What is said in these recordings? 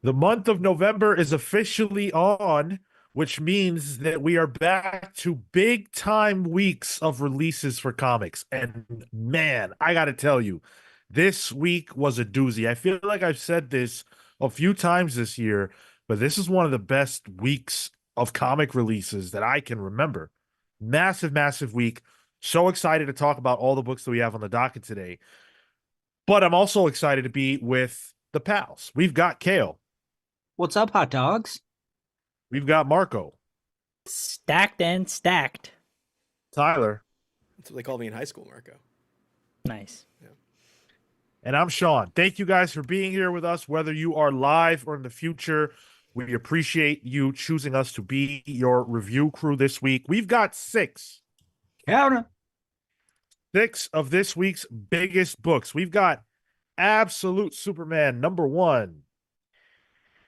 The month of November is officially on, which means that we are back to big time weeks of releases for comics. And man, I got to tell you, this week was a doozy. I feel like I've said this a few times this year, but this is one of the best weeks of comic releases that I can remember. Massive, massive week. So excited to talk about all the books that we have on the docket today. But I'm also excited to be with the pals. We've got Cale. What's up, hot dogs? We've got Marco, Stacked and stacked. Tyler, That's what they called me in high school, Marco. Nice. Yeah. and I'm Sean. Thank you guys for being here with us, whether you are live or in the future. We appreciate you choosing us to be your review crew this week. We've got Counter. six of this week's biggest books. We've got Absolute Superman #1.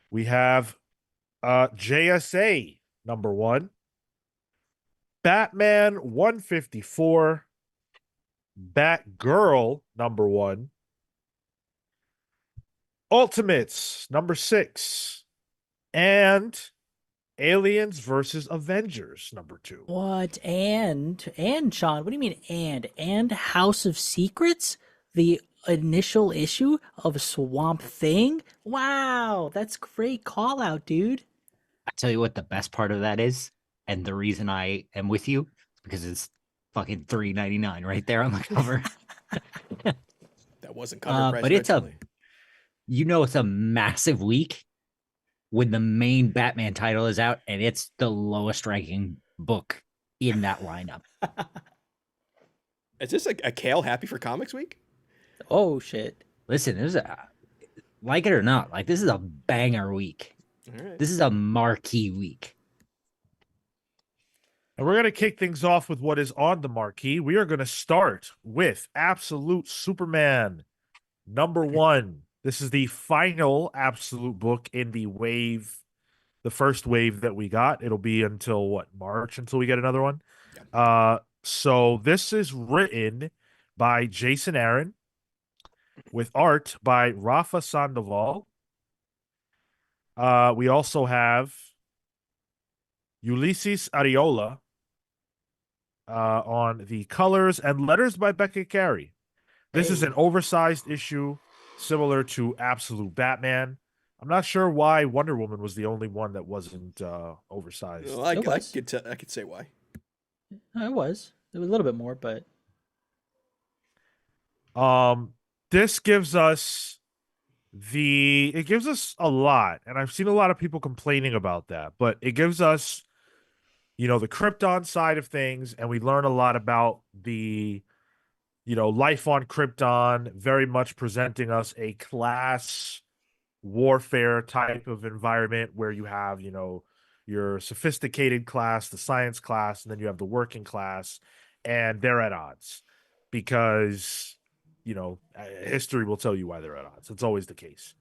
We have JSA #1, Batman 154, Batgirl #1, Ultimates #6, and Aliens versus Avengers #2. What and Sean? What do you mean and House of Secrets? The initial issue of Swamp Thing? Wow, that's great call out, dude. I tell you what, the best part of that is, and the reason I am with you is because it's fucking $3.99 right there on the cover. That wasn't cover price But it's originally. it's a massive week when the main Batman title is out, and it's the lowest ranking book in that lineup. Is this a Cale happy for Comics Week? Oh shit. Listen, like it or not, like this is a banger week. All right. This is a marquee week. And we're going to kick things off with what is on the marquee. We are going to start with Absolute Superman #1. This is the final Absolute book in the first wave that we got. It'll be until what, March until we get another one. Yeah. So this is written by Jason Aaron with art by Rafa Sandoval. We also have Ulysses Ariola on the colors and letters by Becca Carey. This is an oversized issue similar to Absolute Batman. I'm not sure why Wonder Woman was the only one that wasn't oversized. Well, It was. I could say why. It was. It was a little bit more, but This gives us it gives us a lot, and I've seen a lot of people complaining about that, but it gives us, the Krypton side of things, and we learn a lot about the, life on Krypton, very much presenting us a class warfare type of environment where you have, your sophisticated class, the science class, and then you have the working class, and they're at odds because, history will tell you why they're at odds. It's always the case.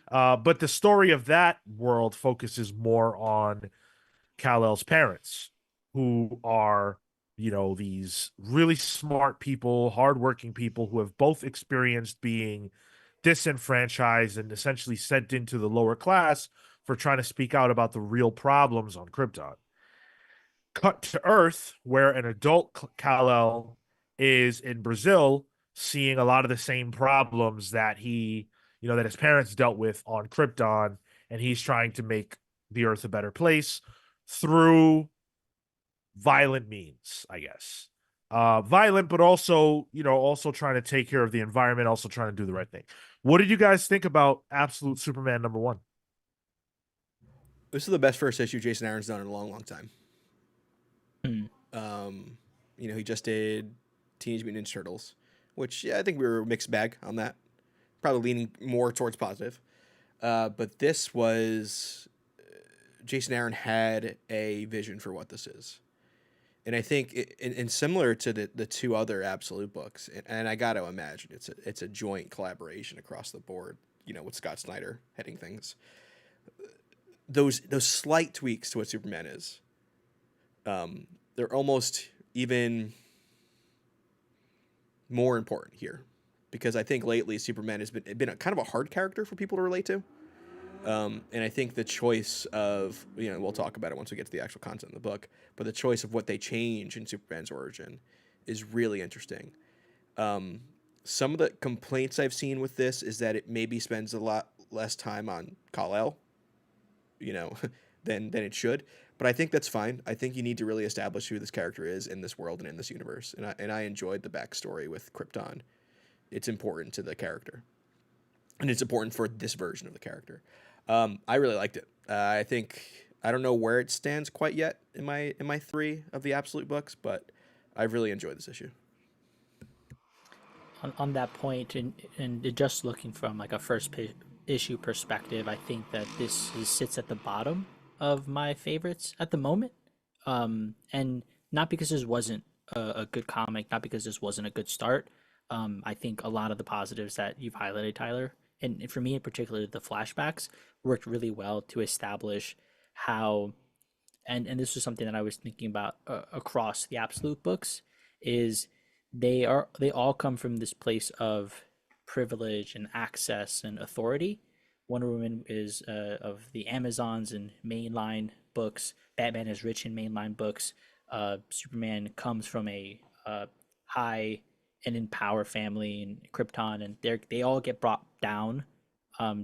But the story of that world focuses more on Kal-El's parents, who are, these really smart people, hardworking people who have both experienced being disenfranchised and essentially sent into the lower class for trying to speak out about the real problems on Krypton. Cut to Earth, where an adult Kal-El is in Brazil, seeing a lot of the same problems that that his parents dealt with on Krypton, and he's trying to make the Earth a better place through violent means, I guess. Violent, but also, also trying to take care of the environment, also trying to do the right thing. What did you guys think about Absolute Superman #1? This is the best first issue Jason Aaron's done in a long, long time. hmm. He just did Teenage Mutant Ninja Turtles, which I think we were a mixed bag on that. Probably leaning more towards positive. But this was Jason Aaron had a vision for what this is. And I think, and similar to the two other Absolute books, and I got to imagine it's a joint collaboration across the board, with Scott Snyder heading things. Those slight tweaks to what Superman is, they're almost even more important here, because I think lately Superman has been a kind of a hard character for people to relate to. And I think the choice of, we'll talk about it once we get to the actual content of the book, but the choice of what they change in Superman's origin is really interesting. Um, some of the complaints I've seen with this is that it maybe spends a lot less time on Kal-El, you know, than it should. But I think that's fine. I think you need to really establish who this character is in this world and in this universe. And I enjoyed the backstory with Krypton. It's important to the character, and it's important for this version of the character. I really liked it. I think I don't know where it stands quite yet in my three of the Absolute books, but I've really enjoyed this issue. On that point, and just looking from like a issue perspective, I think that sits at the bottom of my favorites at the moment. And not because this wasn't a good comic, not because this wasn't a good start. I think a lot of the positives that you've highlighted, Tyler, and for me in particular, the flashbacks worked really well to establish how, and this was something that I was thinking about across the Absolute books, is they all come from this place of privilege and access and authority. Wonder Woman is of the Amazons and mainline books. Batman is rich in mainline books. Superman comes from a high and in power family in Krypton, and they all get brought down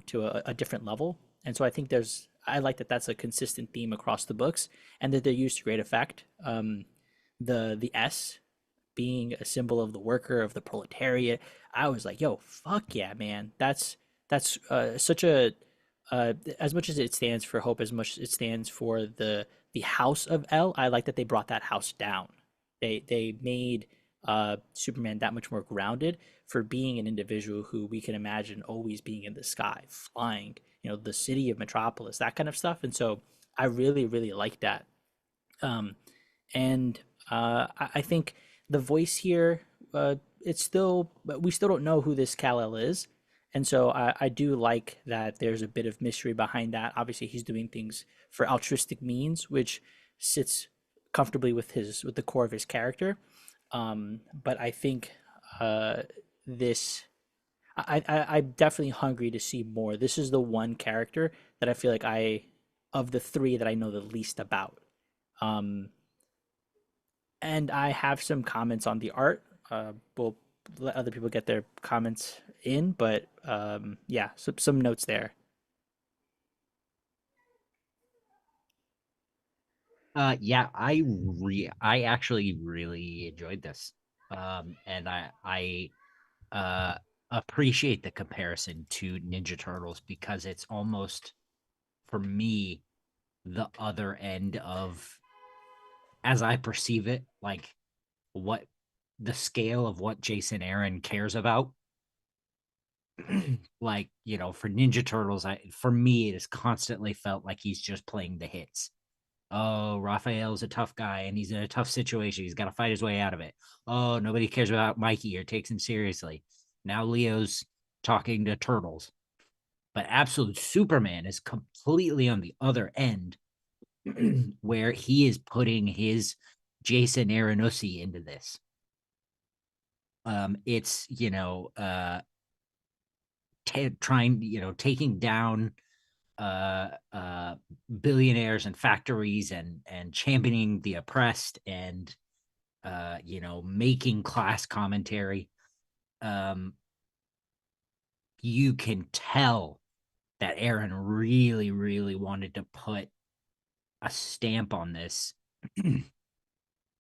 to a different level. And so I like that that's a consistent theme across the books, and that they're used to great effect. The S being a symbol of the worker, of the proletariat, I was like, yo, fuck yeah, man. That's such a as much as it stands for hope, as much as it stands for the house of L. I like that they brought that house down. They made Superman that much more grounded for being an individual who we can imagine always being in the sky, flying, the city of Metropolis, that kind of stuff. And so I really, really like that. Um, and I think the voice here, it's still, we still don't know who this Kal-El is. And so I do like that there's a bit of mystery behind that. Obviously, he's doing things for altruistic means, which sits comfortably with the core of his character. But I think this, I'm definitely hungry to see more. This is the one character that I feel like of the three that I know the least about. Um, and I have some comments on the art. We'll let other people get their comments in, but yeah, some notes there. Yeah, I actually really enjoyed this. And I appreciate the comparison to Ninja Turtles because it's almost, for me, the other end of, as I perceive it, like what the scale of what Jason Aaron cares about. Like, for Ninja Turtles, for me, it has constantly felt like he's just playing the hits. Oh, Raphael's a tough guy and he's in a tough situation. He's got to fight his way out of it. Oh, nobody cares about Mikey or takes him seriously. Now Leo's talking to Turtles. But Absolute Superman is completely on the other end, where he is putting his Jason Aronofsky into this. It's taking down billionaires and factories and championing the oppressed and making class commentary. You can tell that Aaron really, really wanted to put a stamp on this in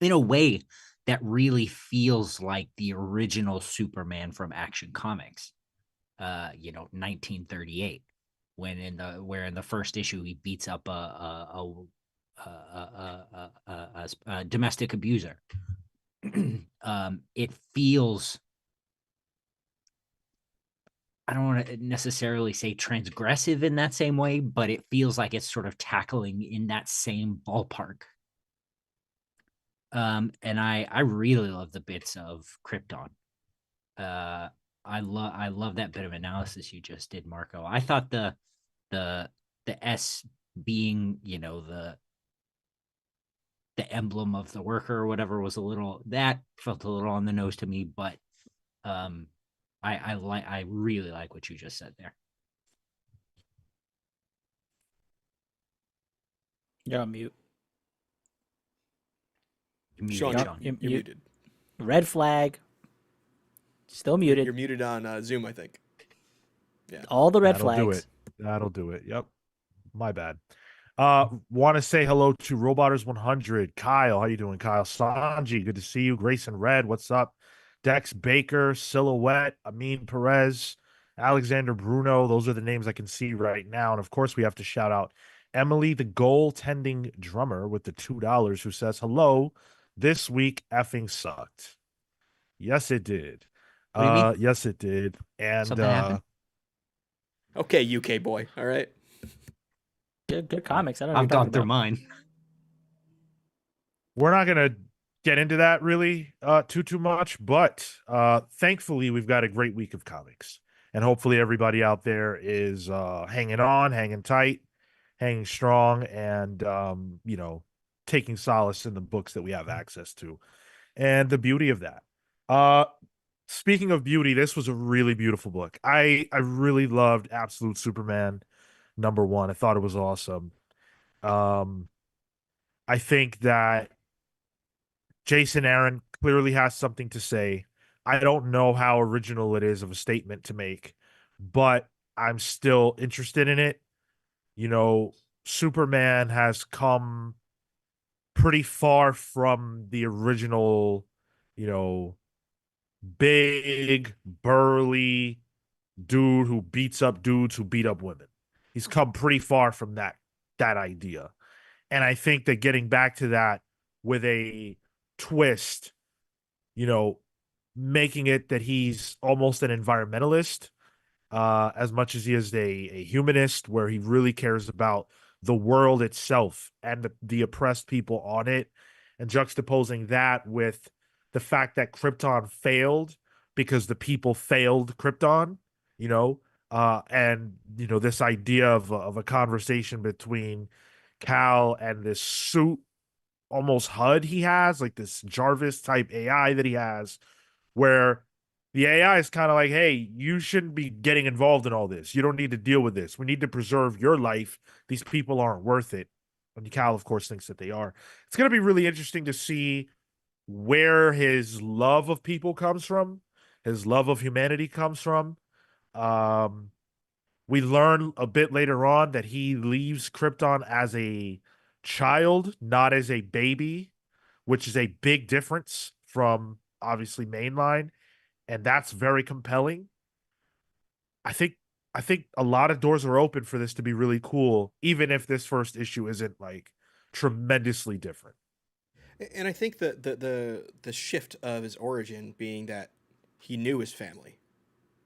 a way that really feels like the original Superman from Action Comics, 1938, when in the first issue he beats up a domestic abuser. It feels, I don't want to necessarily say transgressive in that same way, but it feels like it's sort of tackling in that same ballpark. And I really love the bits of Krypton. I love that bit of analysis you just did, Marco. I thought the S being, the emblem of the worker or whatever was that felt a little on the nose to me, but I really like what you just said there. You're on mute. You're Sean, muted, You're, Sean. you're you're mute. muted. Red flag. Still You're muted. muted on Zoom, I think. Yeah. All the red That'll do it. flags. That'll do it. Yep. My bad. Want to say hello to Roboters 100. Kyle, how you doing, Kyle? Sanji, good to see you. Grayson Red, what's up? Dex Baker, Silhouette, Amin Perez, Alexander Bruno. Those are the names I can see right now. And of course, we have to shout out Emily, the goaltending drummer, with the $2, who says, hello, this week effing sucked. Yes, it did. What do you mean? Yes, it did. And Something happened? Okay, UK boy. All right. Good comics. I don't know what I've you're talking gone through about. mine. we're not gonna get into that really too much, but thankfully we've got a great week of comics. And hopefully everybody out there is hanging on, hanging tight, hanging strong, and taking solace in the books that we have access to. And the beauty of that. Uh Speaking of beauty, this was a really beautiful book. I really loved Absolute Superman #1. I thought it was awesome. Um I think that Jason Aaron clearly has something to say. I don't know how original it is of a statement to make, but I'm still interested in it. You know, Superman has come pretty far from the original, you know, big, burly dude who beats up dudes who beat up women. He's come pretty far from that idea. And I think that getting back to that with a twist, you know, making it that he's almost an environmentalist, as much as he is a humanist, where he really cares about the world itself and the oppressed people on it, and juxtaposing that with the fact that Krypton failed because the people failed Krypton, you know, and this idea of a conversation between Cal and this suit almost HUD he has, like this Jarvis type AI that he has, where the AI is kind of like, hey, you shouldn't be getting involved in all this. You don't need to deal with this. We need to preserve your life. These people aren't worth it. And Cal, of course, thinks that they are. It's going to be really interesting to see where his love of people comes from, his love of humanity comes from. Um, we learn a bit later on that he leaves Krypton as a child, not as a baby, which is a big difference from obviously mainline, and that's very compelling. I think I think a lot of doors are open for this to be really cool, even if this first issue isn't like tremendously different. And I think the shift of his origin being that he knew his family,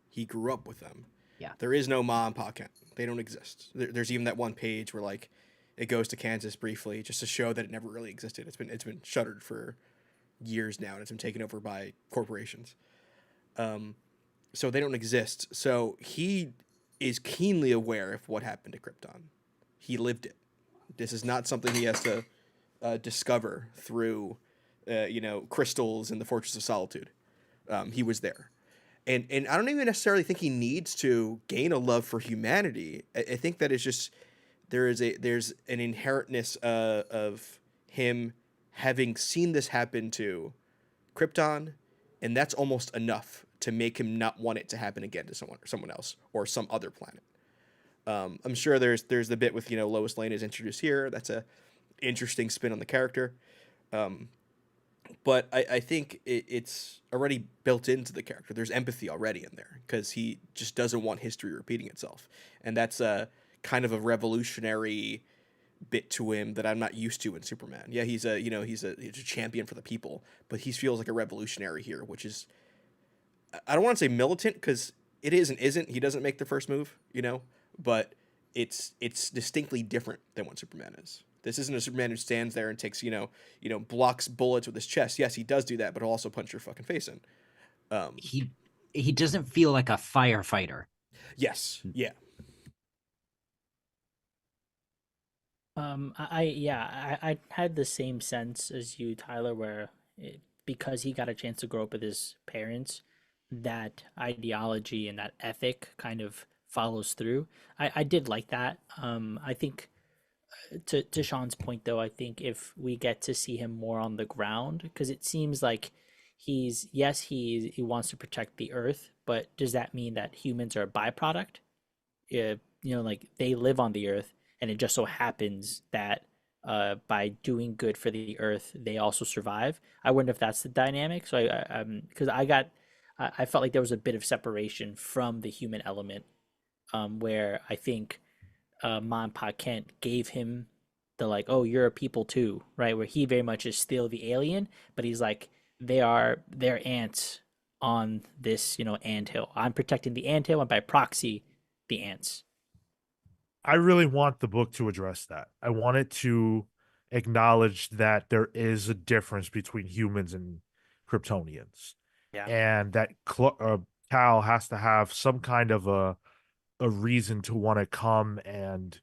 he grew up with them. Yeah. There is no mom and pop count. They don't exist. There's even that one page where like it goes to Kansas briefly just to show that it never really existed. It's been shuttered for years now and it's been taken over by corporations. So they don't exist. So he is keenly aware of what happened to Krypton. He lived it. This is not something he has to discover through, crystals in the Fortress of Solitude. He was there, and I don't even necessarily think he needs to gain a love for humanity. I think that it's just there's an inherentness of him having seen this happen to Krypton, and that's almost enough to make him not want it to happen again to someone else or some other planet. I'm sure there's the bit with Lois Lane is introduced here. That's a interesting spin on the character. But I think it's already built into the character. There's empathy already in there because he just doesn't want history repeating itself, and that's a kind of a revolutionary bit to him that I'm not used to in Superman. Yeah, he's a champion for the people, but he feels like a revolutionary here, which is I don't want to say militant because it is and isn't. He doesn't make the first move, but it's distinctly different than what Superman is. This isn't a Superman who stands there and takes blocks bullets with his chest. Yes, he does do that, but he'll also punch your fucking face in. He doesn't feel like a firefighter. Yes, yeah. I had the same sense as you, Tyler, where because he got a chance to grow up with his parents, that ideology and that ethic kind of follows through. I did like that. I think To Sean's point though, I think if we get to see him more on the ground, because it seems like he's yes, he wants to protect the earth, but does that mean that humans are a byproduct? Like they live on the earth, and it just so happens that by doing good for the earth, they also survive. I wonder if that's the dynamic. So because I felt like there was a bit of separation from the human element, where I think Ma and Pa Kent gave him the like, oh, you're a people too, right? Where he very much is still the alien, but he's like, they're ants on this, anthill. I'm protecting the anthill, and by proxy, the ants. I really want the book to address that. I want it to acknowledge that there is a difference between humans and Kryptonians, Yeah. and that Cal has to have some kind of a reason to want to come and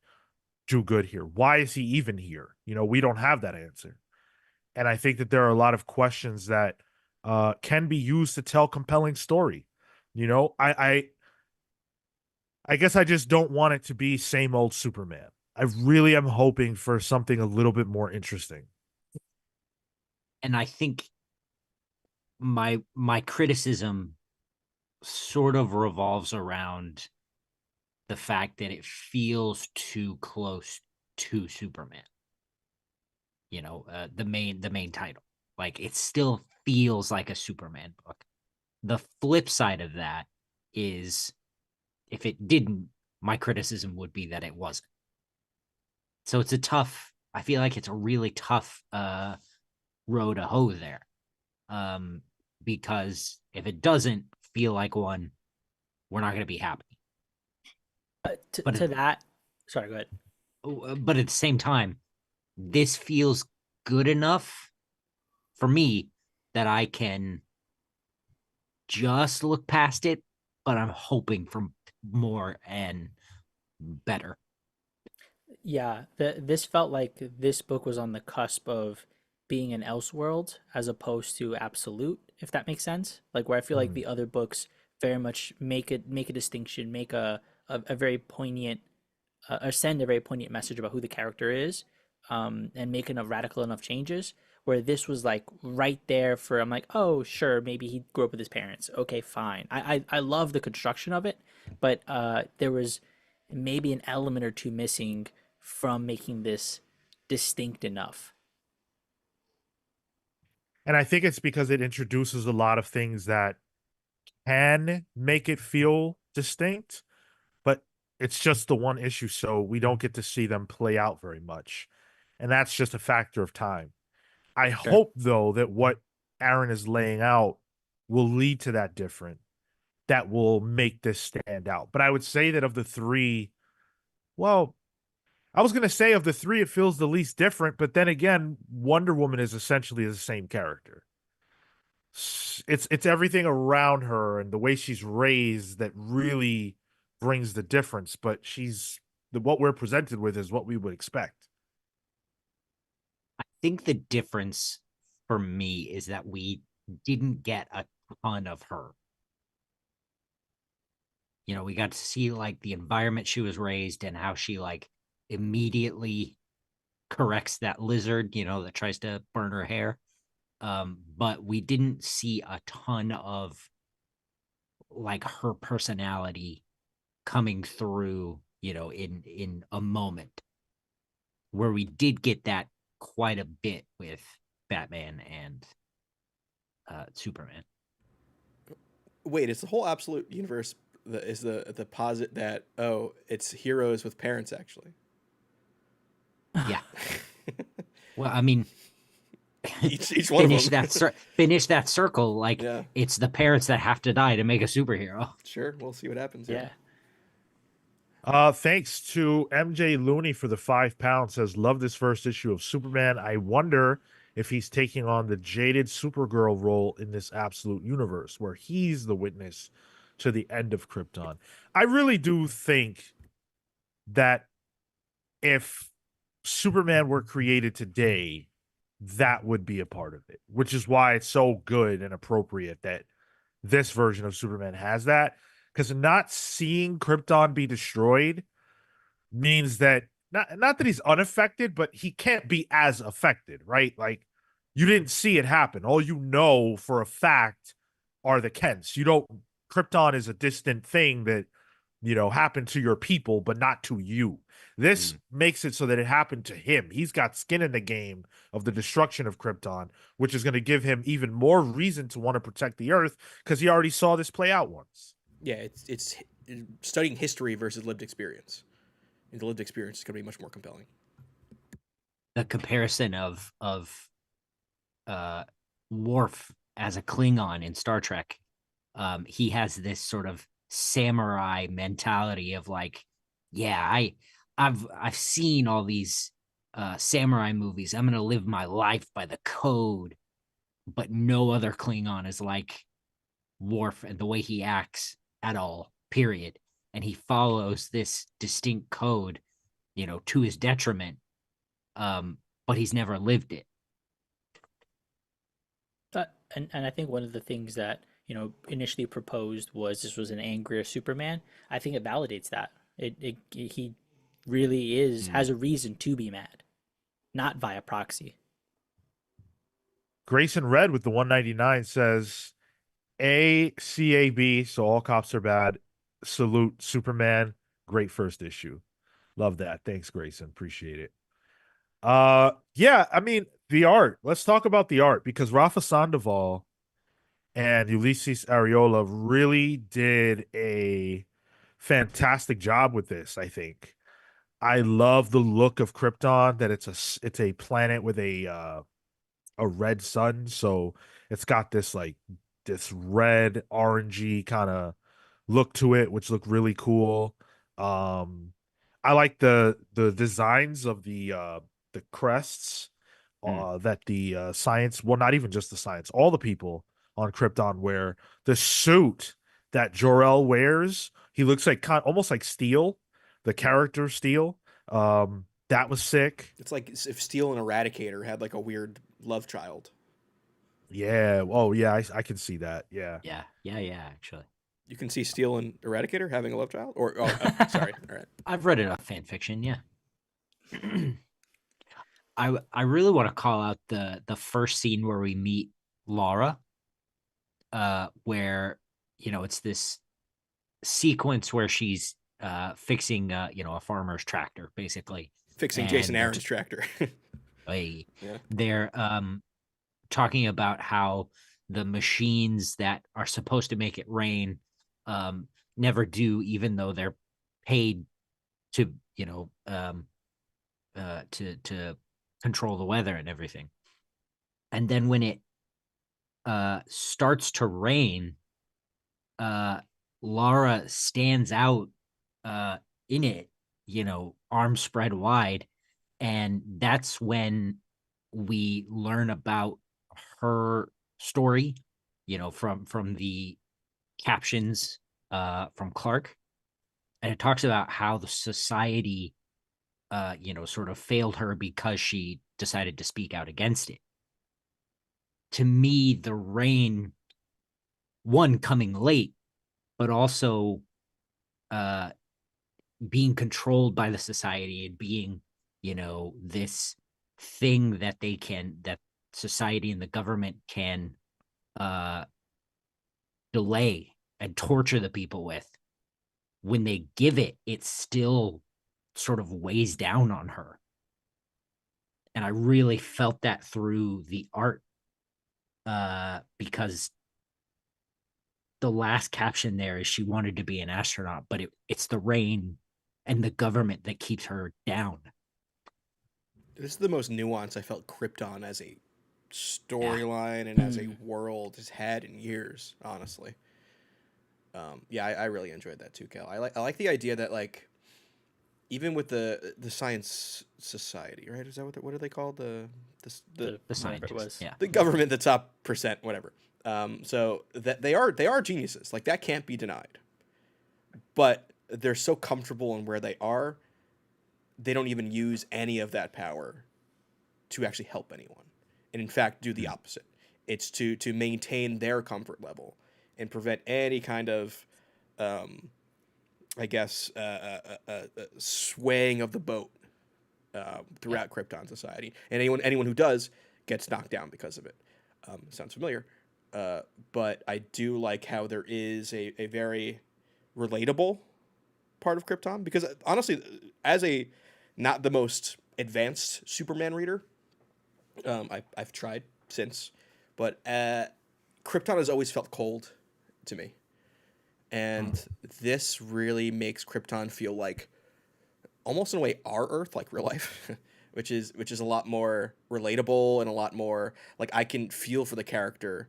do good here. Why is he even here? We don't have that answer, and I think that there are a lot of questions that can be used to tell compelling story. I guess I just don't want it to be same old Superman. I really am hoping for something a little bit more interesting. And I think my criticism sort of revolves around the fact that it feels too close to Superman. The main title. Like it still feels like a Superman book. The flip side of that is if it didn't, my criticism would be that it wasn't. So I feel like it's a really tough row to hoe there. Because if it doesn't feel like one, we're not going to be happy. But To that, sorry, go ahead. but at the same time, this feels good enough for me that I can just look past it, but I'm hoping for more and better. Yeah, this felt like this book was on the cusp of being an Elseworld as opposed to Absolute, if that makes sense. Like where I feel like Hmm. the other books very much make a distinction, make a very poignant or send a very poignant message about who the character is, and make enough radical enough changes. Where this was like right there for I'm like, oh sure, maybe he grew up with his parents. Okay, fine. I love the construction of it, but there was maybe an element or two missing from making this distinct enough. And I think it's because it introduces a lot of things that can make it feel distinct, but it's just the one issue, so we don't get to see them play out very much. And that's just a factor of time. I Sure. hope, though, that what Aaron is laying out will lead to that different, that will make this stand out. But I would say that of the three, well, I was going to say of the three, it feels the least different. But then again, Wonder Woman is essentially the same character. It's everything around her and the way she's raised that really brings the difference. But what we're presented with is what we would expect. I think the difference for me is that we didn't get a ton of her. We got to see like the environment she was raised in, how she like immediately corrects that lizard, that tries to burn her hair. But we didn't see a ton of like her personality coming through, in a moment where we did get that quite a bit with Batman and Superman. Wait, it's the whole absolute universe that is the posit that it's heroes with parents actually. Yeah. Well, I mean, Each one of them. Finish that circle. Like Yeah, it's the parents that have to die to make a superhero. sure. We'll see what happens. Yeah. Yeah. Thanks to MJ Looney for the £5. Says, love this first issue of Superman. I wonder if he's taking on the jaded Supergirl role in this absolute universe where he's the witness to the end of Krypton. I really do think that if Superman were created today, that would be a part of it, which is why it's so good and appropriate that this version of Superman has that. Because not seeing Krypton be destroyed means that not that he's unaffected, but he can't be as affected, right? Like you didn't see it happen. All you know for a fact are the Kents. You don't Krypton is a distant thing that happened to your people, but not to you. This makes it so that it happened to him. He's got skin in the game of the destruction of Krypton, which is going to give him even more reason to want to protect the Earth because he already saw this play out once. Yeah, it's studying history versus lived experience. And the lived experience is going to be much more compelling. The comparison of Worf as a Klingon in Star Trek, he has this sort of samurai mentality of like, yeah, I've seen all these samurai movies. I'm gonna live my life by the code, but no other Klingon is like Worf and the way he acts at all. Period. And he follows this distinct code, to his detriment. But he's never lived it. And I think one of the things that initially proposed was this was an angrier Superman. I think it validates that he really has a reason to be mad, not via proxy. Grayson Red with the 199 says ACAB, so all cops are bad. Salute Superman. Great first issue. Love that. Thanks, Grayson. Appreciate it. Yeah, I mean, the art. Let's talk about the art because Rafa Sandoval and Ulysses Ariola really did a fantastic job with this, I think. I love the look of Krypton, that it's a planet with a red sun, so it's got this red orangey kind of look to it, which look really cool. I like the designs of the crests that the science, well, not even just the science, all the people on Krypton wear. The suit that Jor-El wears, he looks like almost like Steel, the character Steel. That was sick. It's like if Steel and Eradicator had like a weird love child. Yeah. Oh, yeah. I can see that. Yeah. Yeah. Actually, You can see Steel and Eradicator having a love child? Or, sorry. All right. I've read it on fan fiction. Yeah. I really want to call out the first scene where we meet Laura, where it's this sequence where she's fixing a farmer's tractor, basically Fixing Jason Aaron's tractor. They're talking about how the machines that are supposed to make it rain never do, even though they're paid to to control the weather and everything. And then when it starts to rain, Laura stands out in it, arms spread wide, and that's when we learn about her story, from the captions from Clark, and it talks about how the society sort of failed her because she decided to speak out against it. To me, the rain, one, coming late, but also being controlled by the society and being, this thing that that society and the government can delay and torture the people with. When they give it, it still sort of weighs down on her. And I really felt that through the art, because the last caption there is she wanted to be an astronaut, but it's the rain and the government that keeps her down. This is the most nuanced I felt Krypton as a storyline and as a world has had in years, honestly. I really enjoyed that too, Cale. I like the idea that, like, even with the science society, right? Is that what are they called? The scientists, yeah. The government, the top percent, whatever. So that they are geniuses. Like, that can't be denied. But they're so comfortable in where they are, they don't even use any of that power to actually help anyone. And in fact, do the opposite. It's to maintain their comfort level and prevent any kind of, swaying of the boat throughout Krypton society, and anyone who does gets knocked down because of it. Sounds familiar, but I do like how there is a very relatable part of Krypton because honestly, as a not the most advanced Superman reader, I've tried since, but Krypton has always felt cold to me, and this really makes Krypton feel like almost in a way our Earth, like real life, which is a lot more relatable and a lot more like I can feel for the character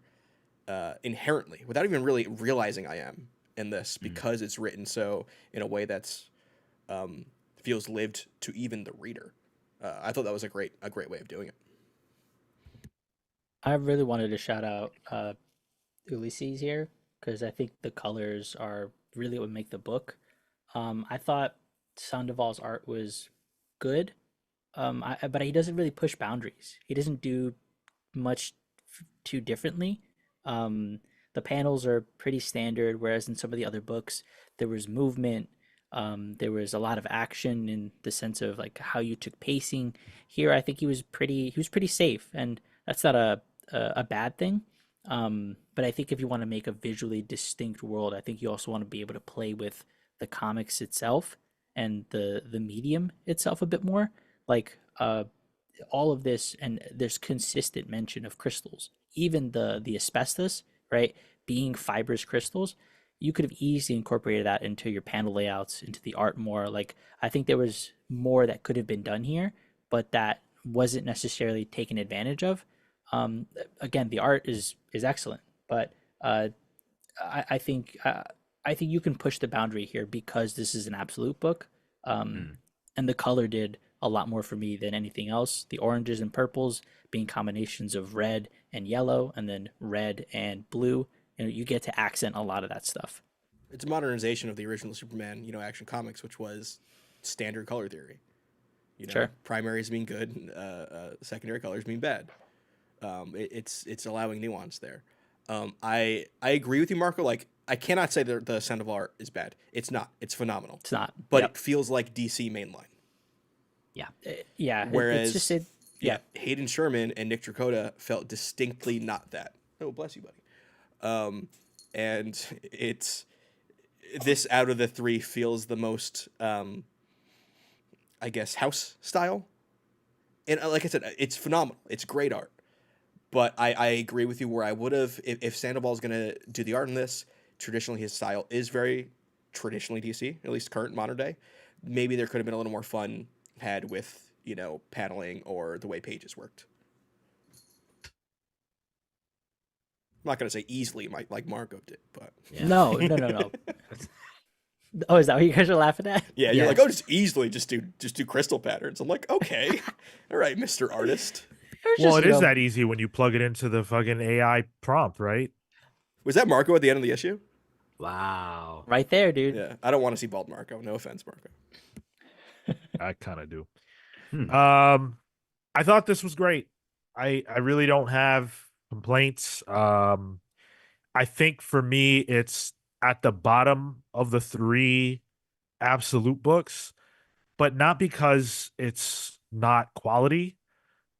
inherently without even really realizing I am in this because it's written so in a way that's feels lived to even the reader. I thought that was a great way of doing it. I really wanted to shout out Ulysses here because I think the colors are really what make the book. I thought Sandoval's art was good, but he doesn't really push boundaries. He doesn't do much too differently. Um, the panels are pretty standard, whereas in some of the other books, there was movement. There was a lot of action in the sense of like how you took pacing. Here, I think he was pretty safe, and that's not a bad thing. But I think if you want to make a visually distinct world, I think you also want to be able to play with the comics itself and the medium itself a bit more. Like all of this, and there's consistent mention of crystals, even the asbestos, right, being fibrous crystals. You could have easily incorporated that into your panel layouts, into the art more. Like I think there was more that could have been done here, but that wasn't necessarily taken advantage of. Again, the art is excellent, but I think you can push the boundary here because this is an absolute book, um, Mm. and the color did a lot more for me than anything else. The oranges and purples being combinations of red and yellow, and then red and blue. You get to accent a lot of that stuff. It's a modernization of the original Superman, Action Comics, which was standard color theory. Sure. Primaries mean good, secondary colors mean bad. It's allowing nuance there. I agree with you, Marco. Like I cannot say that the Sandoval art is bad. It's not. It's phenomenal. It's not. But Yep. it feels like DC mainline. Yeah. Yeah. Whereas, It's just it. Yeah. Hayden Sherman and Nick Dracota felt distinctly not that. Oh, bless you, buddy. And it's this out of the three feels the most, I guess, house style. And like I said, it's phenomenal. It's great art. But I agree with you where I would have, if Sandoval's going to do the art in this, traditionally his style is very traditionally DC, at least current modern day. Maybe there could have been a little more fun had with, paneling or the way pages worked. I'm not going to say easily like Marco did, but. Yeah. No, no, no, no. Oh, is that what you guys are laughing at? Yeah, Yeah. you're like, oh, just do crystal patterns. I'm like, okay. All right, Mr. Artist. Well, it is that easy when you plug it into the fucking AI prompt, right? Was that Marco at the end of the issue? Wow. right there, dude. Yeah, I don't want to see bald Marco. No offense, Marco. I kind of do. Hmm. I thought this was great. I really don't have complaints. I think for me, it's at the bottom of the three absolute books, but not because it's not quality.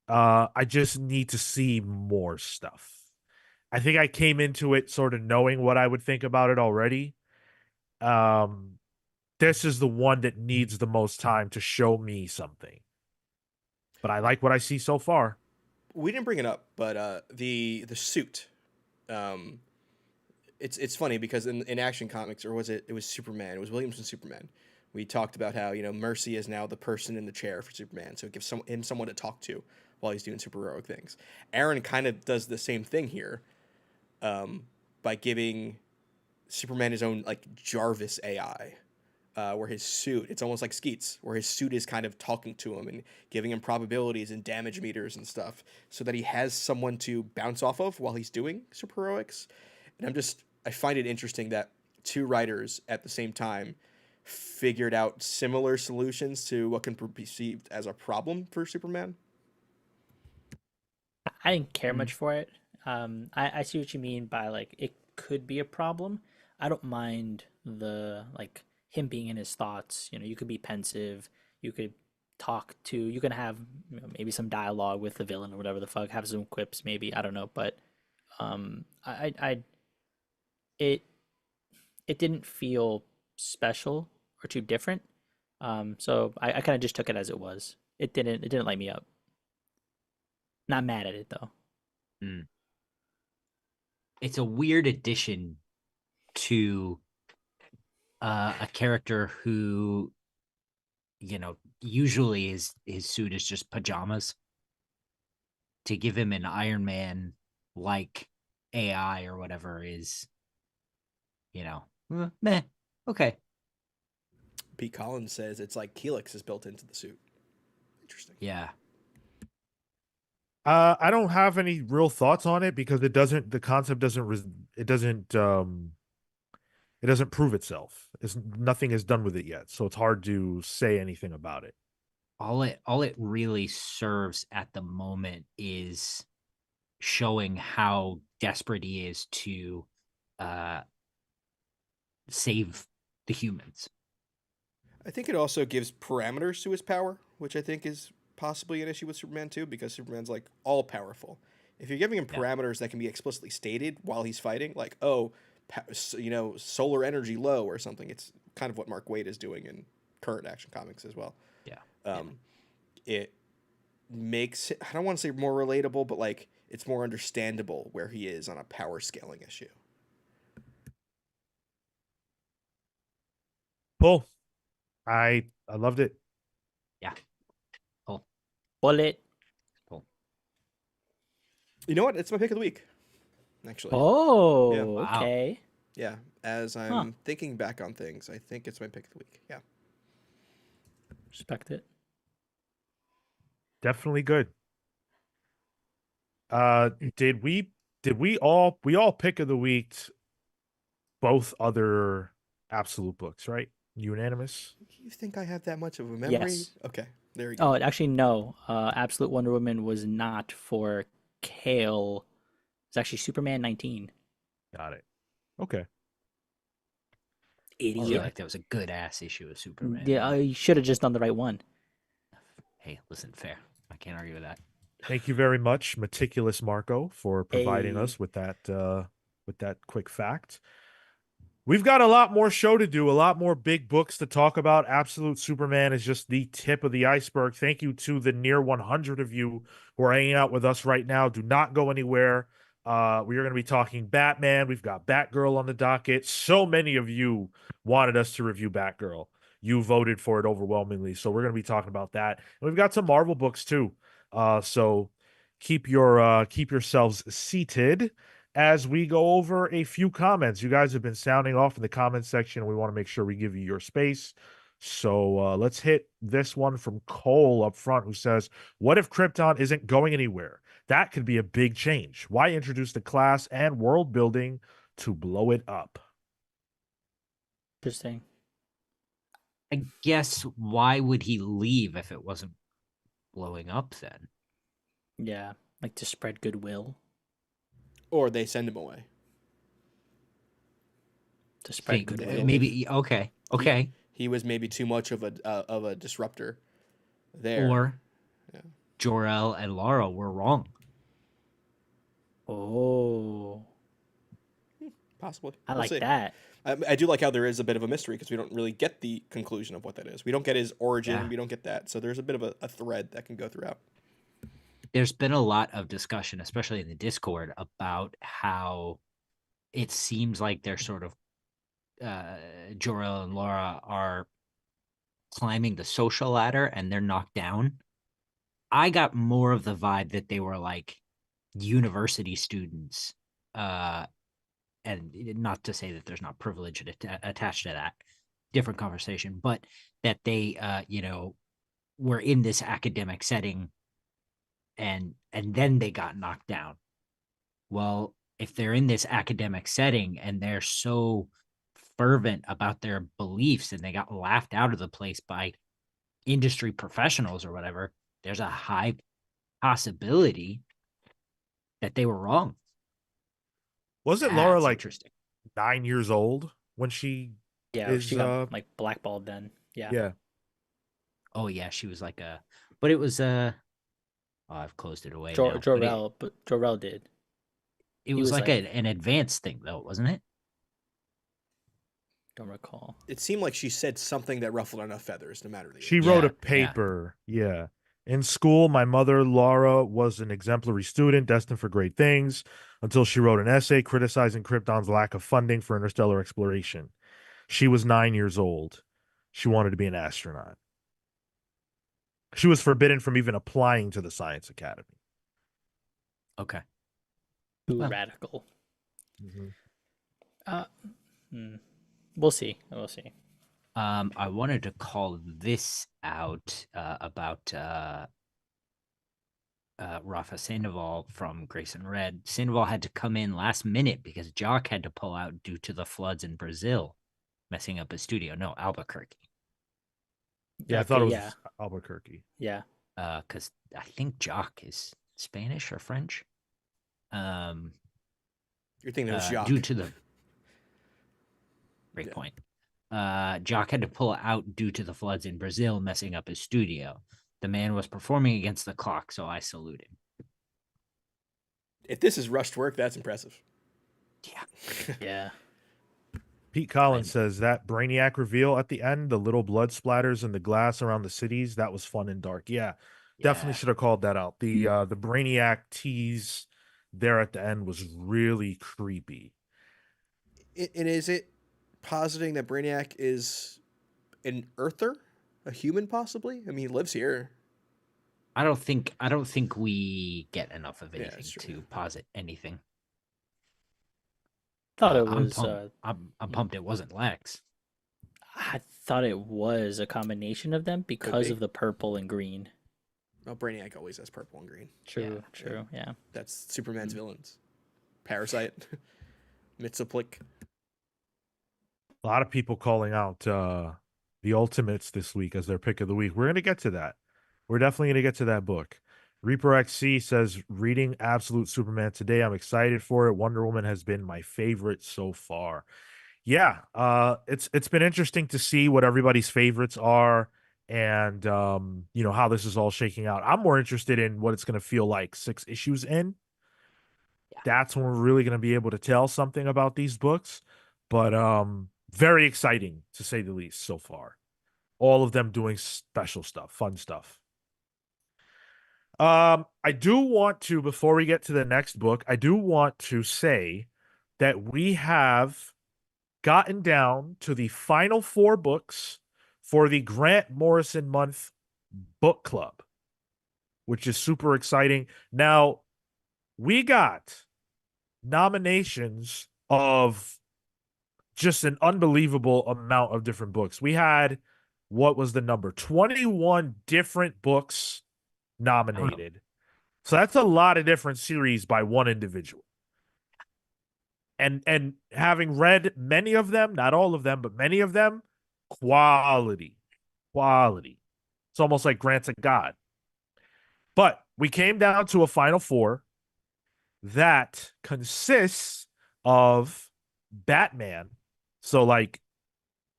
I just need to see more stuff. I think I came into it sort of knowing what I would think about it already. Um, this is the one that needs the most time to show me something. But I like what I see so far. We didn't bring it up, but the suit. Um, it's funny because in Action Comics, or was it was Superman? It was Williamson's Superman. We talked about how Mercy is now the person in the chair for Superman, so it gives him someone to talk to while he's doing superheroic things. Aaron kind of does the same thing here, by giving Superman his own like Jarvis AI, where his suit, it's almost like Skeets, where his suit is kind of talking to him and giving him probabilities and damage meters and stuff, so that he has someone to bounce off of while he's doing superheroics. And I find it interesting that two writers at the same time figured out similar solutions to what can be perceived as a problem for Superman. I didn't care much for it. I see what you mean by like it could be a problem. I don't mind the like him being in his thoughts. You could be pensive. You could talk to. You can have maybe some dialogue with the villain or whatever the fuck. Have some quips, maybe, I don't know, but I it it didn't feel special or too different. So I kind of just took it as it was. It didn't light me up. Not mad at it though. Mm. It's a weird addition to a character who, usually his suit is just pajamas. To give him an Iron Man like AI or whatever is, meh. Okay. Pete Collins says it's like Helix is built into the suit. Interesting. Yeah. I don't have any real thoughts on it because the concept it doesn't prove itself. Nothing is done with it yet, so it's hard to say anything about it. All it really serves at the moment is showing how desperate he is to uh save the humans. I think it also gives parameters to his power, which I think is possibly an issue with Superman too, because Superman's like all powerful. If you're giving him Yeah. parameters that can be explicitly stated while he's fighting, like solar energy low or something, it's kind of what Mark Waid is doing in current Action Comics as well. Yeah. It makes it, I don't want to say more relatable, but like it's more understandable where he is on a power scaling issue. Cool. I loved it. Yeah. Cool. Bullet. Cool. You know what? It's my pick of the week, actually. Oh, Yeah. Wow. okay. Yeah. As I'm thinking back on things, I think it's my pick of the week. Yeah. Respect it. Definitely good. Did we all pick of the week both other absolute books, right? Unanimous? You think I have that much of a memory? Yes. Okay. There you go. Oh, actually, no. Absolute Wonder Woman was not for Cale. It's actually Superman 19. Got it. Okay. I feel Idiot. like that was a good ass issue of Superman. Yeah, you should have just done the right one. Hey, listen, fair. I can't argue with that. Thank you very much, meticulous Marco, for providing Hey. us with that quick fact. We've got a lot more show to do, a lot more big books to talk about. Absolute Superman is just the tip of the iceberg. Thank you to the near 100 of you who are hanging out with us right now. Do not go anywhere. We are going to be talking Batman. We've got Batgirl on the docket. So many of you wanted us to review Batgirl. You voted for it overwhelmingly. So we're going to be talking about that. And we've got some Marvel books too. So keep yourselves seated as we go over a few comments. You guys have been sounding off in the comments section. We want to make sure we give you your space. So let's hit this one from Cole up front, who says, what if Krypton isn't going anywhere? That could be a big change. Why introduce the class and world building to blow it up? Interesting. I guess why would he leave if it wasn't blowing up then? Yeah, like to spread goodwill. Or they send him away. To spread Think, goodwill. maybe okay. He was maybe too much of a disruptor there. Or Yeah. Jor-El and Lara were wrong. Oh, Possibly. I We'll like see. that. I do like how there is a bit of a mystery because we don't really get the conclusion of what that is. We don't get his origin. Yeah. We don't get that. So there's a bit of a thread that can go throughout. There's been a lot of discussion, especially in the Discord, about how it seems like they're sort of Jor-El and Lara are climbing the social ladder and they're knocked down. I got more of the vibe that they were like university students, and not to say that there's not privilege attached to that, different conversation, but that they, were in this academic setting, and then they got knocked down. Well, if they're in this academic setting and they're so fervent about their beliefs and they got laughed out of the place by industry professionals or whatever, there's a high possibility that they were wrong. Wasn't Laura That's like interesting? 9 years old when she Yeah, is she got like blackballed then. Yeah. yeah. Oh yeah, she was like a, but it was oh, I've closed it away now. But Jor-El did. it He was was like like, an advanced thing though, wasn't it? don't recall. It seemed like she said something that ruffled enough feathers, no matter the She age. wrote a Yeah, yeah. paper. Yeah. In school, my mother, Laura, was an exemplary student destined for great things until she wrote an essay criticizing Krypton's lack of funding for interstellar exploration. She was 9 years old. She wanted to be an astronaut. She was forbidden from even applying to the Science Academy. Okay. Too Well. radical. Mhm. Uh, We'll see. We'll see. I wanted to call this out about Rafa Sandoval from Grayson Red. Sandoval had to come in last minute because Jock had to pull out due to the floods in Brazil, messing up his studio. No, Albuquerque. Yeah, I Okay, thought it was yeah. Albuquerque. Yeah. Because I think Jock is Spanish or French. You're thinking it was Jacques. Due to the great Yeah. point. Jock had to pull out due to the floods in Brazil, messing up his studio. The man was performing against the clock, so I salute him. If this is rushed work, that's impressive. Yeah. Yeah. Pete Collins says that Brainiac reveal at the end, the little blood splatters in the glass around the cities, that was fun and dark. Yeah, definitely should have called that out. The Brainiac tease there at the end was really creepy. And is it positing that Brainiac is an Earther, a human, possibly? I mean, he lives here. I don't think we get enough of Yeah, anything that's true, to yeah. posit anything. Thought it I'm was. pumped. I'm pumped it wasn't Lex. I thought it was a combination of them because be. of the purple and green. Well, Brainiac always has purple and green. True. Yeah. True. Yeah. That's Superman's villains. Parasite, Mitsaplik. A lot of people calling out the Ultimates this week as their pick of the week. We're gonna get to that. We're definitely gonna get to that book. Reaper XC says, reading Absolute Superman today. I'm excited for it. Wonder Woman has been my favorite so far. Yeah, it's been interesting to see what everybody's favorites are and how this is all shaking out. I'm more interested in what it's going to feel like 6 issues in. Yeah. That's when we're really going to be able to tell something about these books. But very exciting to say the least so far. All of them doing special stuff, fun stuff. I do want to, before we get to the next book, I do want to say that we have gotten down to the final 4 books for the Grant Morrison Month Book Club, which is super exciting. Now, we got nominations of just an unbelievable amount of different books. We had, what was the number? 21 different books nominated. So that's a lot of different series by one individual. And having read many of them, not all of them, but many of them, quality. It's almost like Grant's a god. But we came down to a final 4 that consists of Batman. So like,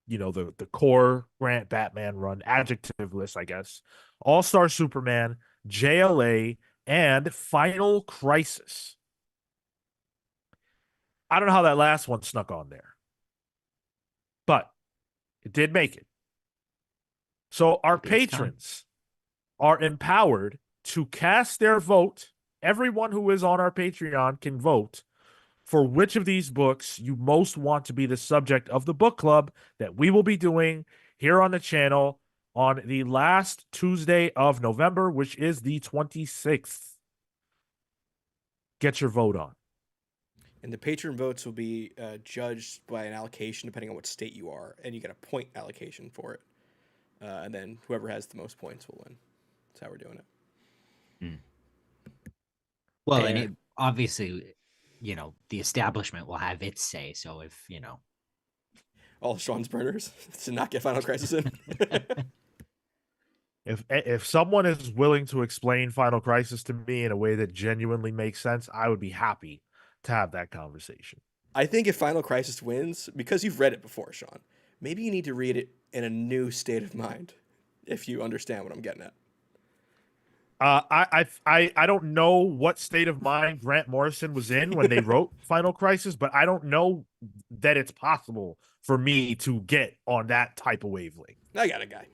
the core Grant Batman run, adjective list, I guess. All-Star Superman, JLA, and Final Crisis. I don't know how that last one snuck on there, but it did make it. So our patrons are empowered to cast their vote. Everyone who is on our Patreon can vote for which of these books you most want to be the subject of the book club that we will be doing here on the channel on the last Tuesday of November, which is the 26th. Get your vote on. And the patron votes will be judged by an allocation depending on what state you are, and you get a point allocation for it. And then whoever has the most points will win. That's how we're doing it. Well, and it, obviously, the establishment will have its say. So if all Sean's burners to not get Final Crisis in. If someone is willing to explain Final Crisis to me in a way that genuinely makes sense, I would be happy to have that conversation. I think if Final Crisis wins, because you've read it before, Sean, maybe you need to read it in a new state of mind. if you understand what I'm getting at. I don't know what state of mind Grant Morrison was in when they wrote Final Crisis, but I don't know that it's possible for me to get on that type of wavelength. I got a guy.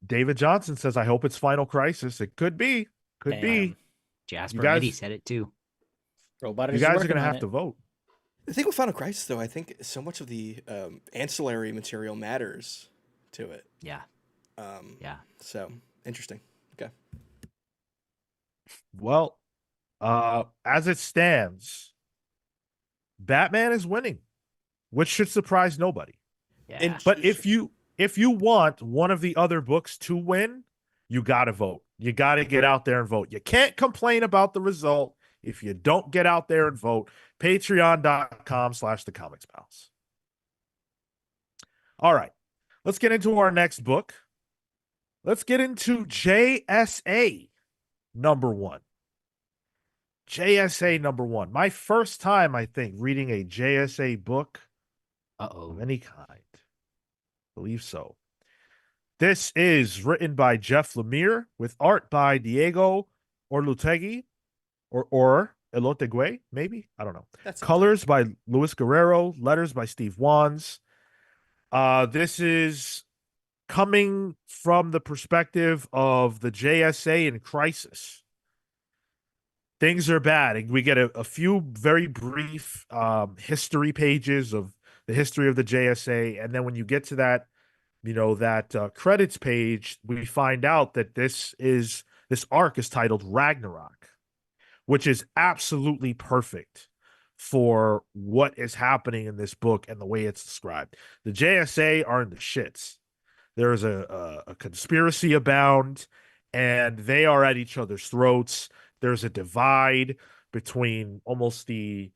David Johnson says, "I hope it's Final Crisis." It could be, could be. Damn. Jasper You guys- Eddie said it too. Robot You is guys are working gonna on have it. to vote. The thing with Final Crisis, though, I think so much of the ancillary material matters to it. Yeah. Yeah. So interesting. Okay. Well, as it stands, Batman is winning, which should surprise nobody. Yeah. And- But if you want one of the other books to win, you got to vote. You got to get out there and vote. You can't complain about the result if you don't get out there and vote. Patreon.com/thecomics-pals. All right. Let's get into our next book. Let's get into JSA #1. JSA #1. My first time, I think, reading a JSA book of any kind. I believe so. This is written by Jeff Lemire with art by Diego Orlutegui or Elotegue, maybe? I don't know. That's Colors by Luis Guerrero, letters by Steve Wands. This is coming from the perspective of the JSA in crisis. Things are bad, and we get a few very brief history pages of the history of the JSA, and then when you get to that, that credits page, we find out that this arc is titled Ragnarok, which is absolutely perfect for what is happening in this book and the way it's described. The JSA are in the shits. There's a conspiracy abound, and they are at each other's throats. There's a divide between almost the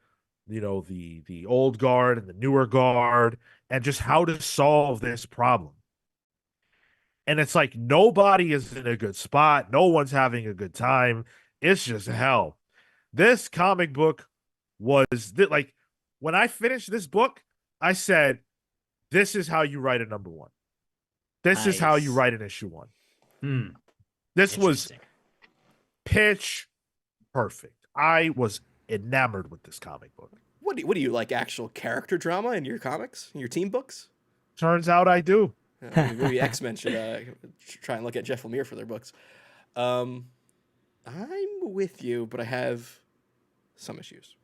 old guard and the newer guard, and just how to solve this problem. And it's like nobody is in a good spot. No one's having a good time. It's just hell. This comic book was like, when I finished this book, I said, this is how you write a #1. This is how you Nice. write an issue 1. Hmm. This was Interesting. pitch perfect. I was enamored with this comic book. What do you like? Actual character drama in your comics, in your team books? Turns out I do. Maybe X-Men should try and look at Jeff Lemire for their books. I'm with you, but I have some issues.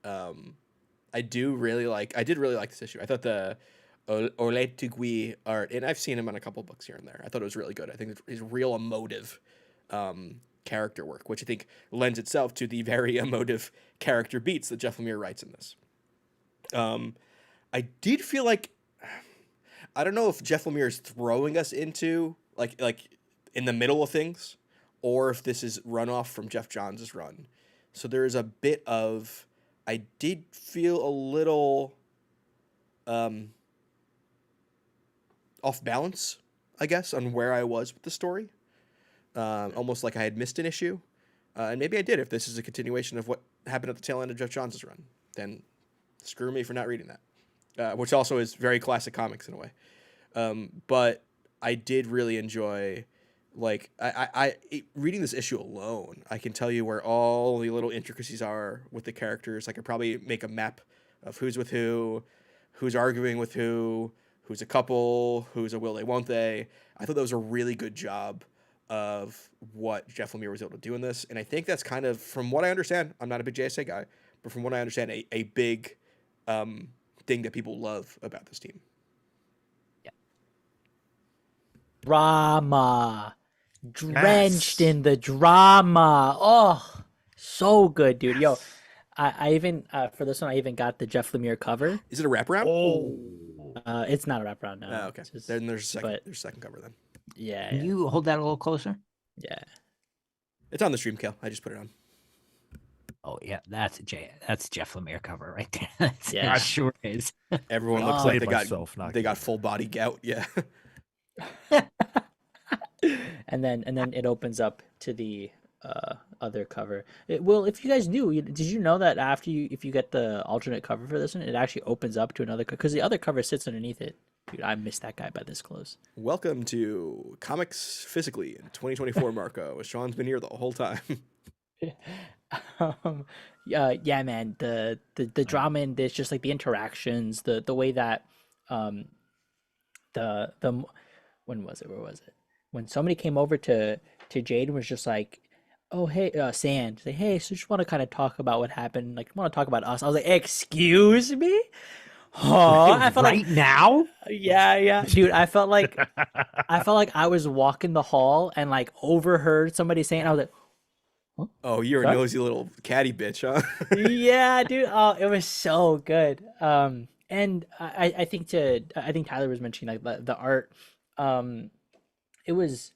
I did really like this issue. I thought the Orlet Tugui art, and I've seen him on a couple books here and there. I thought it was really good. I think it's real emotive character work, which I think lends itself to the very emotive character beats that Jeff Lemire writes in this. I did feel like, I don't know if Jeff Lemire is throwing us into like in the middle of things, or if this is runoff from Jeff Johns' run. So there is a bit of, I did feel a little off balance, I guess, on where I was with the story. Almost like I had missed an issue. And maybe I did. If this is a continuation of what happened at the tail end of Jeff Johns' run, then screw me for not reading that. Which also is very classic comics in a way. But I did really enjoy, like, reading this issue alone, I can tell you where all the little intricacies are with the characters. I could probably make a map of who's with who, who's arguing with who's a couple, who's a will they, won't they. I thought that was a really good job of what Jeff Lemire was able to do in this. And I think that's kind of, from what I understand, I'm not a big JSA guy, but from what I understand, a big thing that people love about this team. Drama. Drenched in the drama. Oh, so good, dude. Yo, I even for this one I even got the Jeff Lemire cover. Is it a wraparound? Oh, It's not a wraparound now. Oh, okay. Then there's a second cover then. Yeah. Can you hold that a little closer? Yeah. It's on the stream, Cale. I just put it on. Oh yeah, that's Jeff Lemire cover right there. That's, Yeah. it sure is. Everyone looks Played like myself, not they got kidding. full body gout. Yeah. And then it opens up to the other cover. Well, if you guys knew, did you know that if you get the alternate cover for this one, it actually opens up to another because the other cover sits underneath it. Dude, I missed that guy by this close. Welcome to Comics Physically in 2024, Marco. Sean's been here the whole time. Yeah, man. The drama in this, just like the interactions, the way that um the when was it? Where was it? When somebody came over to Jade and was just like, "Oh hey, Sand, say hey, so just want to kind of talk about what happened. Like, want to talk about us." I was like, "Excuse me." Huh? I felt like, right now. yeah, dude. I felt like I was walking the hall and like overheard somebody saying. I was like, huh? Oh, you're a Sorry? nosy little catty bitch, huh? Yeah, dude. Oh, it was so good. And I think Tyler was mentioning like the art. Um, it was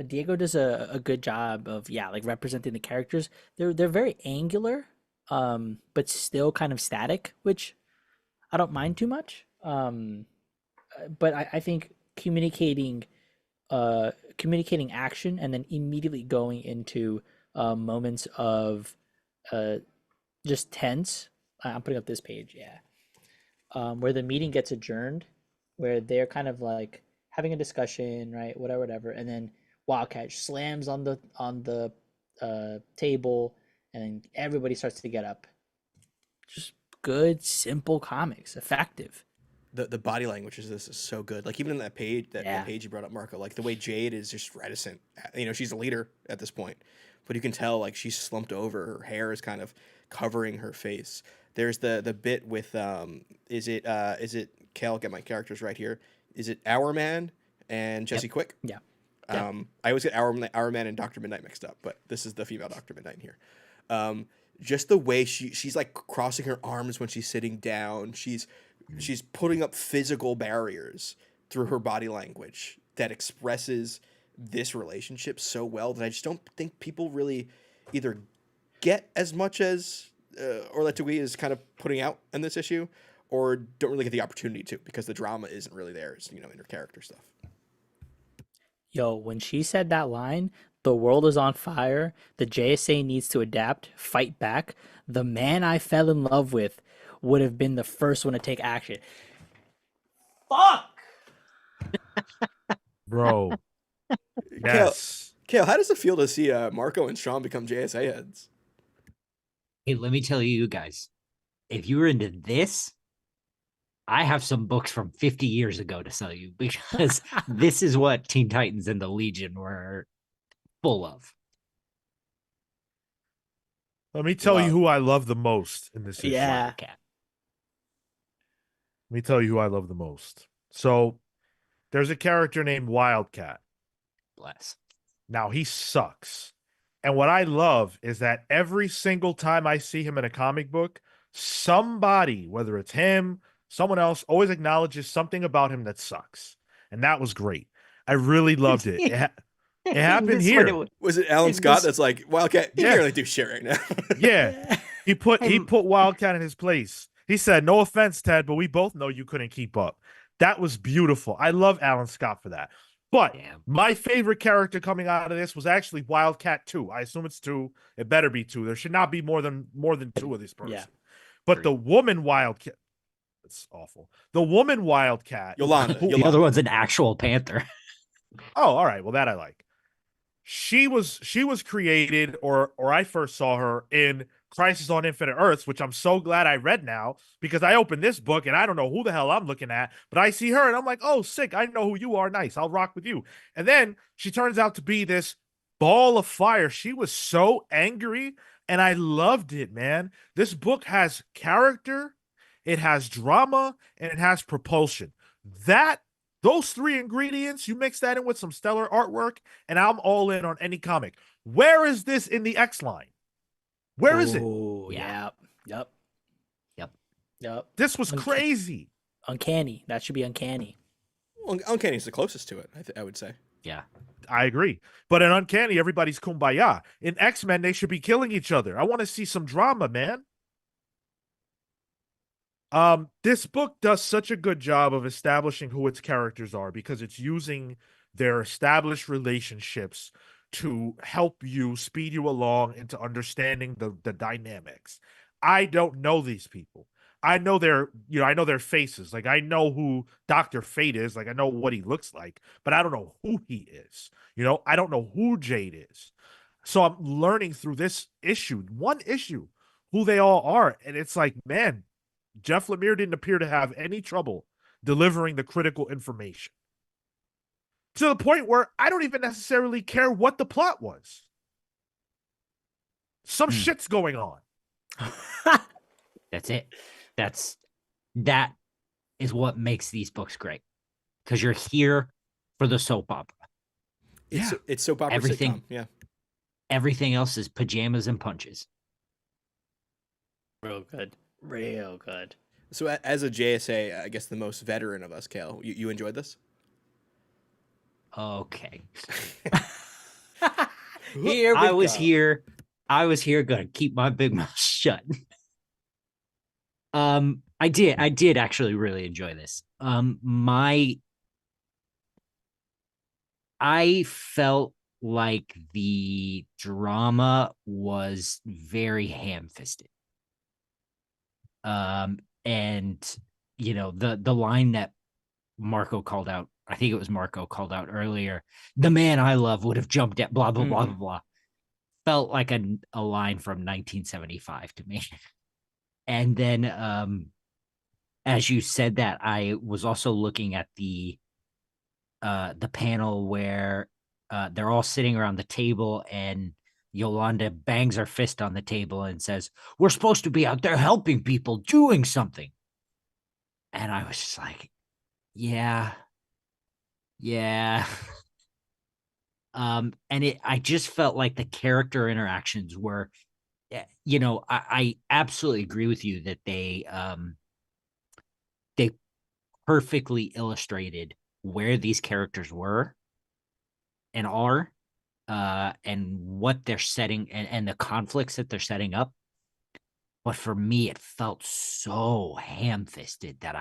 Diego does a good job of like representing the characters. They're very angular, but still kind of static, which I don't mind too much. But I think communicating action and then immediately going into moments of uh just tense. I'm putting up this page, yeah. Where the meeting gets adjourned, where they're kind of like having a discussion, right? Whatever, and then Wildcat slams on the table, and then everybody starts to get up. Just good, simple comics, effective. The body language is this is so good. Like even in that page Yeah. that page you brought up, Marco, like the way Jade is just reticent. You know, she's a leader at this point, but you can tell like she's slumped over. Her hair is kind of covering her face. There's the bit with is it Cale? Get my characters right here. Is it Our Man and Jesse Quick? Yeah. Yeah. I always get Our Man and Doctor Midnight mixed up, but this is the female Doctor Midnight in here. Just the way she's like crossing her arms when she's sitting down. She's putting up physical barriers through her body language that expresses this relationship so well that I just don't think people really either get as much as Orla Tui is kind of putting out in this issue, or don't really get the opportunity to because the drama isn't really there, in her character stuff. Yo, when she said that line, the world is on fire, the JSA needs to adapt, fight back, the man I fell in love with would have been the first one to take action. Fuck! Bro. Yes. Cale, how does it feel to see Marco and Sean become JSA heads? Hey, let me tell you guys, if you were into this, I have some books from 50 years ago to sell you because this is what Teen Titans and the Legion were full of. Let me tell you Wow. who I love the most in this issue. Yeah. Wildcat. Let me tell you who I love the most. So there's a character named Wildcat. Bless. Now he sucks. And what I love is that every single time I see him in a comic book, somebody, whether it's him, someone else, always acknowledges something about him that sucks. And that was great. I really loved it. It happened here. Was it Alan It Scott was- that's like, Wildcat, you Yeah. can't really do shit right now? Yeah. He put Wildcat in his place. He said, "No offense, Ted, but we both know you couldn't keep up." That was beautiful. I love Alan Scott for that. But Damn. my favorite character coming out of this was actually Wildcat 2. I assume it's 2. It better be 2. There should not be more than 2 of this person. Yeah. But the woman Wildcat, it's awful. The woman Wildcat, Yolanda. The other one's an actual panther. Oh, all right. Well, that I like. She was created, or I first saw her in Crisis on Infinite Earths, which I'm so glad I read now because I opened this book and I don't know who the hell I'm looking at, but I see her and I'm like, oh, sick. I know who you are. Nice. I'll rock with you. And then she turns out to be this ball of fire. She was so angry and I loved it, man. This book has character, it has drama, and it has propulsion. Those 3 ingredients, you mix that in with some stellar artwork, and I'm all in on any comic. Where is this in the X line? Where is it? Oh, Yeah. yeah. Yep. This was crazy. Uncanny. That should be uncanny. Uncanny is the closest to it, I would say. Yeah. I agree. But in Uncanny, everybody's kumbaya. In X-Men, they should be killing each other. I want to see some drama, man. This book does such a good job of establishing who its characters are because it's using their established relationships to help you, speed you along into understanding the dynamics. I don't know these people. I know I know their faces. Like I know who Dr. Fate is. Like I know what he looks like, but I don't know who he is. I don't know who Jade is. So I'm learning through this one issue, who they all are. And it's like, man, Jeff Lemire didn't appear to have any trouble delivering the critical information to the point where I don't even necessarily care what the plot was. Some shit's going on. That's it. That is what makes these books great, because you're here for the soap opera. It's soap opera Everything, sitcom. Yeah. Everything else is pajamas and punches. Real good. Real good. So as a JSA, I guess the most veteran of us, Cale, you enjoyed this? Okay. Here we I was go. here. I was here gonna keep my big mouth shut. I did actually really enjoy this. I felt like the drama was very ham-fisted. And the line that Marco called out, I think it was Marco called out earlier, the man I love would have jumped at blah blah blah blah blah, felt like a line from 1975 to me. And then as you said that, I was also looking at the panel where they're all sitting around the table and Yolanda bangs her fist on the table and says, "We're supposed to be out there helping people, doing something." And I was just like, yeah. And I just felt like the character interactions were, I absolutely agree with you that they perfectly illustrated where these characters were and are, and what they're setting, and the conflicts that they're setting up. But for me, it felt so ham-fisted that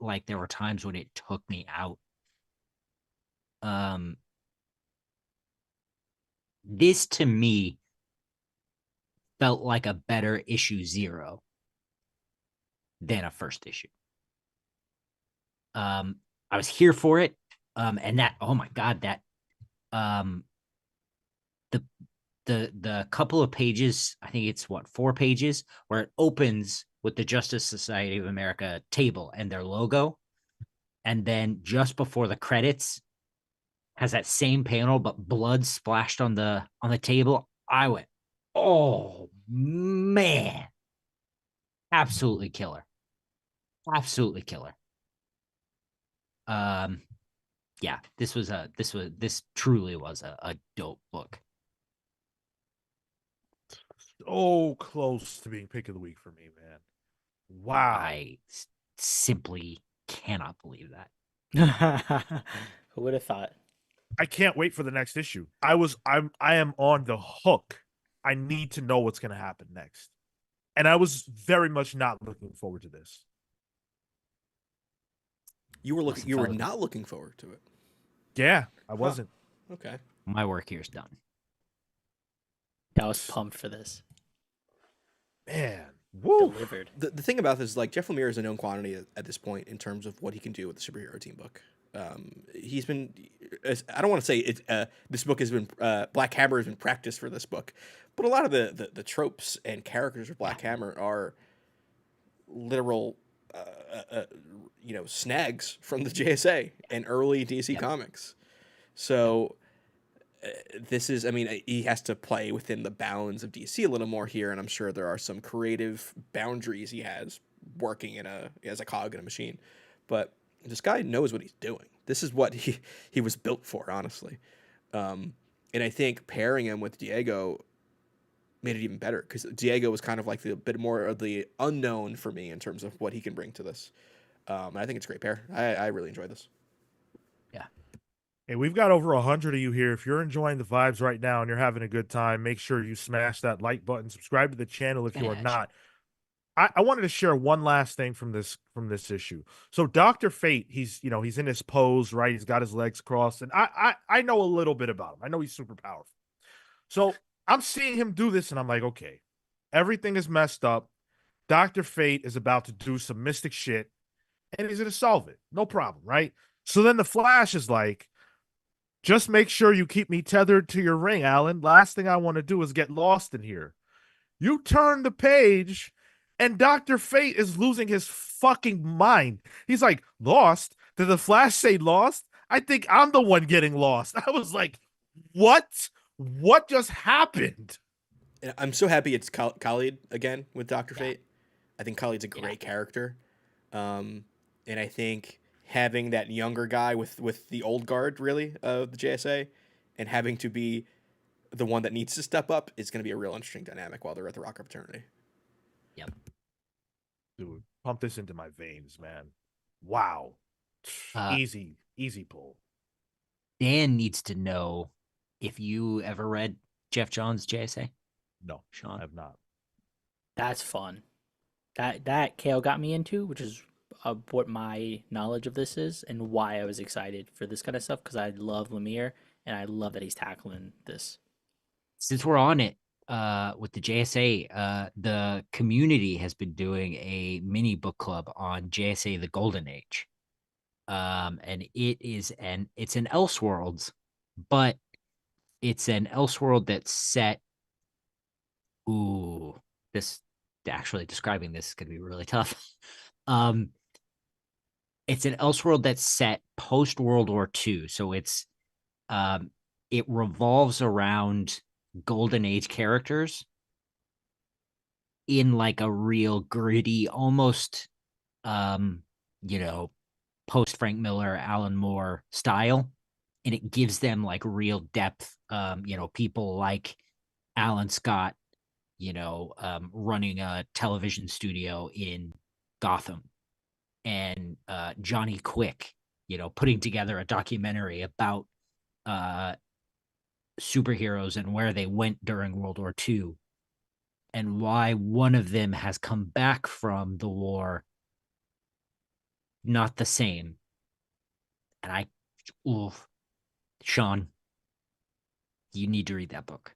like there were times when it took me out. This to me felt like a better issue 0 than a first issue. I was here for it. And that, oh my God, that the couple of pages, I think it's 4 pages, where it opens with the Justice Society of America table and their logo. And then just before the credits has that same panel, but blood splashed on the table. I went, oh man, absolutely killer. Absolutely killer. Yeah, this truly was a dope book. So close to being pick of the week for me, man. Wow. I simply cannot believe that. Who would have thought? I can't wait for the next issue. I am on the hook. I need to know what's going to happen next. And I was very much not looking forward to this. You were not looking forward to it. Yeah, I wasn't. Okay. My work here is done. I was pumped for this. Man, woo. Delivered. The thing about this is, like, Jeff Lemire is a known quantity at this point in terms of what he can do with the superhero team book. He's been, I don't want to say this book has been, Black Hammer has been practiced for this book, but a lot of the tropes and characters of Black Hammer are literal, snags from the JSA and early DC comics. So this is, I mean, he has to play within the bounds of DC a little more here, and I'm sure there are some creative boundaries he has working as a cog in a machine. But this guy knows what he's doing. This is what he was built for, honestly. And I think pairing him with Diego made it even better, because Diego was kind of like a bit more of the unknown for me in terms of what he can bring to this. And I think it's a great pair. I really enjoyed this. Yeah. Hey, we've got over 100 of you here. If you're enjoying the vibes right now and you're having a good time, make sure you smash that like button. Subscribe to the channel if you are not. I wanted to share one last thing from this issue. So Dr. Fate, he's in his pose, right? He's got his legs crossed, and I know a little bit about him. I know he's super powerful. So I'm seeing him do this, and I'm like, okay, everything is messed up. Dr. Fate is about to do some mystic shit, and he's gonna solve it. No problem, right? So then the Flash is like, just make sure you keep me tethered to your ring, Alan. Last thing I want to do is get lost in here. You turn the page, and Dr. Fate is losing his fucking mind. He's like, lost? Did the Flash say lost? I think I'm the one getting lost. I was like, what? What just happened? And I'm so happy it's Khalid again with Doctor Yeah. Fate. I think Khalid's a great character, and I think having that younger guy with the old guard really of the JSA, and having to be the one that needs to step up is going to be a real interesting dynamic while they're at the Rock of Eternity. Yep. Dude, pump this into my veins, man. Wow. Uh, Easy pull. Dan needs to know if you ever read Jeff Johns' JSA. No, Sean? I have not. That's fun. That Cale got me into, which is what my knowledge of this is and why I was excited for this kind of stuff, because I love Lemire and I love that he's tackling this. Since we're on it, with the JSA, the community has been doing a mini book club on JSA the Golden Age. And it's an Elseworlds, but it's an Elseworld that's set. Ooh, this actually describing this is gonna be really tough. Um, it's an Elseworld that's set post World War II, so um, it revolves around Golden Age characters in like a real gritty, almost um, you know, post Frank Miller, Alan Moore style, and it gives them like real depth. People like Alan Scott, running a television studio in Gotham, and Johnny Quick, putting together a documentary about uh, superheroes and where they went during World War II, and why one of them has come back from the war not the same. And Sean, you need to read that book.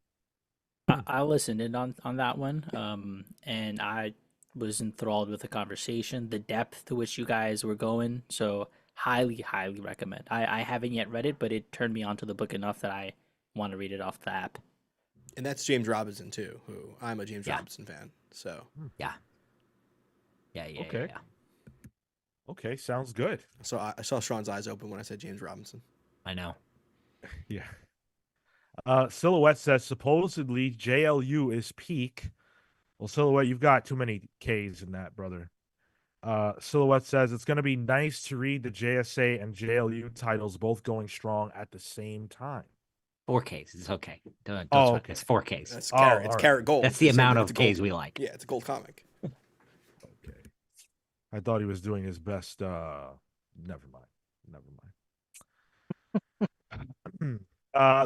I listened in on that one, and I was enthralled with the conversation, the depth to which you guys were going. So highly recommend. I haven't yet read it, but it turned me onto the book enough that I want to read it off the app. And that's James Robinson too, who I'm a James Yeah. Robinson fan. So Yeah. Okay. Yeah. Okay, sounds good. so I saw Sean's eyes open when I said James Robinson. I know. Yeah. Silhouette says supposedly JLU is peak. Well, Silhouette, you've got too many K's in that, brother. Silhouette says it's going to be nice to read the JSA and JLU titles both going strong at the same time. 4Ks. It's okay. Don't Oh, sweat. okay. It's 4Ks. That's Oh, carrot. It's all right. carrot gold. That's the They said amount it's of a gold- Ks we like. Yeah, it's a gold comic. Okay. I thought he was doing his best. Never mind.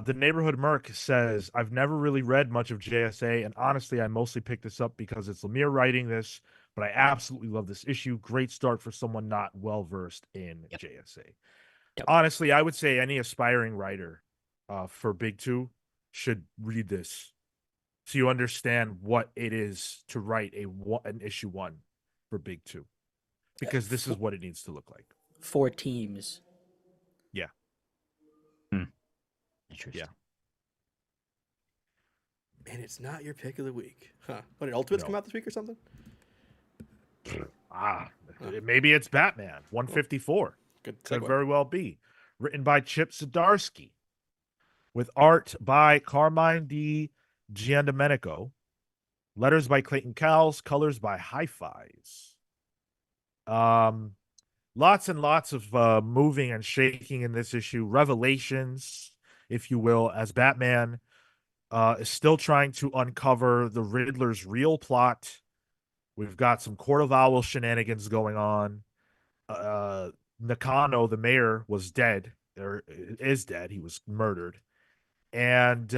The Neighborhood Merc says, I've never really read much of JSA, and honestly, I mostly picked this up because it's Lemire writing this, but I absolutely love this issue. Great start for someone not well versed in Yep. JSA. Yep. Honestly, I would say any aspiring writer for Big Two should read this so you understand what it is to write an issue 1 for Big Two, because this is what it needs to look like. 4 teams. Yeah. Interesting. Yeah. And it's not your pick of the week. Huh. What, did Ultimates No. come out this week or something? Maybe it's Batman 154. Good Could segue. very well be. Written by Chip Zdarsky, with art by Carmine Di Giandomenico, letters by Clayton Cowles, colors by Hi-Fi's. Lots and lots of moving and shaking in this issue. Revelations, if you will, as Batman is still trying to uncover the Riddler's real plot. We've got some Court of Owl shenanigans going on. Nakano, the mayor, was dead, or is dead. He was murdered. And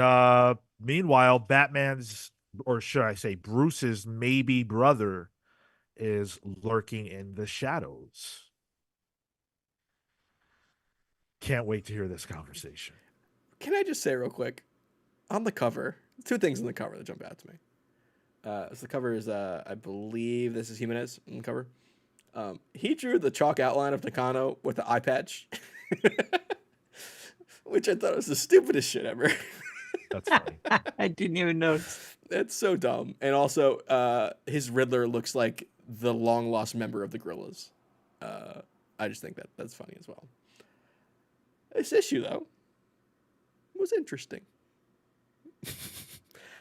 meanwhile, Batman's, or should I say Bruce's maybe brother, is lurking in the shadows. Can't wait to hear this conversation. Can I just say real quick, on the cover, two things on the cover that jump out to me. So the cover is, I believe this is Jimenez on the cover. He drew the chalk outline of Nakano with the eye patch, which I thought was the stupidest shit ever. That's funny. I didn't even notice. That's so dumb. And also, his Riddler looks like the long lost member of the Gorillas. I just think that's funny as well. This issue, though, was interesting.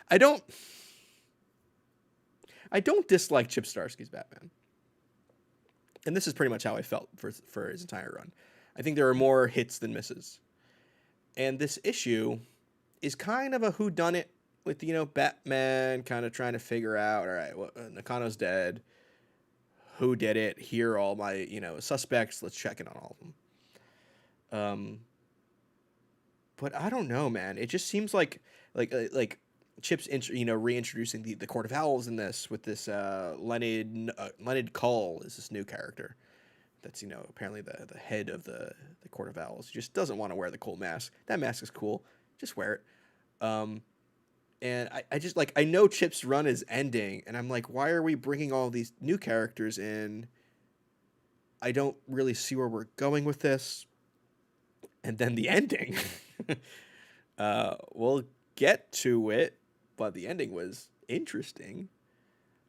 I don't dislike Chip Zdarsky's Batman. And this is pretty much how I felt for his entire run. I think there are more hits than misses. And this issue is kind of a whodunit with, Batman kind of trying to figure out, all right, Nakano's dead. Who did it? Here are all my, suspects. Let's check in on all of them. But I don't know, man. It just seems like Chip's reintroducing the Court of Owls in this with this Leonard Cale is this new character that's apparently the head of the Court of Owls. He just doesn't want to wear the cool mask. That mask is cool. Just wear it. And I just I know Chip's run is ending, and I'm like, why are we bringing all these new characters in? I don't really see where we're going with this. And then the ending. We'll get to it, but the ending was interesting.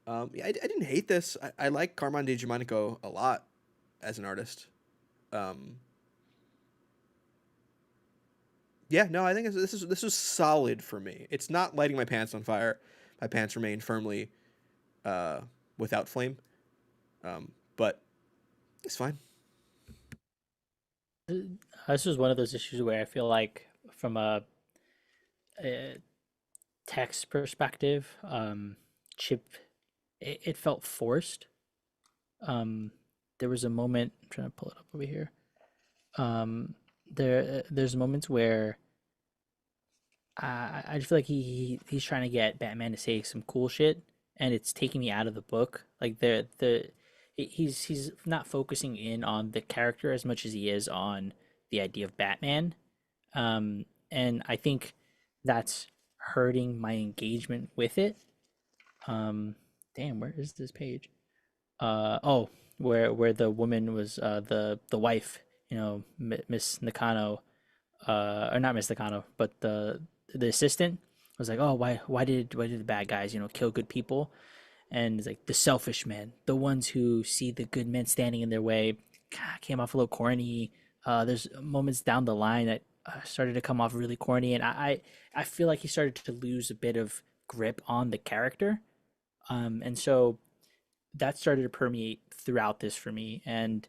I didn't hate this. I like Carmine DiGiomenico a lot as an artist. Yeah, no, I think this was solid for me. It's not lighting my pants on fire. My pants remain firmly without flame. But it's fine. This was one of those issues where I feel like from a text perspective, Chip, it felt forced. There was a moment, I'm trying to pull it up over here. There's moments where I just feel like he's trying to get Batman to say some cool shit, and it's taking me out of the book. Like he's not focusing in on the character as much as he is on the idea of Batman. And I think that's hurting my engagement with it. Damn, where is this page? Where the woman was the wife, Miss Nakano, or not Miss Nakano, but the assistant was like, oh, why did the bad guys kill good people? And it's like the selfish men, the ones who see the good men standing in their way, came off a little corny. There's moments down the line that started to come off really corny, and I feel like he started to lose a bit of grip on the character, and so that started to permeate throughout this for me. And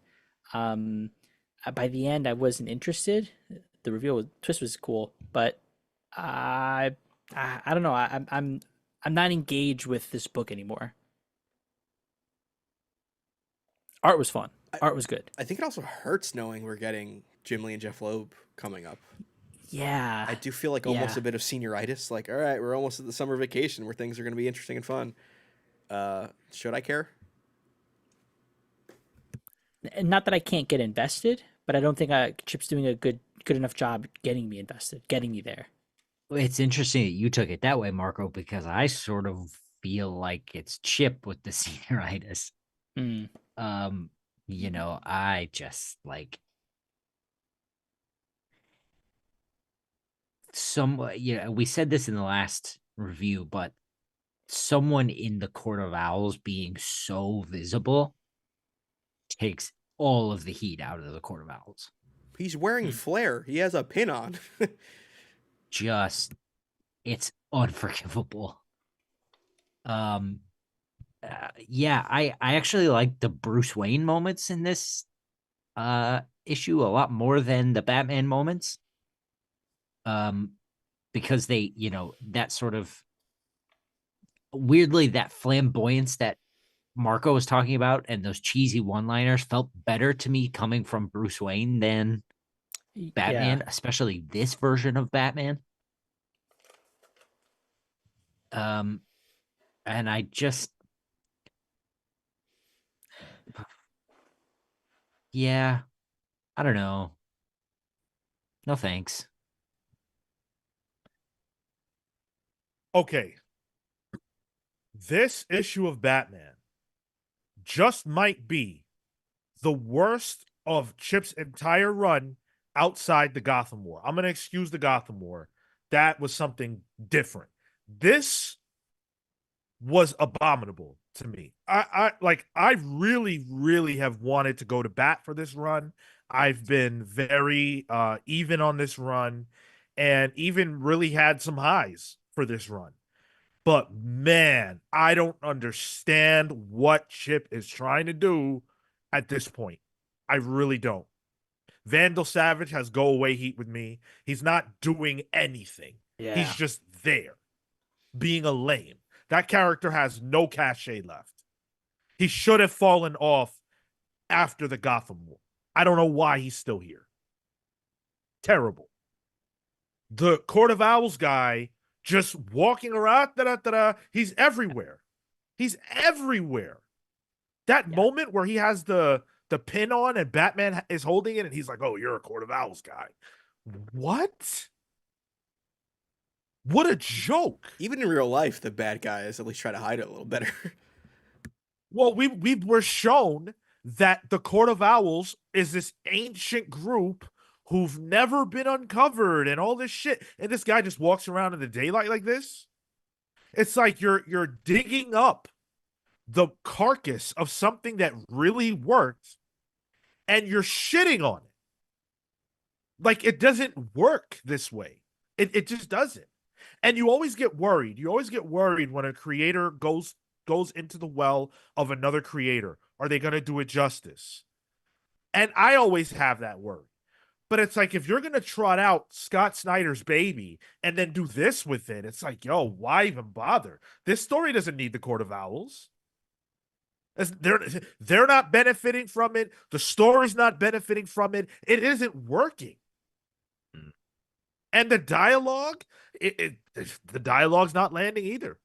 by the end, I wasn't interested. The reveal twist was cool, but I don't know. I'm not engaged with this book anymore. Art was fun. Art was good. I think it also hurts knowing we're getting Jim Lee and Jeff Loeb coming up. Yeah. I do feel like almost a bit of senioritis. Like, all right, we're almost at the summer vacation where things are going to be interesting and fun. Should I care? Not that I can't get invested, but I don't think Chip's doing a good enough job getting me invested, getting me there. It's interesting that you took it that way, Marco, because I sort of feel like it's Chip with the senioritis. I just like we said this in the last review, but someone in the Court of Owls being so visible takes all of the heat out of the Court of Owls. He's wearing flair. He has a pin on. It's unforgivable. I actually like the Bruce Wayne moments in this issue a lot more than the Batman moments. Because they, that sort of weirdly, that flamboyance that Marco was talking about and those cheesy one-liners felt better to me coming from Bruce Wayne than Batman, especially this version of Batman. And I just Yeah, I don't know. No thanks. Okay, this issue of Batman just might be the worst of Chip's entire run outside the Gotham War. I'm going to excuse the Gotham War. That was something different. This was abominable to me. I really, really have wanted to go to bat for this run. I've been very even on this run and even really had some highs for this run. But man, I don't understand what Chip is trying to do at this point. I really don't. Vandal Savage has go away heat with me. He's not doing anything. Yeah. He's just there, being a lame. That character has no cachet left. He should have fallen off after the Gotham War. I don't know why he's still here. Terrible. The Court of Owls guy just walking around, he's everywhere. He's everywhere. That moment where he has the pin on and Batman is holding it and he's like, "Oh, you're a Court of Owls guy." What? What a joke. Even in real life, the bad guys at least try to hide it a little better. Well, we were shown that the Court of Owls is this ancient group who've never been uncovered and all this shit. And this guy just walks around in the daylight like this. It's like you're digging up the carcass of something that really worked and you're shitting on it. Like it doesn't work this way. It just doesn't. And you always get worried. You always get worried when a creator goes into the well of another creator. Are they going to do it justice? And I always have that worry. But it's like if you're going to trot out Scott Snyder's baby and then do this with it, it's like, yo, why even bother? This story doesn't need the Court of Owls. They're not benefiting from it. The story's not benefiting from it. It isn't working. And the dialogue, the dialogue's not landing either.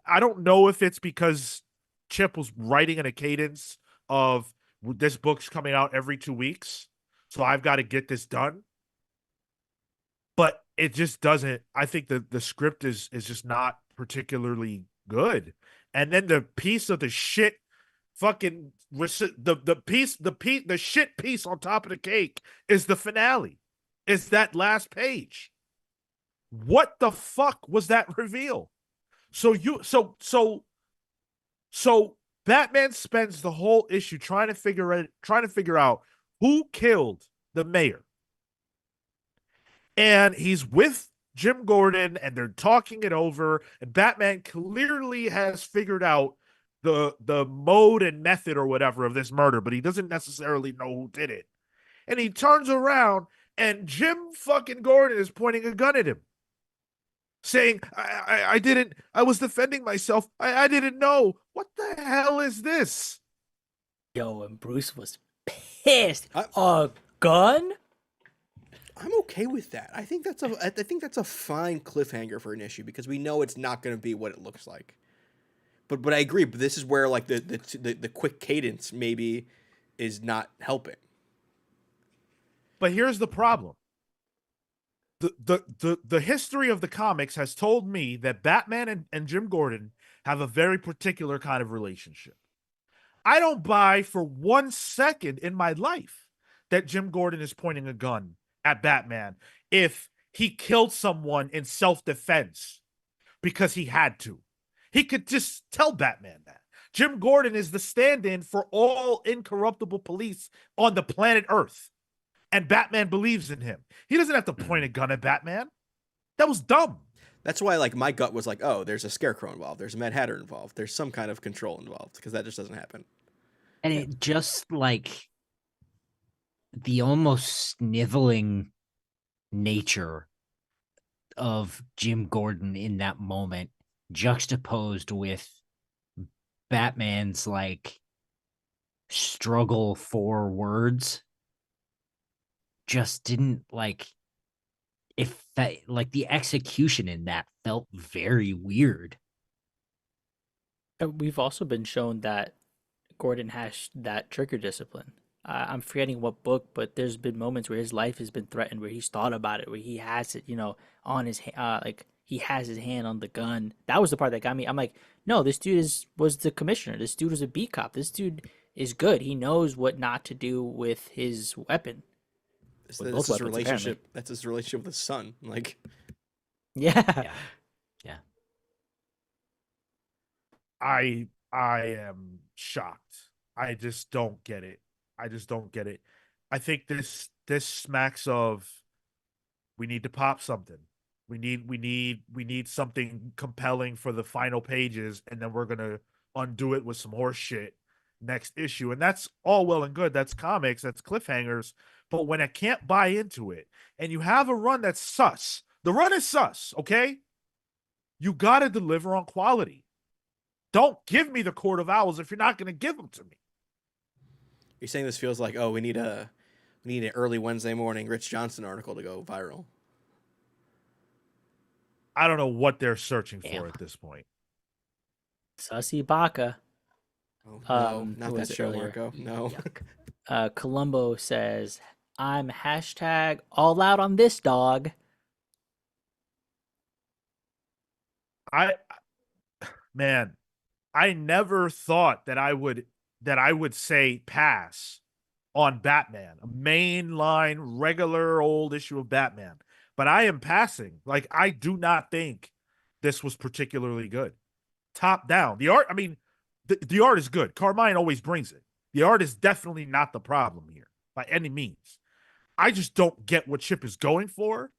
I don't know if it's because Chip was writing in a cadence of this book's coming out every 2 weeks, so I've got to get this done. But it just doesn't. I think the script is just not particularly good. And then the piece of the shit fucking the shit piece on top of the cake is the finale. Is that last page. What the fuck was that reveal? So Batman spends the whole issue trying to figure out who killed the mayor. And he's with Jim Gordon and they're talking it over and Batman clearly has figured out the mode and method or whatever of this murder, but he doesn't necessarily know who did it. And he turns around and Jim fucking Gordon is pointing a gun at him, saying, I was defending myself. I didn't know. What the hell is this? Yo, and Bruce was pissed. I- A gun? I'm okay with that. I think that's a fine cliffhanger for an issue because we know it's not going to be what it looks like. But I agree. But this is where like the quick cadence maybe is not helping. But here's the problem. The history of the comics has told me that Batman and Jim Gordon have a very particular kind of relationship. I don't buy for 1 second in my life that Jim Gordon is pointing a gun at Batman if he killed someone in self-defense because he had to. He could just tell Batman that. Jim Gordon is the stand-in for all incorruptible police on the planet Earth. And Batman believes in him. He doesn't have to point a gun at Batman. That was dumb. That's why like my gut was like, oh, there's a Scarecrow involved. There's a Mad Hatter involved. There's some kind of control involved because that just doesn't happen. And it just like the almost sniveling nature of Jim Gordon in that moment juxtaposed with Batman's like struggle for words just didn't like if that like the execution in that felt very weird. We've also been shown that Gordon has that trigger discipline. I'm forgetting what book, but there's been moments where his life has been threatened, where he's thought about it, where he has it, on his like he has his hand on the gun. That was the part that got me. I'm like, no, this dude was the commissioner. This dude was a beat cop. This dude is good. He knows what not to do with his weapon, with That's both his weapons apparently. relationship. That's his relationship with his son. Like, Yeah. Yeah. Yeah. I am shocked. I just don't get it. I just don't get it. I think this smacks of we need to pop something. We need something compelling for the final pages, and then we're gonna undo it with some horse shit next issue. And that's all well and good. That's comics, that's cliffhangers. But when I can't buy into it, and you have a run that's sus, the run is sus, okay? You gotta deliver on quality. Don't give me the Court of Owls if you're not gonna give them to me. you're saying this feels like, oh, we need an early Wednesday morning Rich Johnson article to go viral. I don't know what they're searching Damn. for at this point. Sussy Baka. Oh no, Who not was that it show, earlier? Marco. No. Columbo says, I'm hashtag all out on this dog. I man, I never thought that I would say pass on Batman, a mainline regular old issue of Batman. But I am passing. Like I do not think this was particularly good. Top down. The art, I mean, the art is good. Carmine always brings it. The art is definitely not the problem here by any means. I just don't get what Chip is going for.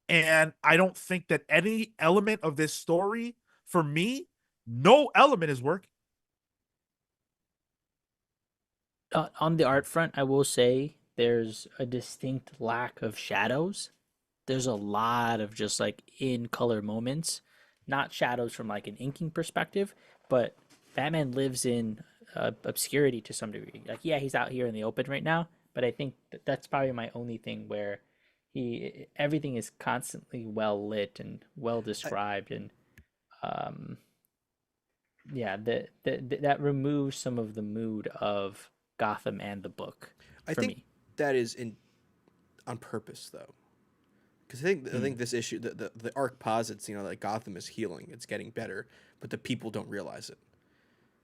And I don't think that any element of this story, for me, no element is working. On the art front, I will say there's a distinct lack of shadows. There's a lot of just like in color moments, not shadows from like an inking perspective, but Batman lives in obscurity to some degree. Like, yeah, he's out here in the open right now, but I think that's probably my only thing where everything is constantly well lit and well described, and um, yeah, that removes some of the mood of Gotham and the book I for think me. that is in on purpose though, because I think this issue, the arc posits, that Gotham is healing, it's getting better, but the people don't realize it.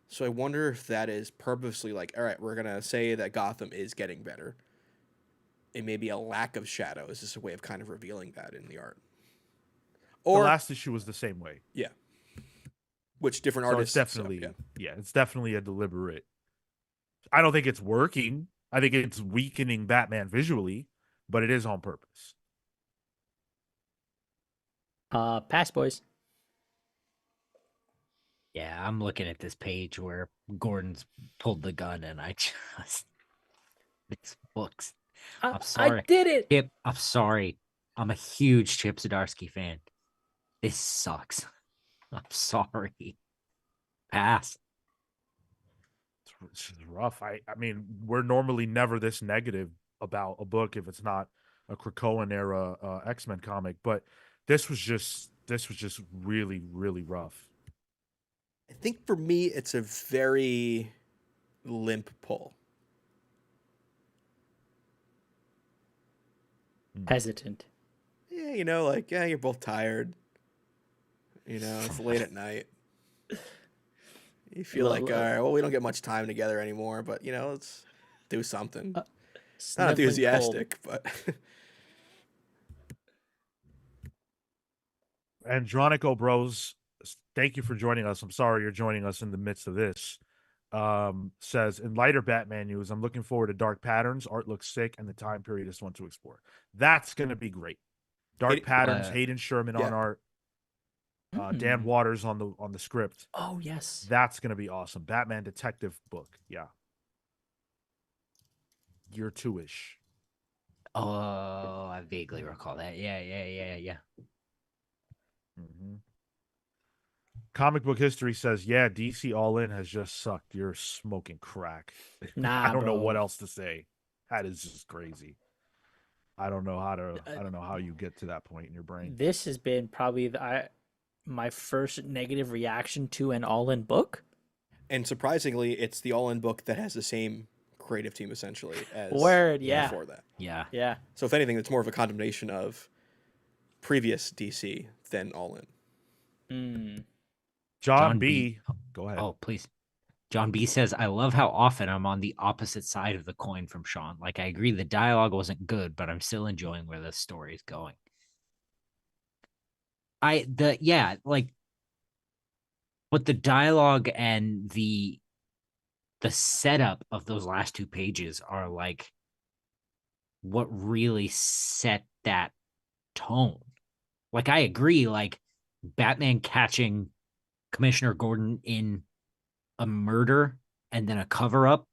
So I wonder if that is purposely like, all right, we're gonna say that Gotham is getting better. It may be a lack of shadow is just a way of kind of revealing that in the art, The or last issue was the same way. yeah, which different So it's artists. So definitely, yeah, yeah, it's definitely a deliberate. I don't think it's working. I think it's weakening Batman visually, but it is on purpose. Pass, boys. Yeah, I'm looking at this page where Gordon's pulled the gun, and I just these books. I'm I sorry, did it. Chip. I'm sorry. I'm a huge Chip Zdarsky fan. This sucks. I'm sorry. Pass. It's just rough. I mean, we're normally never this negative about a book if it's not a Krakoan era X-Men comic, but this was just really really rough. I think for me it's a very limp pull. Hesitant. Yeah, like you're both tired. It's late at night. You feel Lo- like, all lo- right, well, we don't get much time together anymore, but let's do something. Not Sniffling cold. enthusiastic, but Andronico Bros, thank you for joining us. I'm sorry you're joining us in the midst of this. Says in lighter Batman news, I'm looking forward to Dark Patterns. Art looks sick, and the time period is one to explore. That's gonna be great. Dark Hayden- Patterns, Hayden Sherman on yeah. art, Dan Mm. Waters on the script. Oh yes. That's gonna be awesome. Batman detective book. Yeah. Year two ish. Oh, I vaguely recall that. Yeah. Mm-hmm. Comic book history says, yeah, DC All In has just sucked. You're smoking crack. Nah, I don't know bro. what else to say. That is just crazy. I don't know how you get to that point in your brain. This has been probably my first negative reaction to an all-in book. And surprisingly, it's the All In book that has the same creative team essentially as Word, yeah. before that. Yeah. Yeah. So if anything, it's more of a condemnation of previous DC than All In. John John B. B. Go ahead. Oh, please. John B says, I love how often I'm on the opposite side of the coin from Sean. Like, I agree the dialogue wasn't good, but I'm still enjoying where the story is going. But the dialogue and the setup of those last 2 pages are like what really set that tone. Like, I agree, like, Batman catching Commissioner Gordon in a murder and then a cover up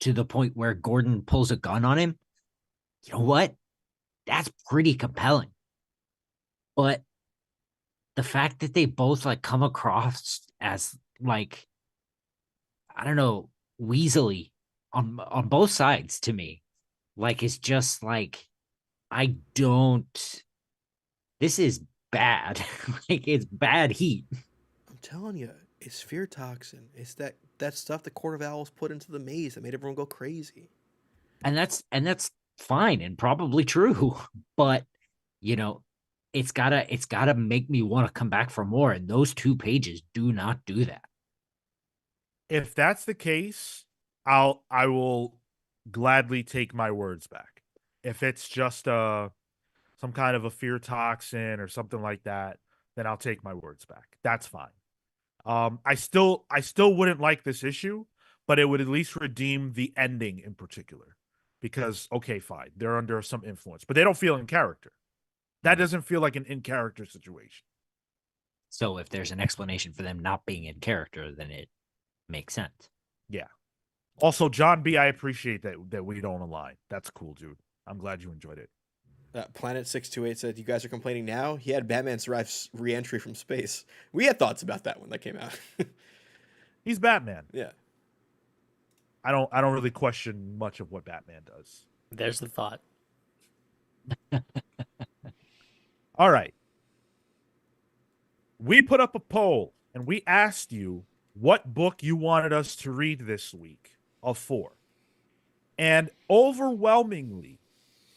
to the point where Gordon pulls a gun on him. You know what? That's pretty compelling. But the fact that they both like come across as like, I don't know, weaselly on both sides to me, like, it's just like, I don't, this is bad. Like, it's bad heat. I'm telling you, it's fear toxin. It's that stuff the Court of Owls put into the maze that made everyone go crazy. And that's fine and probably true. But you know, it's gotta make me want to come back for more. And those 2 pages do not do that. If that's the case, I will gladly take my words back. If it's just some kind of a fear toxin or something like that, then I'll take my words back. That's fine. I still wouldn't like this issue, but it would at least redeem the ending in particular. Because okay, fine, they're under some influence, but they don't feel in character. That doesn't feel like an in character situation. So if there's an explanation for them not being in character, then it makes sense. Yeah. Also, John B, I appreciate that we don't align. That's cool, dude. I'm glad you enjoyed it. Planet 628 said, "You guys are complaining now? He had Batman survive re-entry from space." We had thoughts about that when that came out. He's Batman. Yeah. I don't really question much of what Batman does. There's the thought. All right. We put up a poll and we asked you what book you wanted us to read this week of 4. And overwhelmingly,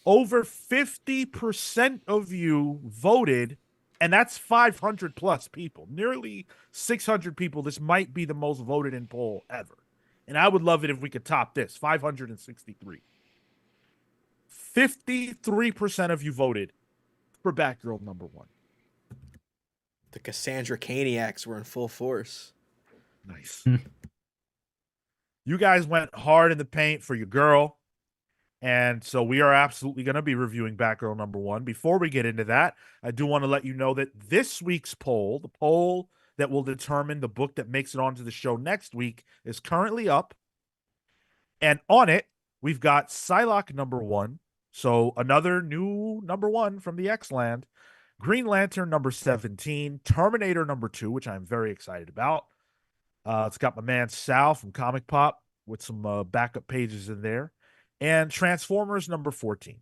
over 50% of you voted, and that's 500 plus people, nearly 600 people. This might be the most voted in poll ever. And I would love it if we could top this, 563. 53% of you voted for Batgirl #1. The Cassandra Caniacs were in full force. Nice. You guys went hard in the paint for your girl. And so we are absolutely going to be reviewing Batgirl #1. Before we get into that, I do want to let you know that this week's poll, the poll that will determine the book that makes it onto the show next week, is currently up. And on it, we've got Psylocke #1. So another new #1 from the X-Land. Green Lantern #17. Terminator #2, which I'm very excited about. It's got my man Sal from Comic Pop with some backup pages in there. And Transformers #14.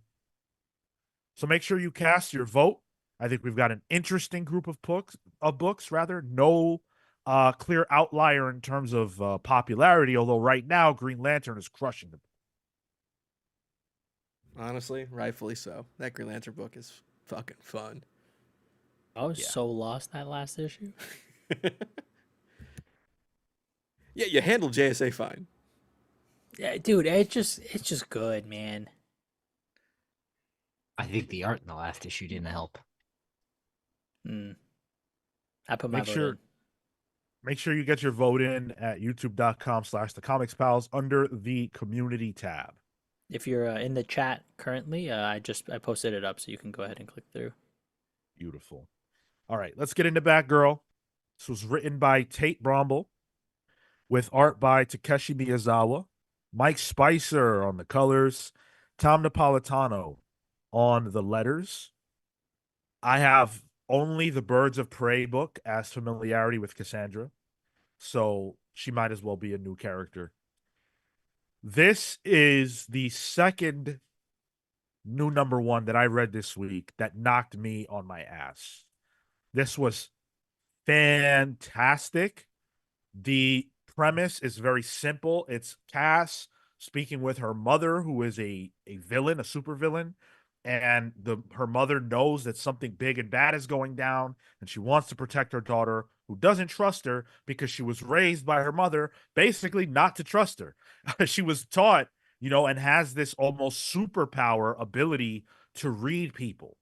So make sure you cast your vote. I think we've got an interesting group of books rather. No clear outlier in terms of popularity, although right now Green Lantern is crushing them. Honestly, rightfully so. That Green Lantern book is fucking fun. I was Yeah. so lost that last issue. Yeah, you handled JSA fine. Yeah, dude, it's just good, man. I think the art in the last issue didn't help. I put my vote in. Make sure you get your vote in at youtube.com/thecomicspals under the community tab. If you're in the chat currently, I posted it up so you can go ahead and click through. Beautiful. All right, let's get into Batgirl. This was written by Tate Bromble with art by Takeshi Miyazawa, Mike Spicer on the colors, Tom Napolitano on the letters. I have only the Birds of Prey book as familiarity with Cassandra, so she might as well be a new character. This is the second new #1 that I read this week that knocked me on my ass. This was fantastic, The premise is very simple. It's Cass speaking with her mother, who is a villain, a supervillain, and her mother knows that something big and bad is going down, and she wants to protect her daughter, who doesn't trust her because she was raised by her mother basically not to trust her. She was taught, and has this almost superpower ability to read people,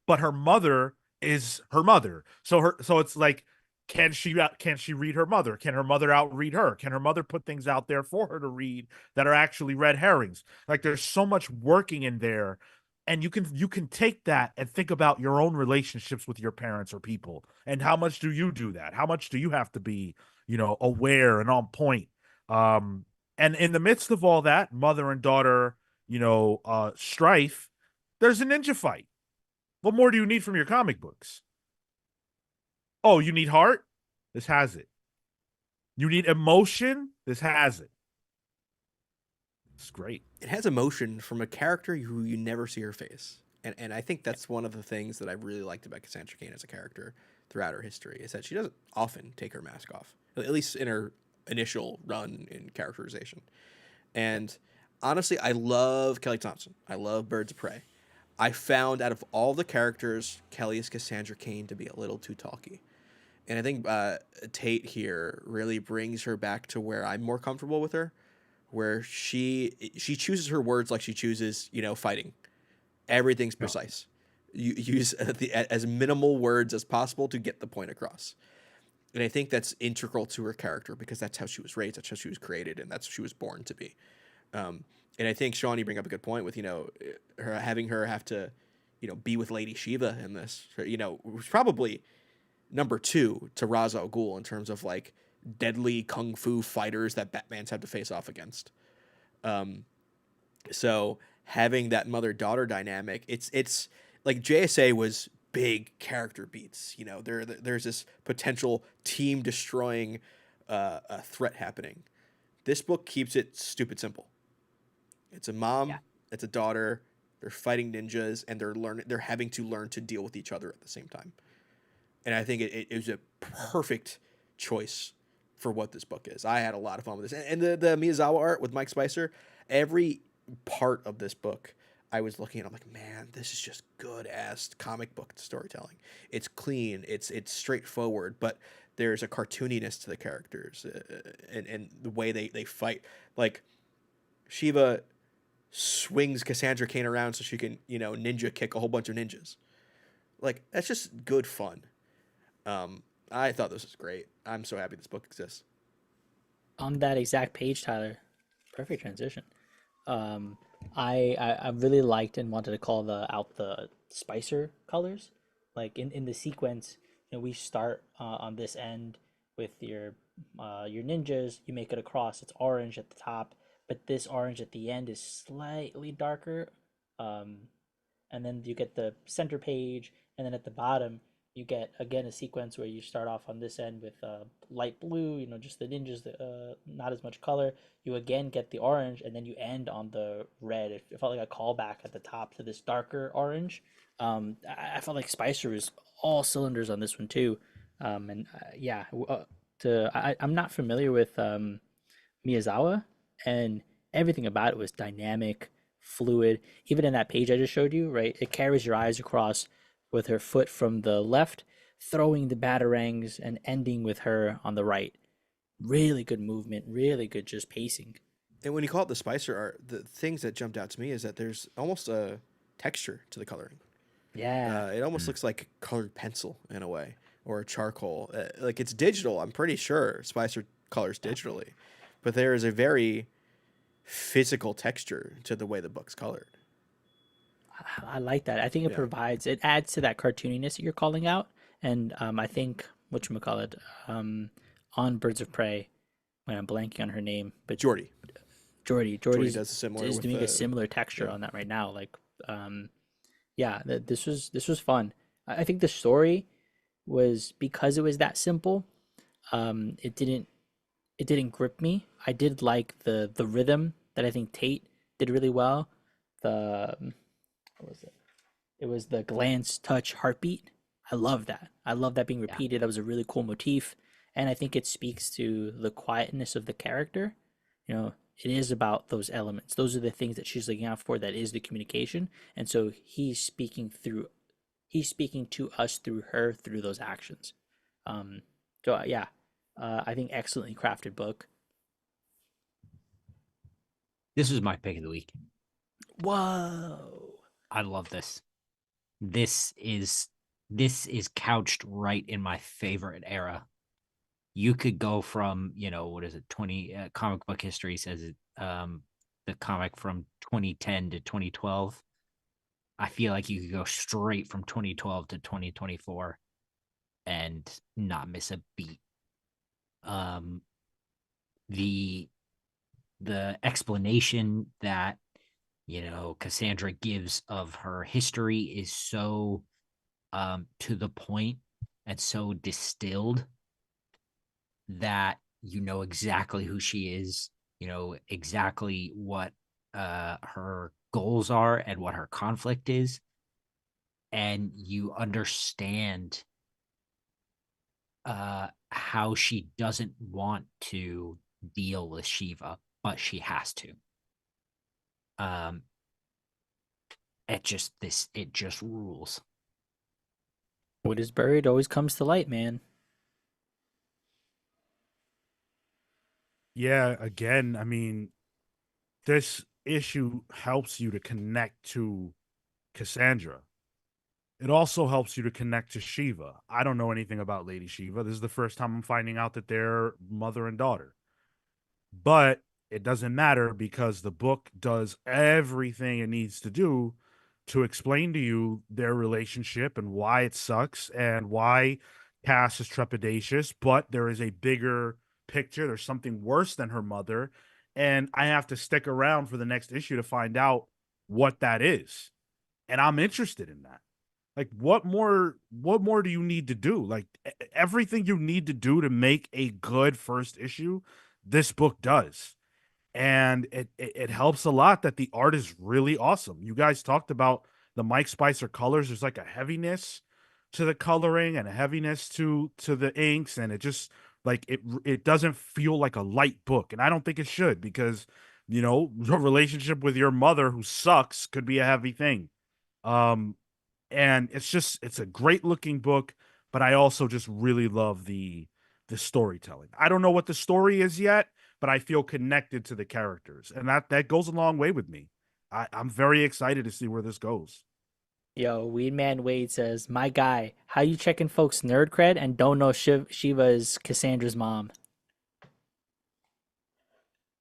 but her mother is her mother. So it's like, can she read her mother? Can her mother outread her? Can her mother put things out there for her to read that are actually red herrings? Like, there's so much working in there, and you can take that and think about your own relationships with your parents or people, and how much do you do that? How much do you have to be, aware and on point? And in the midst of all that mother and daughter, strife, there's a ninja fight. What more do you need from your comic books? Oh, you need heart? This has it. You need emotion? This has it. It's great. It has emotion from a character who you never see her face. And I think that's one of the things that I really liked about Cassandra Cain as a character throughout her history, is that she doesn't often take her mask off, at least in her initial run in characterization. And honestly, I love Kelly Thompson. I love Birds of Prey. I found out of all the characters, Kelly's Cassandra Cain to be a little too talky. And I think Tate here really brings her back to where I'm more comfortable with her, where she chooses her words like she chooses, fighting. Everything's precise. You use as minimal words as possible to get the point across. And I think that's integral to her character, because that's how she was raised, that's how she was created, and that's what she was born to be. And I think, Sean, you bring up a good point with, her having her have to, be with Lady Shiva in this. Was probably number 2 to Ra's al Ghul in terms of like deadly kung fu fighters that Batman's had to face off against. So having that mother-daughter dynamic, it's like JSA was big character beats. There's this potential team destroying a threat happening. This book keeps it stupid simple. It's a mom, it's a daughter, they're fighting ninjas, and they're having to learn to deal with each other at the same time. And I think it was a perfect choice for what this book is. I had a lot of fun with this. And the Miyazawa art with Mike Spicer, every part of this book, I was looking at, I'm like, man, this is just good-ass comic book storytelling. It's clean, it's straightforward, but there's a cartooniness to the characters and the way they fight. Like, Shiva swings Cassandra Cain around so she can, ninja kick a whole bunch of ninjas. Like, that's just good fun. I thought this was great. I'm so happy this book exists. On that exact page, Tyler, perfect transition. I really liked and wanted to call out the Spicer colors. Like in the sequence, we start on this end with your ninjas. You make it across. It's orange at the top, but this orange at the end is slightly darker. And then you get the center page, and then at the bottom you get again a sequence where you start off on this end with light blue, just the ninjas, not as much color. You again get the orange, and then you end on the red. It felt like a callback at the top to this darker orange. I felt like Spicer was all cylinders on this one too. And yeah, I'm not familiar with Miyazawa, and everything about it was dynamic, fluid. Even in that page I just showed you, right? It carries your eyes across with her foot from the left, throwing the batarangs and ending with her on the right. Really good movement, really good just pacing. And when you call it the Spicer art, the things that jumped out to me is that there's almost a texture to the coloring. Yeah. It almost looks like colored pencil in a way, or a charcoal. Like, it's digital. I'm pretty sure Spicer colors digitally, but there is a very physical texture to the way the book's colored. I like that. I think it adds to that cartooniness that you're calling out. And I think, whatchamacallit, on Birds of Prey, when I'm blanking on her name, but Jordy does a similar is with doing a similar texture on that right now. Like, this was fun. I think the story was, because it was that simple, it didn't grip me. I did like the rhythm that I think Tate did really well. The what was it? It was the glance, touch, heartbeat. I love that. I love that being repeated. That was a really cool motif. And I think it speaks to the quietness of the character. You know, it is about those elements. Those are the things that she's looking out for. That is the communication. And so he's speaking to us through her through those actions. Um, yeah, I think excellently crafted book. This was my pick of the week. Whoa. I love this. This is couched right in my favorite era. You could go from, what is it, 20 comic book history says it, the comic from 2010 to 2012. I feel like you could go straight from 2012 to 2024 and not miss a beat. The explanation that Cassandra gives of her history is so to the point and so distilled that you know exactly who she is, you know exactly what her goals are and what her conflict is, and you understand how she doesn't want to deal with Shiva, but she has to. Um, it just rules. What is buried always comes to light, man. Yeah, again, I mean, this issue helps you to connect to Cassandra. It also helps you to connect to Shiva. I don't know anything about Lady Shiva. This is the first time I'm finding out that they're mother and daughter. But it doesn't matter because the book does everything it needs to do to explain to you their relationship and why it sucks and why Cass is trepidatious. But there is a bigger picture. There's something worse than her mother. And I have to stick around for the next issue to find out what that is. And I'm interested in that. Like what more do you need to do? Like everything you need to do to make a good first issue, this book does. And it helps a lot that the art is really awesome. You guys talked about the Mike Spicer colors. There's like a heaviness to the coloring and a heaviness to the inks, and it just like it doesn't feel like a light book. And I don't think it should because your relationship with your mother who sucks could be a heavy thing. Um and it's a great looking book, but I also just really love the storytelling. I don't know what the story is yet, but I feel connected to the characters, and that goes a long way with me. I'm very excited to see where this goes. Yo, Weedman Wade says, "My guy, how you checking folks' nerd cred and don't know Shiva's Cassandra's mom?"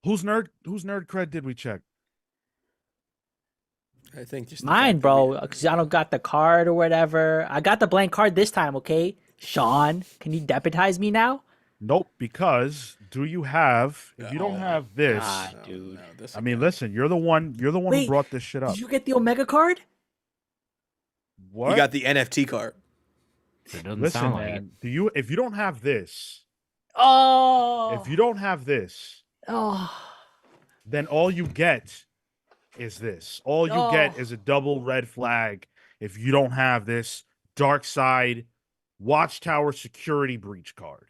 Whose nerd cred did we check? I think just the Mine, fact that we bro, because I don't got the card or whatever. I got the blank card this time, okay? Sean, can you deputize me now? Nope, because do you have if you don't Oh my have this, God, no, dude. no, this I mean, again. listen, you're the one who Wait, brought this shit did up. you get the Omega card? You What? got the NFT card. It doesn't Listen, sound like it. man, if you don't have this, Oh, if you don't have this, oh, then all you get is this. All you get oh. is a double red flag if you don't have this Dark Side Watchtower security breach card.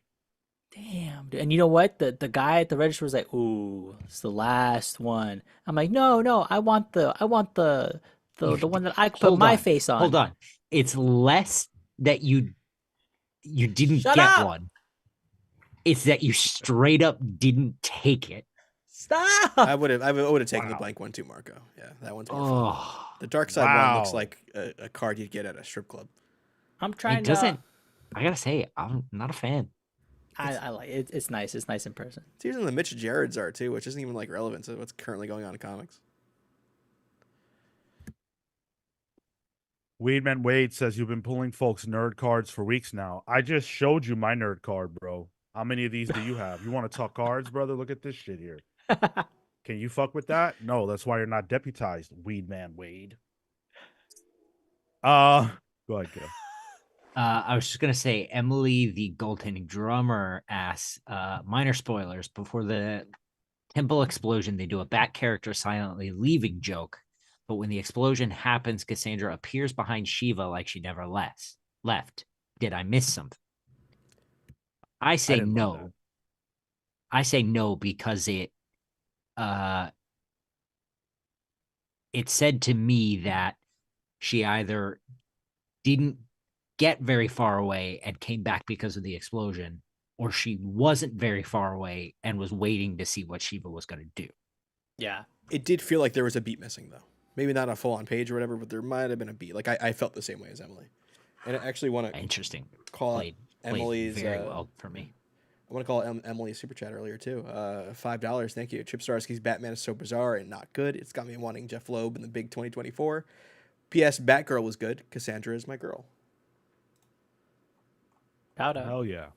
Damn, dude. And you know what? The guy at the register was like, "Ooh, it's the last one." I'm like, "No, no, I want the one that I could put Hold my on. face on." Hold on. It's less that you didn't Shut get up! one. It's that you straight up didn't take it. Stop! I would have taken the Wow. blank one too, Marco. Yeah, that one's more fun. Oh, The dark side one looks Wow. like a card you'd get at a strip club. I'm it trying doesn't. to. I gotta say, I'm not a fan. I like it. It's nice. It's nice in person. It's using the Mitch Jared's art too, which isn't even like relevant to what's currently going on in comics. Weedman Wade says you've been pulling folks' nerd cards for weeks now. I just showed you my nerd card, bro. How many of these do you have? You want to talk cards, brother? Look at this shit here. Can you fuck with that? No, that's why you're not deputized, Weedman Wade. Go ahead, kiddo. I was just gonna say, Emily, the goaltending drummer, asks, minor spoilers before the temple explosion. They do a bat character silently leaving joke, but when the explosion happens, Cassandra appears behind Shiva like she never left. Did I miss something? I I say didn't love no. I say no because uh it said to me that she either didn't get very far away and came back because of the explosion, or she wasn't very far away and was waiting to see what Shiva was going to do. Yeah. It did feel like there was a beat missing though. Maybe not a full on page or whatever, but there might have been a beat. Like I felt the same way as Emily. And I actually want to Interesting. call out Played Emily's. very well for me. I want to call Emily's super chat earlier too. $5, thank you. Chip Starsky's Batman is so bizarre and not good. It's got me wanting Jeff Loeb in the big 2024. P.S. Batgirl was good. Cassandra is my girl. Shout that. out. Hell yeah.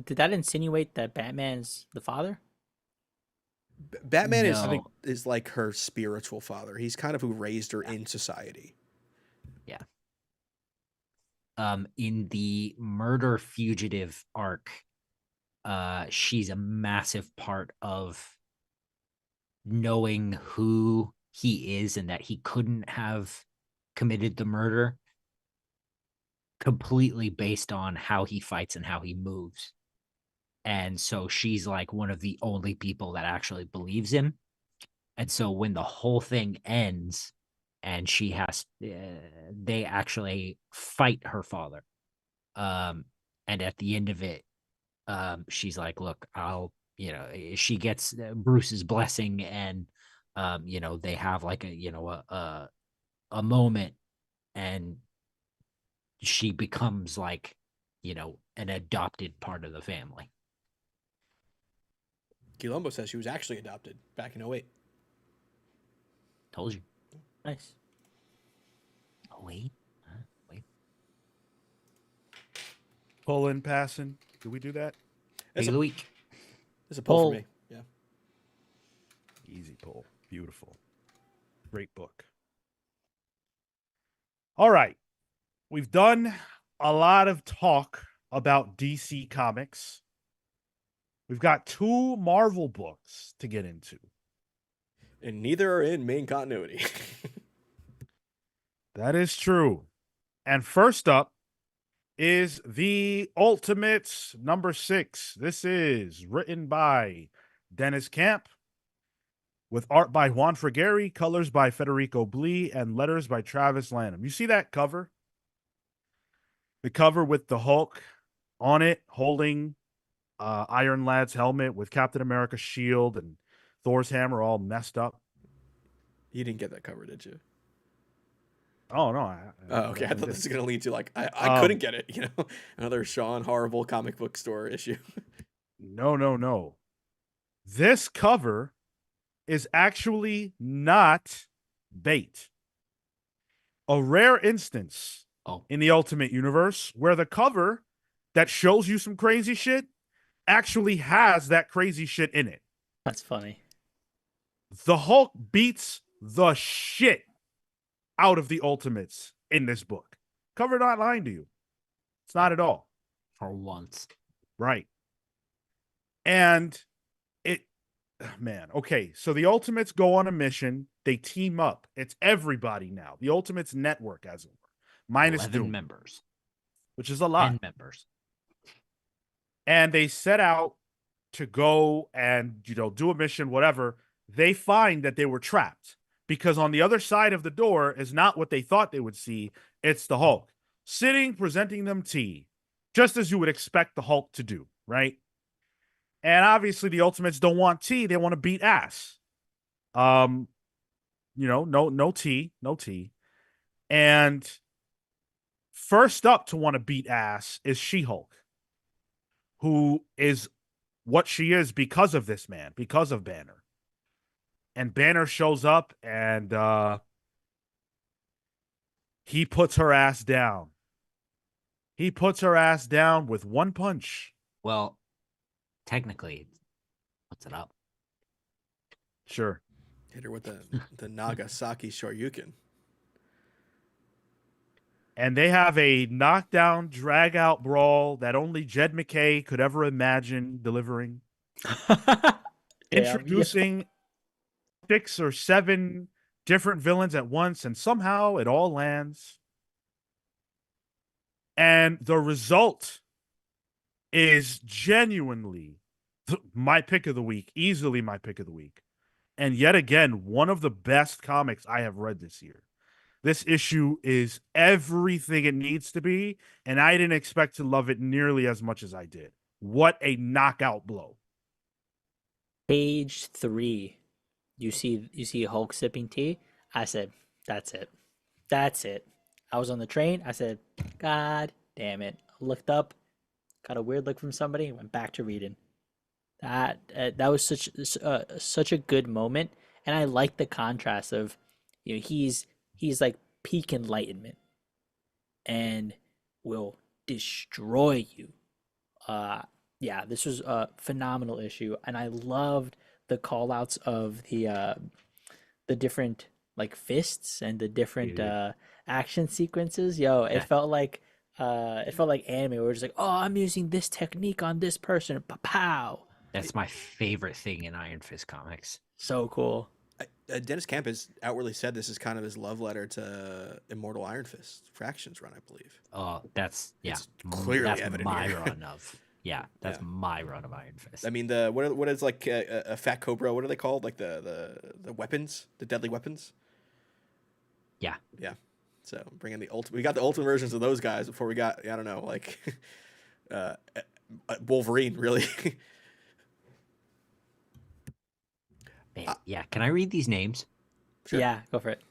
Did that insinuate that Batman's the father? Batman is No. is like her spiritual father. He's kind of who raised her in society. Yeah. In the Murder Fugitive arc, she's a massive part of knowing who he is and that he couldn't have committed the murder completely based on how he fights and how he moves. And so she's like one of the only people that actually believes him. And so when the whole thing ends and she has, they actually fight her father. And at the end of it, she's like, look, she gets Bruce's blessing and, they have like a moment and she becomes like, an adopted part of the family. Quilombo says she was actually adopted back in 08. Told you. Nice. Oh, wait. Wait. Pulling, passing. Did we do that? Pick of the week. It's a pull Pull. for me. Yeah. Easy pull. Beautiful. Great book. All right. We've done a lot of talk about DC Comics. We've got 2 Marvel books to get into. And neither are in main continuity. That is true. And first up is The Ultimates number 6. This is written by Dennis Camp, with art by Juan Frigeri, colors by Federico Blee, and letters by Travis Lanham. You see that cover? The cover with the Hulk on it, holding Iron Lad's helmet with Captain America's shield and Thor's hammer all messed up. You didn't get that cover, did you? Oh, no. Oh, okay. I thought this was going to lead to like, I couldn't get it, another Sean Horrible comic book store issue. No. This cover is actually not bait. A rare instance in the Ultimate Universe where the cover that shows you some crazy shit actually has that crazy shit in it. That's funny. The Hulk beats the shit out of the Ultimates in this book. Cover not lying to you. It's not at all. For once. Right. And okay, so the Ultimates go on a mission. They team up. It's everybody now. The Ultimates network, as it were. Minus 11 Doom, members. which is a lot. 10 members. And they set out to go and, do a mission, whatever. They find that they were trapped because on the other side of the door is not what they thought they would see. It's the Hulk sitting, presenting them tea, just as you would expect the Hulk to do, right? And obviously the Ultimates don't want tea. They want to beat ass. No tea. And first up to want to beat ass is She-Hulk, who is what she is because of this man, because of Banner. And Banner shows up and he puts her ass down. He puts her ass down with one punch. Well, technically, puts it up. Sure. Hit her with the Nagasaki Shoryuken. And they have a knockdown, drag-out brawl that only Jed McKay could ever imagine delivering. Introducing 6 or 7 different villains at once, and somehow it all lands. And the result is genuinely my pick of the week, easily my pick of the week. And yet again, one of the best comics I have read this year. This issue is everything it needs to be, and I didn't expect to love it nearly as much as I did. What a knockout blow. Page 3. You see Hulk sipping tea? I said, that's it. That's it. I was on the train. I said, God damn it. I looked up, got a weird look from somebody, went back to reading. That was such a good moment, and I like the contrast of, he's like peak enlightenment and will destroy you. Uh, yeah, this was a phenomenal issue, and I loved the call outs of the different like fists and the different Yeah. action sequences. Yo, Yeah. it felt like anime where it's like, oh, I'm using this technique on this person. Pow. That's my favorite thing in Iron Fist comics. So cool. Dennis Camp has outwardly said this is kind of his love letter to Immortal Iron Fist Fractions run, I believe. Oh, that's It's clearly that's evident my here. run of that's Yeah. my run of Iron Fist. I mean, what is like a fat cobra? What are they called? Like the weapons, the deadly weapons. Yeah. Yeah. So bringing the ultimate, we got the ultimate versions of those guys before we got, I don't know, like Wolverine, really. Man, yeah, can I read these names Sure. Yeah, go for it.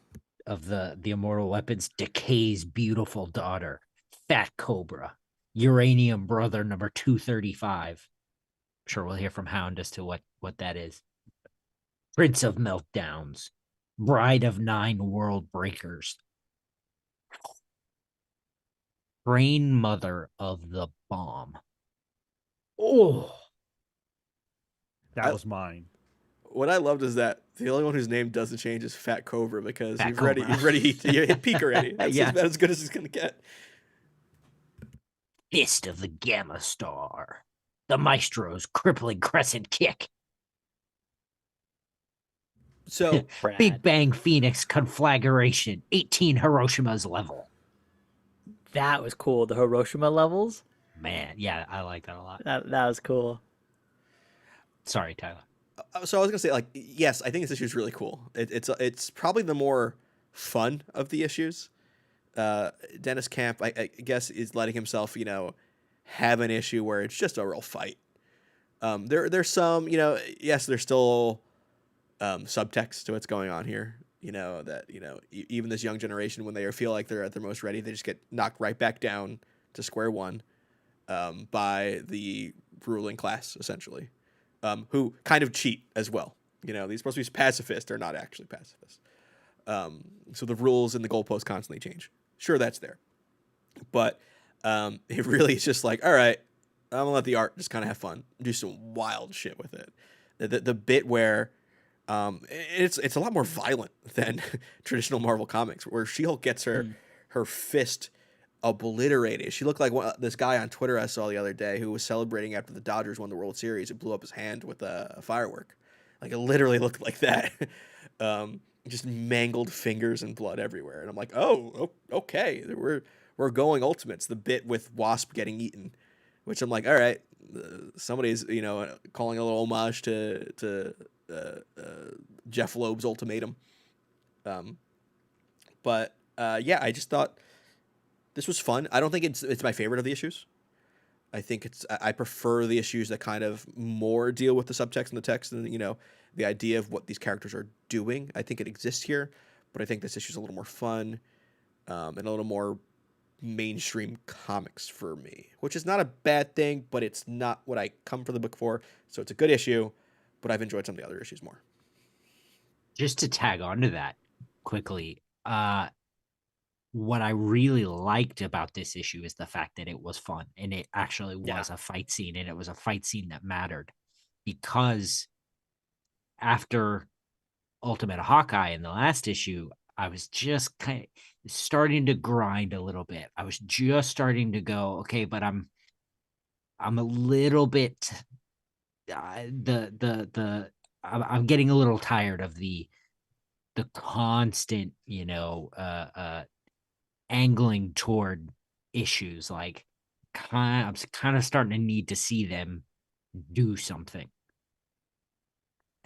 of the immortal weapons? Decay's beautiful daughter, Fat Cobra, Uranium Brother number 235. Sure, we'll hear from Hound as to what that is. Prince of Meltdowns, Bride of Nine World Breakers, Brain Mother of the Bomb. Oh, That was mine. What I loved is that the only one whose name doesn't change is Fat Cobra because Fat you've Cobra. already you hit peak already. That's Yeah. about as good as it's gonna get. Fist of the Gamma Star, the Maestro's crippling crescent kick, So Brad. Big Bang Phoenix conflagration, 18 Hiroshima's level. That was cool. The Hiroshima levels. Man, yeah, I like that a lot. That was cool. Sorry, Tyler. so I was gonna say, like, yes, I think this issue is really cool. It's probably the more fun of the issues. Dennis Camp, I guess, is letting himself, have an issue where it's just a real fight. There's some, yes, there's still subtext to what's going on here. That even this young generation, when they feel like they're at their most ready, they just get knocked right back down to square one by the ruling class, essentially, who kind of cheat as well. These supposed to be pacifists, they're not actually pacifists. So the rules and the goalposts constantly change. Sure, that's there, but it really is just like, all right, I'm gonna let the art just kind of have fun, do some wild shit with it. The bit where it's a lot more violent than traditional Marvel comics, where She-Hulk gets her fist obliterated. She looked like this guy on Twitter I saw the other day who was celebrating after the Dodgers won the World Series. It blew up his hand with a firework. Like, it literally looked like that. Just mangled fingers and blood everywhere. And I'm like, oh, okay, we're going Ultimates. The bit with Wasp getting eaten, which I'm like, all right, somebody's calling a little homage to Jeff Loeb's Ultimatum. But yeah, I just thought this was fun. I don't think it's my favorite of the issues. I think I prefer the issues that kind of more deal with the subtext and the text and the idea of what these characters are doing. I think it exists here, but I think this issue is a little more fun and a little more mainstream comics for me, which is not a bad thing, but it's not what I come for the book for. So it's a good issue, but I've enjoyed some of the other issues more. Just to tag onto that quickly, what I really liked about this issue is the fact that it was fun and it actually was a fight scene, and it was a fight scene that mattered, because after Ultimate Hawkeye in the last issue, I was just kind of starting to grind a little bit. I was just starting to go, okay, but I'm a little bit I'm getting a little tired of the constant angling toward issues. Like, I'm kind of starting to need to see them do something.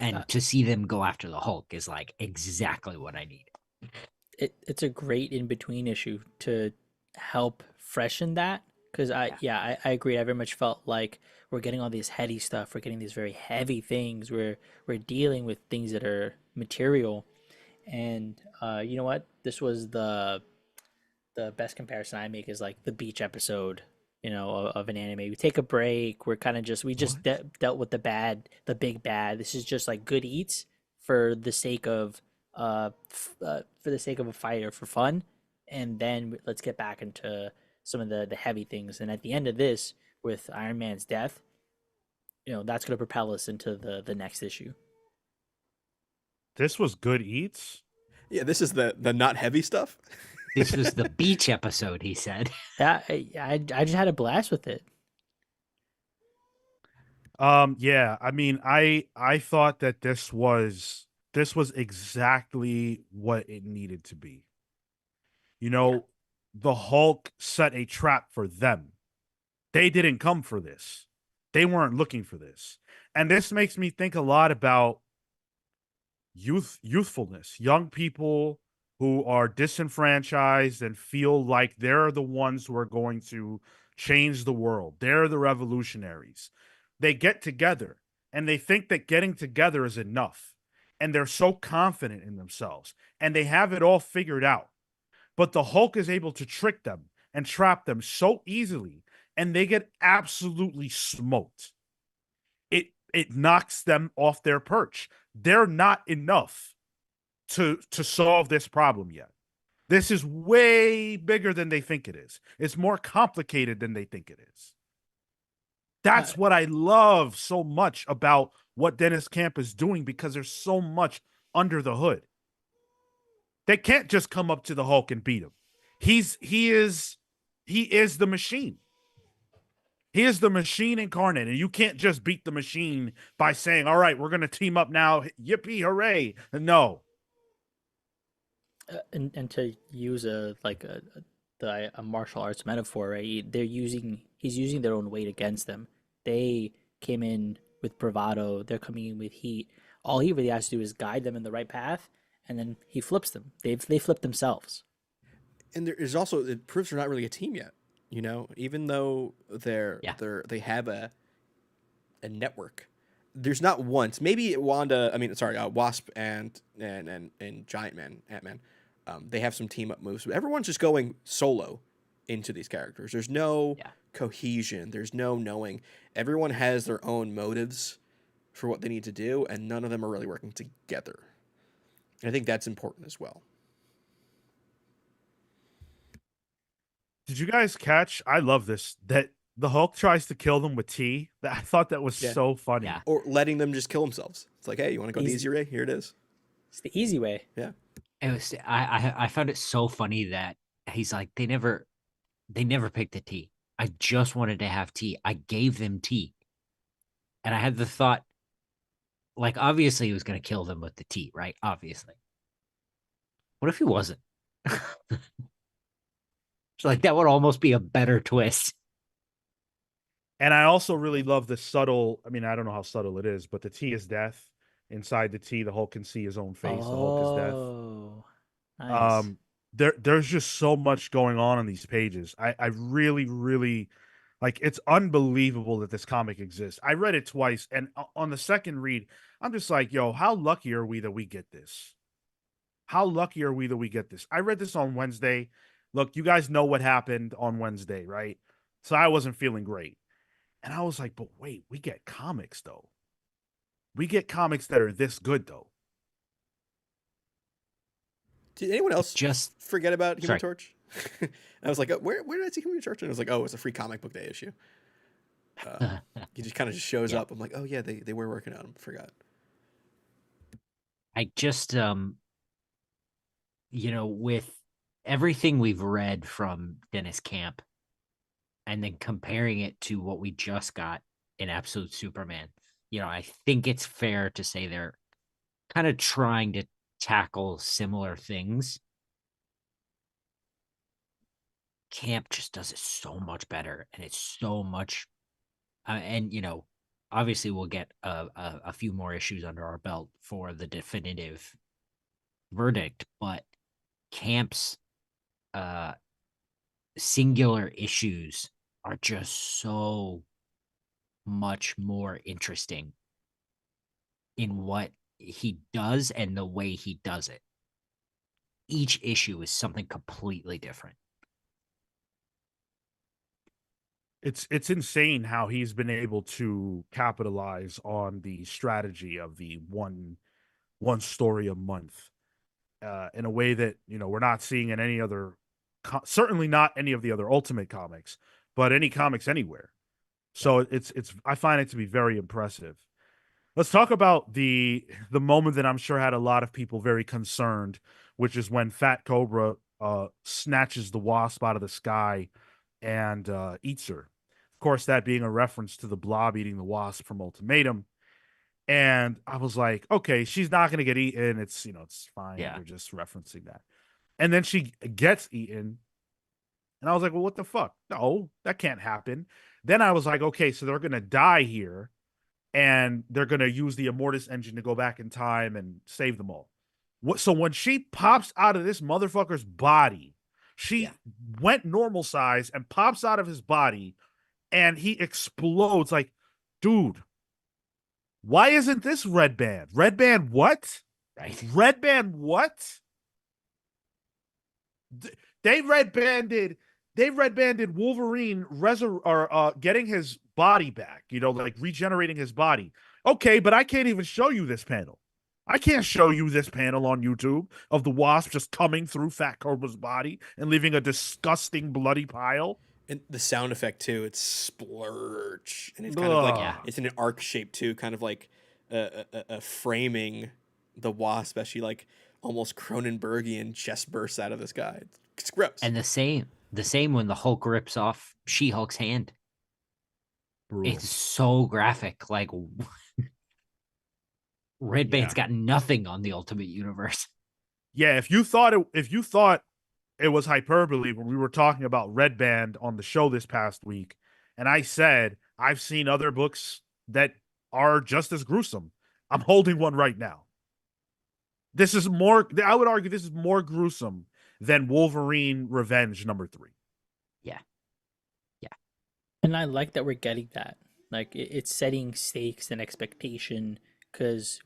And to see them go after the Hulk is like exactly what I need. It's a great in between issue to help freshen that, because I agree. I very much felt like we're getting all this heady stuff. We're getting these very heavy things. We're dealing with things that are material, and you know what? This was the best comparison I make is like the beach episode, of an anime. We take a break. We're kind of just we just dealt with the big bad. This is just like good eats for the sake of for the sake of a fight or for fun, and then let's get back into some of the heavy things. And at the end of this, with Iron Man's death, that's going to propel us into the next issue. This was good eats. Yeah, this is the not heavy stuff. This was the beach episode, he said. Yeah, I just had a blast with it. Yeah, I mean, I thought that this was exactly what it needed to be. The Hulk set a trap for them. They didn't come for this. They weren't looking for this. And this makes me think a lot about youthfulness, young people who are disenfranchised and feel like they're the ones who are going to change the world. They're the revolutionaries. They get together and they think that getting together is enough. And they're so confident in themselves and they have it all figured out. But the Hulk is able to trick them and trap them so easily, and they get absolutely smoked. It knocks them off their perch. They're not enough to solve this problem yet. This is way bigger than they think it is. It's more complicated than they think it is. That's what I love so much about what Dennis Camp is doing, because there's so much under the hood. They can't just come up to the Hulk and beat him. He is the machine. He is the machine incarnate, and you can't just beat the machine by saying, "All right, we're going to team up now. Yippee, hooray!" No. And to use a martial arts metaphor, right? He's using their own weight against them. They came in with bravado. They're coming in with heat. All he really has to do is guide them in the right path, and then he flips them. They flip themselves. And there is also, it proves they're not really a team yet. Even though they have a network. There's not once, maybe Wasp and Giant Man, Ant-Man, they have some team up moves, but everyone's just going solo into these characters. There's no cohesion. There's no knowing. Everyone has their own motives for what they need to do, and none of them are really working together. And I think that's important as well. Did you guys catch? I love this, that the Hulk tries to kill them with tea. I thought that was so funny. Yeah. Or letting them just kill themselves. It's like, hey, you want to go the easy way? Here it is. It's the easy way. Yeah. It was. I found it so funny that he's like, they never picked the tea. I just wanted to have tea. I gave them tea, and I had the thought, like, obviously he was going to kill them with the tea, right? Obviously. What if he wasn't? So, like, that would almost be a better twist. And I also really love the subtle, I mean, I don't know how subtle it is, but the tea is death. Inside the tea, the Hulk can see his own face. The Hulk is death. Oh, nice. There's just so much going on in these pages. I really, really, like, it's unbelievable that this comic exists. I read it twice, and on the second read, I'm just like, yo, how lucky are we that we get this? How lucky are we that we get this? I read this on Wednesday. Look, you guys know what happened on Wednesday, right? So I wasn't feeling great. And I was like, but wait, we get comics, though. We get comics that are this good, though. Did anyone else Just forget about Human Torch? I was like, where did I see Human Torch? And I was like, oh, it's a free comic book day issue. He just kind of just shows up. I'm like, oh, yeah, they were working on him. Forgot. I just, with everything we've read from Dennis Camp and then comparing it to what we just got in Absolute Superman, I think it's fair to say they're kind of trying to tackle similar things. Camp just does it so much better, and it's so much. And obviously, we'll get a few more issues under our belt for the definitive verdict, but Camp's uh singular issues are just so much more interesting in what he does and the way he does it. Each issue is something completely different. It's insane how he's been able to capitalize on the strategy of the one story a month in a way that we're not seeing in any other, certainly not any of the other Ultimate comics, but any comics anywhere. So it's I find it to be very impressive. Let's talk about the moment that I'm sure had a lot of people very concerned, which is when Fat Cobra snatches the wasp out of the sky and eats her. Of course, that being a reference to the Blob eating the wasp from Ultimatum. And I was like, okay, she's not going to get eaten. It's fine. Yeah. They're just referencing that. And then she gets eaten. And I was like, well, what the fuck? No, that can't happen. Then I was like, okay, so they're going to die here and they're going to use the Immortus engine to go back in time and save them all. So when she pops out of this motherfucker's body, she went normal size and pops out of his body and he explodes. Like, dude, why isn't this Red Band? Red Band what? Right. Red Band what? They red banded Wolverine getting his body back, like regenerating his body. Okay, but I can't even show you this panel. I can't show you this panel on YouTube of the Wasp just coming through Fat Cobra's body and leaving a disgusting bloody pile. And the sound effect too, it's splurge, and it's kind of like it's in an arc shape too, kind of like a framing the Wasp as she like almost Cronenbergian chest bursts out of the sky. It's gross. And the same when the Hulk rips off She-Hulk's hand. Brutal. It's so graphic. Like Red Band's got nothing on the Ultimate Universe. Yeah, if you thought it was hyperbole when we were talking about Red Band on the show this past week, and I said I've seen other books that are just as gruesome. I'm holding one right now. This is more, I would argue this is more gruesome than Wolverine Revenge #3. Yeah. Yeah. And I like that we're getting that. Like it's setting stakes and expectation because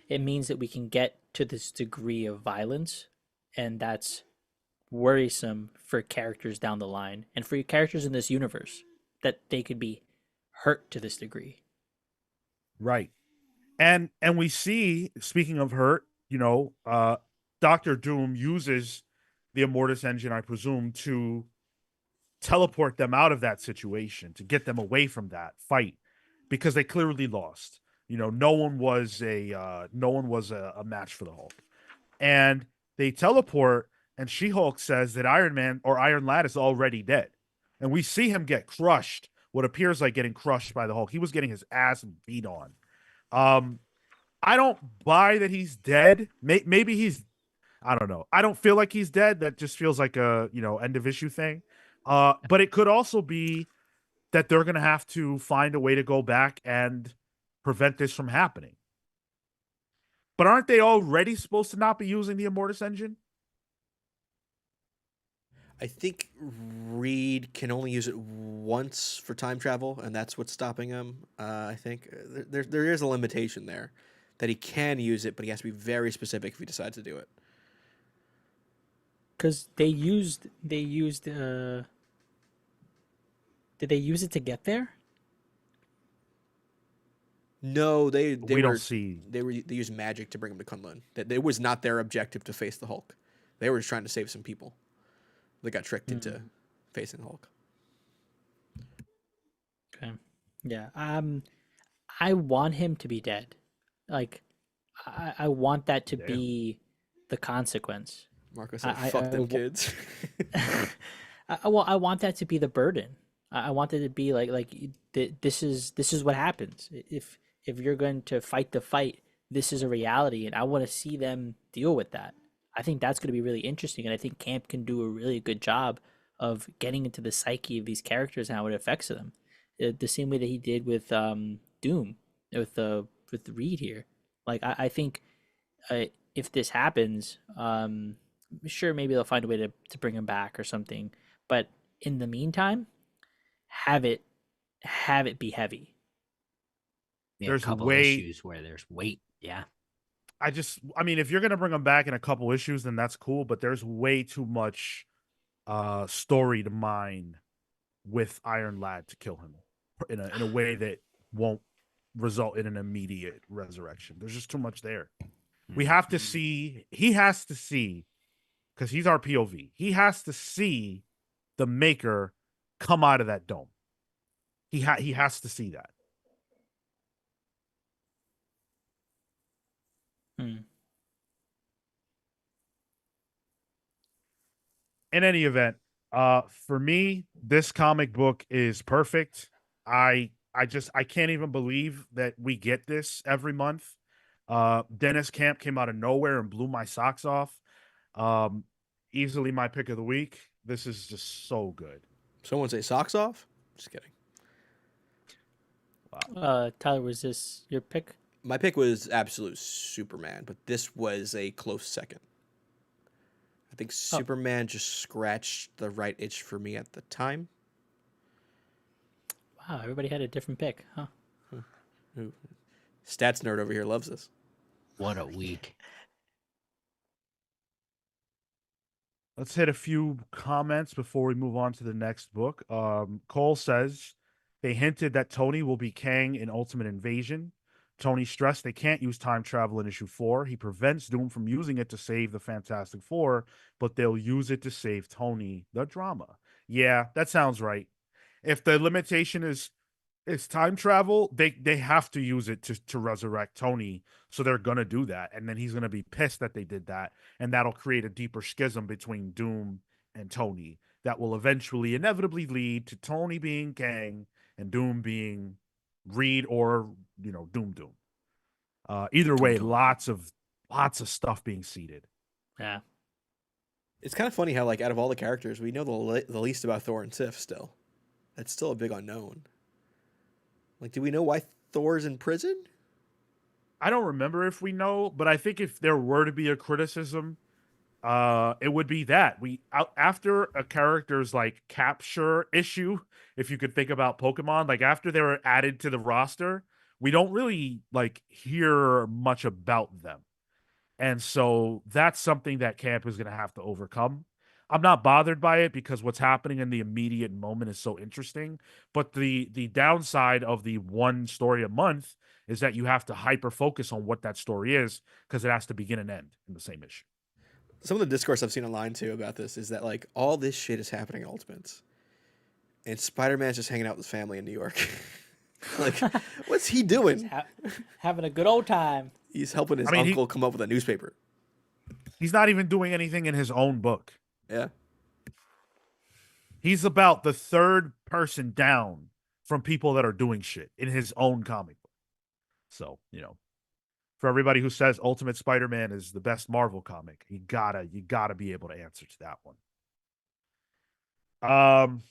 it means that we can get to this degree of violence, and that's worrisome for characters down the line and for characters in this universe that they could be hurt to this degree. Right. And we see, speaking of hurt, Dr. Doom uses the Immortus engine, I presume, to teleport them out of that situation, to get them away from that fight, because they clearly lost. No one was a match for the Hulk. And they teleport, and She-Hulk says that Iron Man or Iron Lad is already dead. And we see him get crushed, what appears like getting crushed by the Hulk. He was getting his ass beat on. I don't buy that he's dead. Maybe he's, I don't know. I don't feel like he's dead. That just feels like a, end of issue thing. But it could also be that they're going to have to find a way to go back and prevent this from happening. But aren't they already supposed to not be using the Immortus engine? I think Reed can only use it once for time travel, and that's what's stopping him. I think there is a limitation there that he can use it, but he has to be very specific if he decides to do it. Because they used did they use it to get there? No, they don't see. They used magic to bring him to Kunlun. That it was not their objective to face the Hulk. They were just trying to save some people. They got tricked into facing Hulk. Okay. Yeah. I want him to be dead. Like, I want that to be the consequence. Marco said, "Fuck them kids." I want that to be the burden. I want it to be like this is what happens if you're going to fight the fight. This is a reality, and I want to see them deal with that. I think that's going to be really interesting, and I think Camp can do a really good job of getting into the psyche of these characters and how it affects them. The same way that he did with Doom, with the Reed here. Like I think if this happens, sure, maybe they'll find a way to bring him back or something. But in the meantime, have it have it be heavy. Yeah, a There's couple way issues where there's weight. Yeah. I mean, if you're gonna bring him back in a couple issues, then that's cool. But there's way too much story to mine with Iron Lad to kill him in a way that won't result in an immediate resurrection. There's just too much there. We have to see. He has to see because he's our POV. He has to see the Maker come out of that dome. He has to see that. Hmm. In any event, for me, this comic book is perfect. I can't even believe that we get this every month. Dennis Camp came out of nowhere and blew my socks off. Um, Easily my pick of the week. This is just so good. Someone say socks off? Just kidding. Wow. Tyler, was this your pick? My pick was Absolute Superman, but this was a close second. I think Superman just scratched the right itch for me at the time. Wow, everybody had a different pick, huh? Ooh. Stats nerd over here loves this. What a week. Let's hit a few comments before we move on to the next book. Cole says they hinted that Tony will be Kang in Ultimate Invasion. Tony stressed they can't use time travel in issue 4. He prevents Doom from using it to save the Fantastic Four, but they'll use it to save Tony, the drama. Yeah, that sounds right. If the limitation is time travel, they have to use it to resurrect Tony, so they're gonna do that, and then he's gonna be pissed that they did that, and that'll create a deeper schism between Doom and Tony that will eventually inevitably lead to Tony being Kang and Doom being Reed or Doom. Either way, Doom. lots of stuff being seeded. Yeah. It's kind of funny how, like, out of all the characters, we know the least about Thor and Sif still. That's still a big unknown. Like, do we know why Thor's in prison? I don't remember if we know, but I think if there were to be a criticism, it would be that after a character's like capture issue, if you could think about Pokemon, like after they were added to the roster, we don't really like hear much about them. And so that's something that Camp is going to have to overcome. I'm not bothered by it because what's happening in the immediate moment is so interesting. But the downside of the one story a month is that you have to hyper focus on what that story is because it has to begin and end in the same issue. Some of the discourse I've seen online too about this is that, like, all this shit is happening in Ultimates, and Spider-Man's just hanging out with his family in New York. Like, what's he doing? Having a good old time. He's helping his uncle come up with a newspaper. He's not even doing anything in his own book. Yeah. He's about the third person down from people that are doing shit in his own comic book. So, for everybody who says Ultimate Spider-Man is the best Marvel comic, you gotta be able to answer to that one.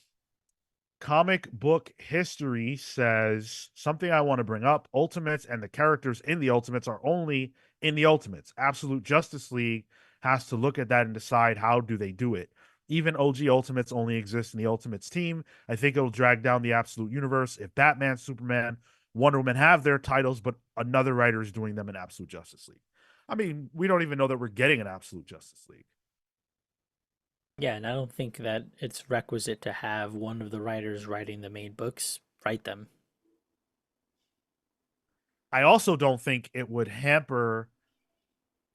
Comic book history says something I want to bring up. Ultimates and the characters in the Ultimates are only in the Ultimates. Absolute Justice League has to look at that and decide how do they do it. Even OG Ultimates only exist in the Ultimates team. I think it'll drag down the Absolute Universe if Batman, Superman, Wonder Woman have their titles, but another writer is doing them in Absolute Justice League. I mean, we don't even know that we're getting an Absolute Justice League. Yeah, and I don't think that it's requisite to have one of the writers writing the main books write them. I also don't think it would hamper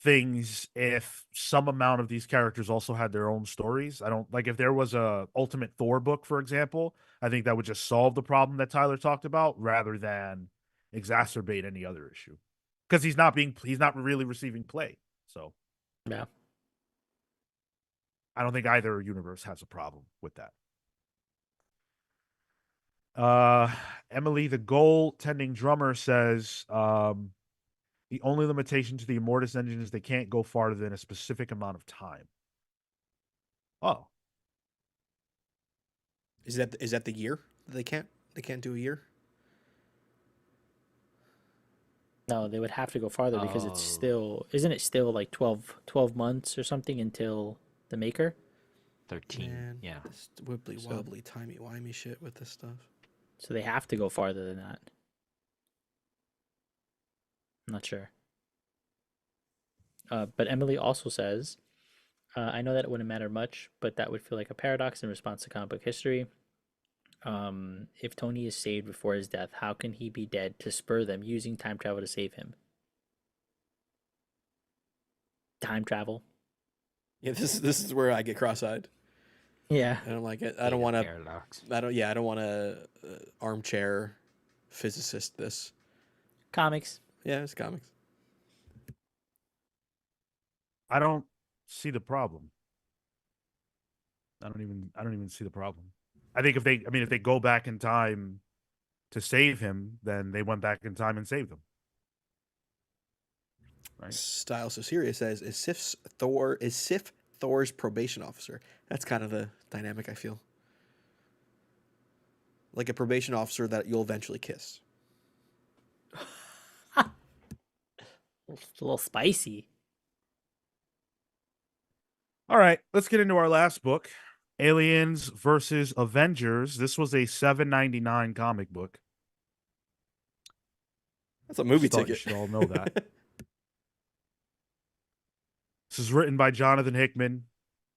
things if some amount of these characters also had their own stories. I don't like if there was a Ultimate Thor book, for example, I think that would just solve the problem that Tyler talked about rather than exacerbate any other issue. Because he's not really receiving play. So Yeah. I don't think either universe has a problem with that. Emily, the goaltending drummer, says the only limitation to the Immortus engine is they can't go farther than a specific amount of time. Oh. Is that the year? They can't do a year. No, they would have to go farther because it's Oh, still, isn't it still like 12 months or something until the maker? 13. Man, Yeah. this wibbly So wobbly timey wimey shit with this stuff. so they have to go farther than that. I'm not sure. But Emily also says, I know that it wouldn't matter much, but that would feel like a paradox in response to comic book history. If Tony is saved before his death, how can he be dead to spur them using time travel to save him? Time travel. Yeah, this is where I get cross-eyed. Yeah. I don't like it. I don't Data want to. paradox. I don't. Yeah, I don't want to armchair physicist this. Comics. Yeah, it's comics. I don't see the problem. I don't even see the problem. I think if they go back in time to save him, then they went back in time and saved him. Right? Style so serious says is Sif Thor's probation officer. That's kind of the dynamic I feel. Like a probation officer that you'll eventually kiss. It's a little spicy. All right, let's get into our last book, Aliens versus Avengers. This was a $7.99 comic book. That's a movie Just thought you ticket. should all know that. This is written by Jonathan Hickman,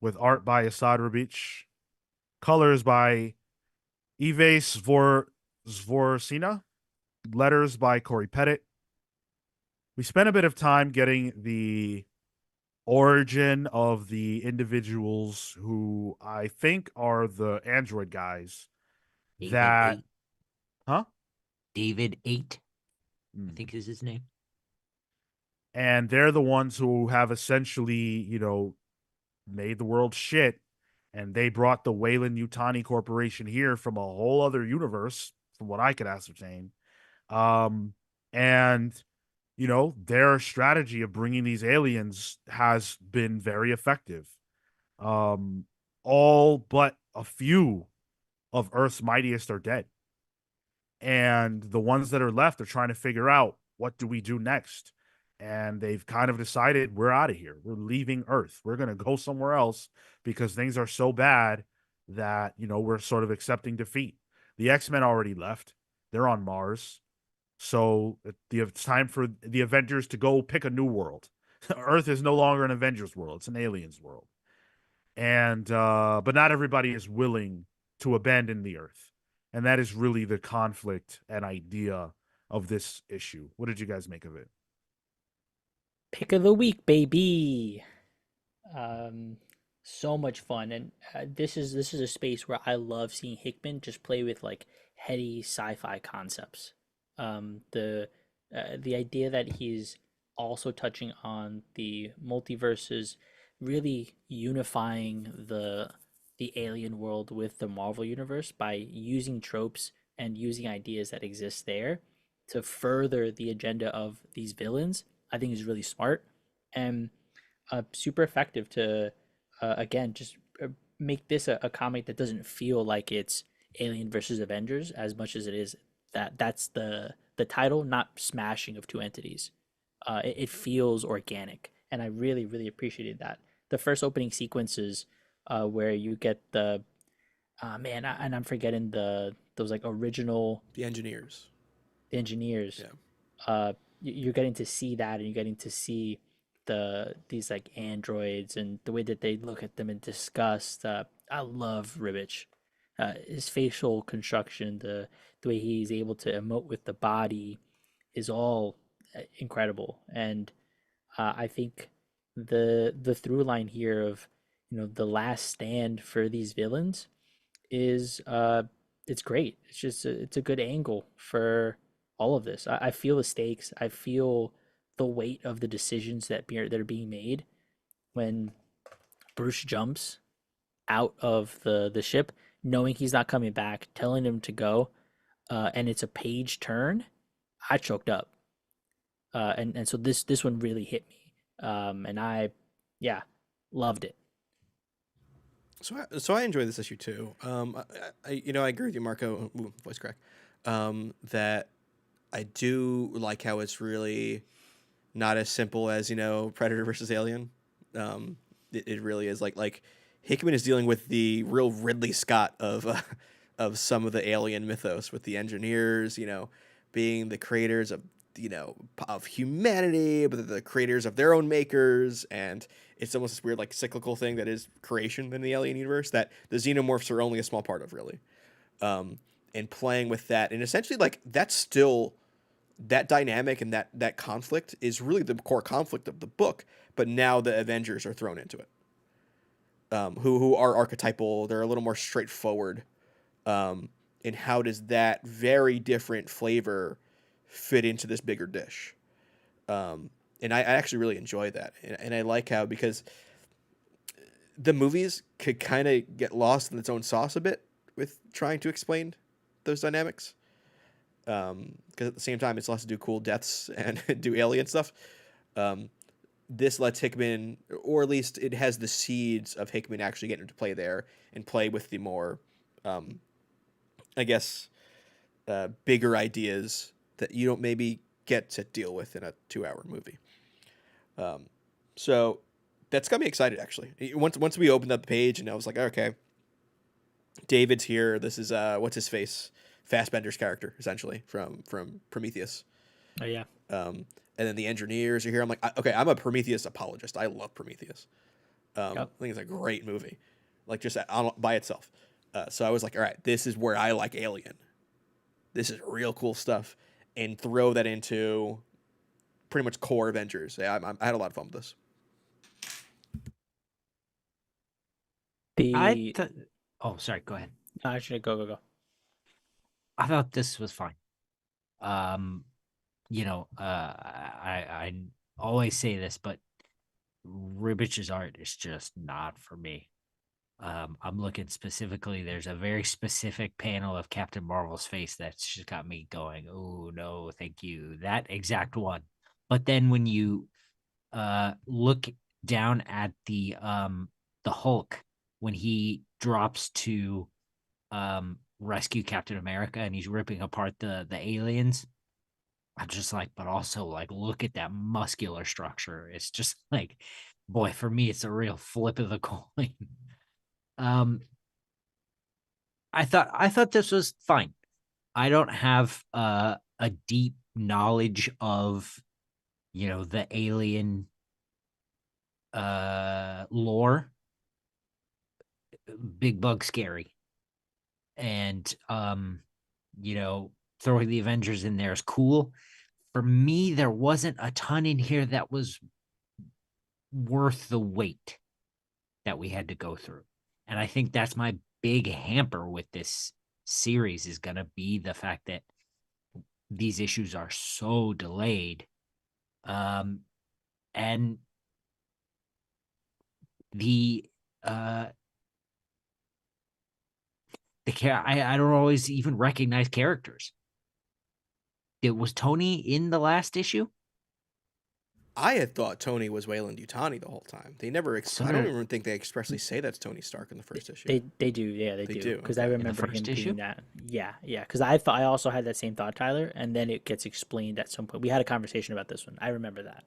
with art by Asad Rabich, colors by Ive Zvorcina, letters by Corey Pettit. We spent a bit of time getting the origin of the individuals who I think are the android guys David that, 8. huh? David 8, I Mm. think is his name. And they're the ones who have essentially, made the world shit. And they brought the Wayland Yutani Corporation here from a whole other universe, from what I could ascertain. And their strategy of bringing these aliens has been very effective. Um, all but a few of Earth's mightiest are dead. And the ones that are left are trying to figure out, what do we do next? And they've kind of decided, we're out of here. We're leaving Earth. We're going to go somewhere else because things are so bad that, we're sort of accepting defeat. The X-Men already left. They're on Mars. So it's time for the Avengers to go pick a new world. Earth is no longer an Avengers world. It's an aliens world. And but not everybody is willing to abandon the Earth. And that is really the conflict and idea of this issue. What did you guys make of it? Pick of the week, baby. Um, so much fun, and this is a space where I love seeing Hickman just play with like heady sci-fi concepts. The idea that he's also touching on the multiverses, really unifying the alien world with the Marvel universe by using tropes and using ideas that exist there to further the agenda of these villains, I think is really smart and super effective to again just make this a comic that doesn't feel like it's Alien versus Avengers as much as it is that's the title, not smashing of two entities. It feels organic, and I really appreciated that. The first opening sequences, where you get the man, and I'm forgetting those like original The engineers. engineers. Yeah. You're getting to see that, and you're getting to see these like androids and the way that they look at them in disgust. I love Ribbich. His facial construction, the way he's able to emote with the body, is all incredible. And I think the through line here of the last stand for these villains is it's great. It's just it's a good angle for all of this. I feel the stakes. I feel the weight of the decisions that are being made when Bruce jumps out of the ship, knowing he's not coming back, telling him to go, and it's a page turn. I choked up, and so this one really hit me, and I, yeah, loved it. So I enjoy this issue too. I agree with you, Marco. Ooh, voice crack. That I do like how it's really not as simple as Predator versus Alien. It really is like Hickman is dealing with the real Ridley Scott of of some of the Alien mythos with the engineers, being the creators of of humanity, but the creators of their own makers, and it's almost this weird like cyclical thing that is creation in the Alien universe that the xenomorphs are only a small part of, really. Um, and playing with that, and essentially like that's still that dynamic and that conflict is really the core conflict of the book, but now the Avengers are thrown into it. Who are archetypal, they're a little more straightforward. And how does that very different flavor fit into this bigger dish? And I actually really enjoy that, and I like how, because the movies could kind of get lost in its own sauce a bit with trying to explain those dynamics. Because at the same time, it's less to do cool deaths and do alien stuff. Um, this lets Hickman, or at least it has the seeds of Hickman actually getting to play there and play with the more, um, I guess, bigger ideas that you don't maybe get to deal with in a 2-hour movie. Um, so that's got me excited, actually. Once we opened up the page and I was like, okay, David's here. This is what's his face, Fassbender's character, essentially from Prometheus. Oh yeah. And then the engineers are here. I'm like, okay, I'm a Prometheus apologist. I love Prometheus. I Yep. think it's a great movie, like just by itself. So I was like, all right, this is where I like Alien. This is real cool stuff, and throw that into pretty much core Avengers. Yeah, I had a lot of fun with this. I The th- oh, sorry, go ahead. actually go. I thought this was fine. Um, I always say this, but Ribbich's art is just not for me. I'm looking specifically. There's a very specific panel of Captain Marvel's face that's just got me going, oh no, thank you. That exact one. But then when you look down at the Hulk when he drops to rescue Captain America and he's ripping apart the aliens, I'm just like, but also like look at that muscular structure. It's just like, boy, for me, it's a real flip of the coin. Um, I thought this was fine. I don't have a deep knowledge of the alien lore. Big bug scary. And throwing the Avengers in there is cool. For me, there wasn't a ton in here that was worth the wait that we had to go through. And I think that's my big hamper with this series is going to be the fact that these issues are so delayed. And the uh I don't always even recognize characters. Was Tony in the last issue? I had thought Tony was Wayland Yutani the whole time. They never. So I don't did even think they expressly say that's Tony Stark in the first issue. They do, yeah, they They do. do, Because I okay. in the remember him first issue. being that. Yeah, yeah. Because I also had that same thought, Tyler, and then it gets explained at some point. We had a conversation about this one. I remember that.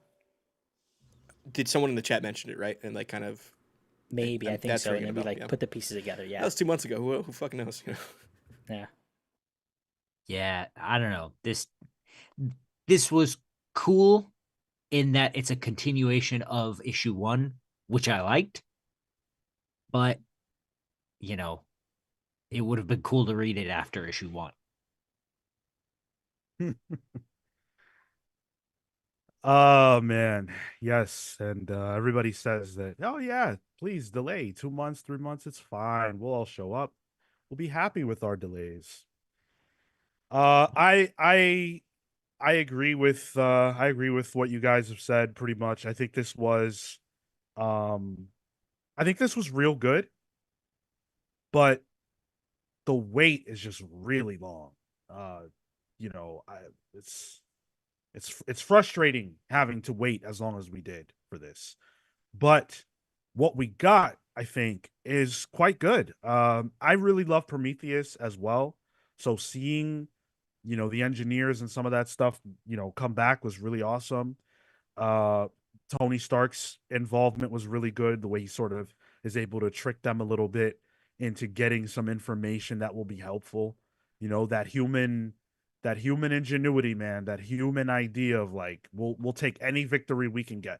Did someone in the chat mention it, right? And like kind of, Maybe I think that's so. And ringing a then we bell. like Yeah, put the pieces together. that Yeah, was 2 months ago. Who fucking knows? yeah. Yeah, I don't know. This was cool in that it's a continuation of issue 1, which I liked, but you know, it would have been cool to read it after issue 1. Oh man, yes, and everybody says that. Oh yeah, please delay 2 months, 3 months. It's fine. We'll all show up. We'll be happy with our delays. Uh, I I I agree with what you guys have said pretty much. Um I think this was real good, but the wait is just really long. Uh, you know, I it's it's frustrating having to wait as long as we did for this. But what we got, I think, is quite good. I really love Prometheus as well. So seeing, the engineers and some of that stuff, come back was really awesome. Uh, Tony Stark's involvement was really good. The way he sort of is able to trick them a little bit into getting some information that will be helpful. That human ingenuity, man. That human idea of like we'll take any victory we can get. And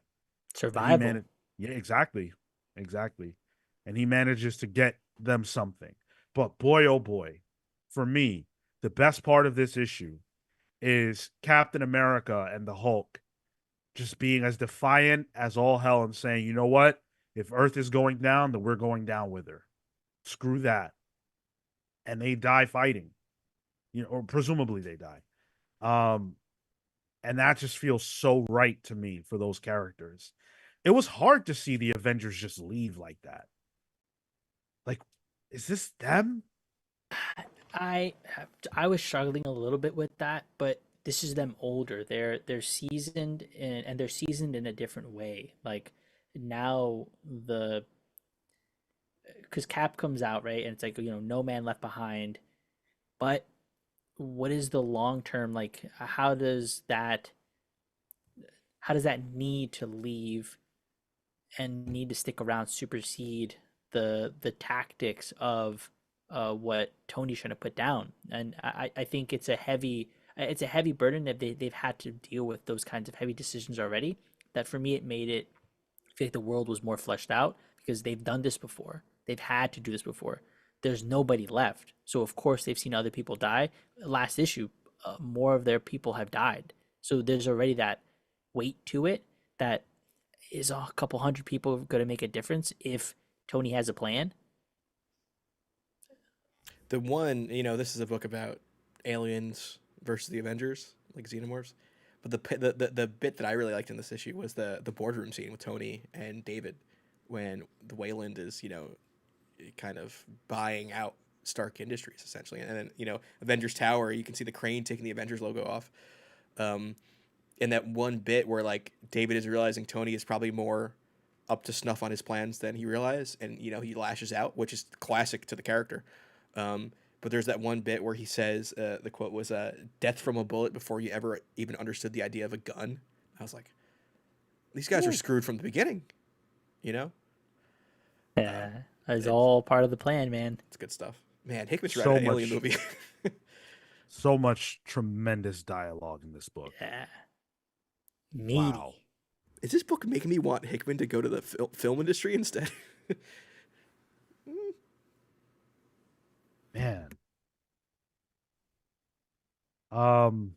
he Survival. managed. Yeah, exactly, exactly. And he manages to get them something. But boy, oh boy, for me, the best part of this issue is Captain America and the Hulk just being as defiant as all hell and saying, you know what? If Earth is going down, then we're going down with her. Screw that. And they die fighting, or presumably they die. Um, and that just feels so right to me for those characters. It was hard to see the Avengers just leave like that. Like, is this them? I I was struggling a little bit with that, but this is them older. They're seasoned and they're seasoned in a different way. Like now the because Cap comes out, right, and it's like, no man left behind. But what is the long term, like? How does that need to leave and need to stick around supersede the tactics of what Tony's trying to put down? And I think it's a heavy burden that they've had to deal with those kinds of heavy decisions already. That for me, it made it feel like the world was more fleshed out because they've done this before. They've had to do this before. There's nobody left, so of course they've seen other people die. Last issue, more of their people have died, so there's already that weight to it. That is a couple hundred people going to make a difference if Tony has a plan. The one, this is a book about aliens versus the Avengers, like xenomorphs. But the bit that I really liked in this issue was the boardroom scene with Tony and David, when the Wayland is, kind of buying out Stark Industries essentially, and then Avengers Tower, you can see the crane taking the Avengers logo off. Um, in that one bit where like David is realizing Tony is probably more up to snuff on his plans than he realized, and he lashes out, which is classic to the character. But there's that one bit where he says, the quote was, "Death from a bullet before you ever even understood the idea of a gun." I was like, these guys are Ooh. screwed from the beginning, you know. Uh, Yeah, it's it's all part of the plan, man. it's good stuff. Man, Hickman should write So an alien much, movie. so much tremendous dialogue in this book. Yeah, Wow, meaty. Is this book making me want Hickman to go to the film industry instead? man. Um,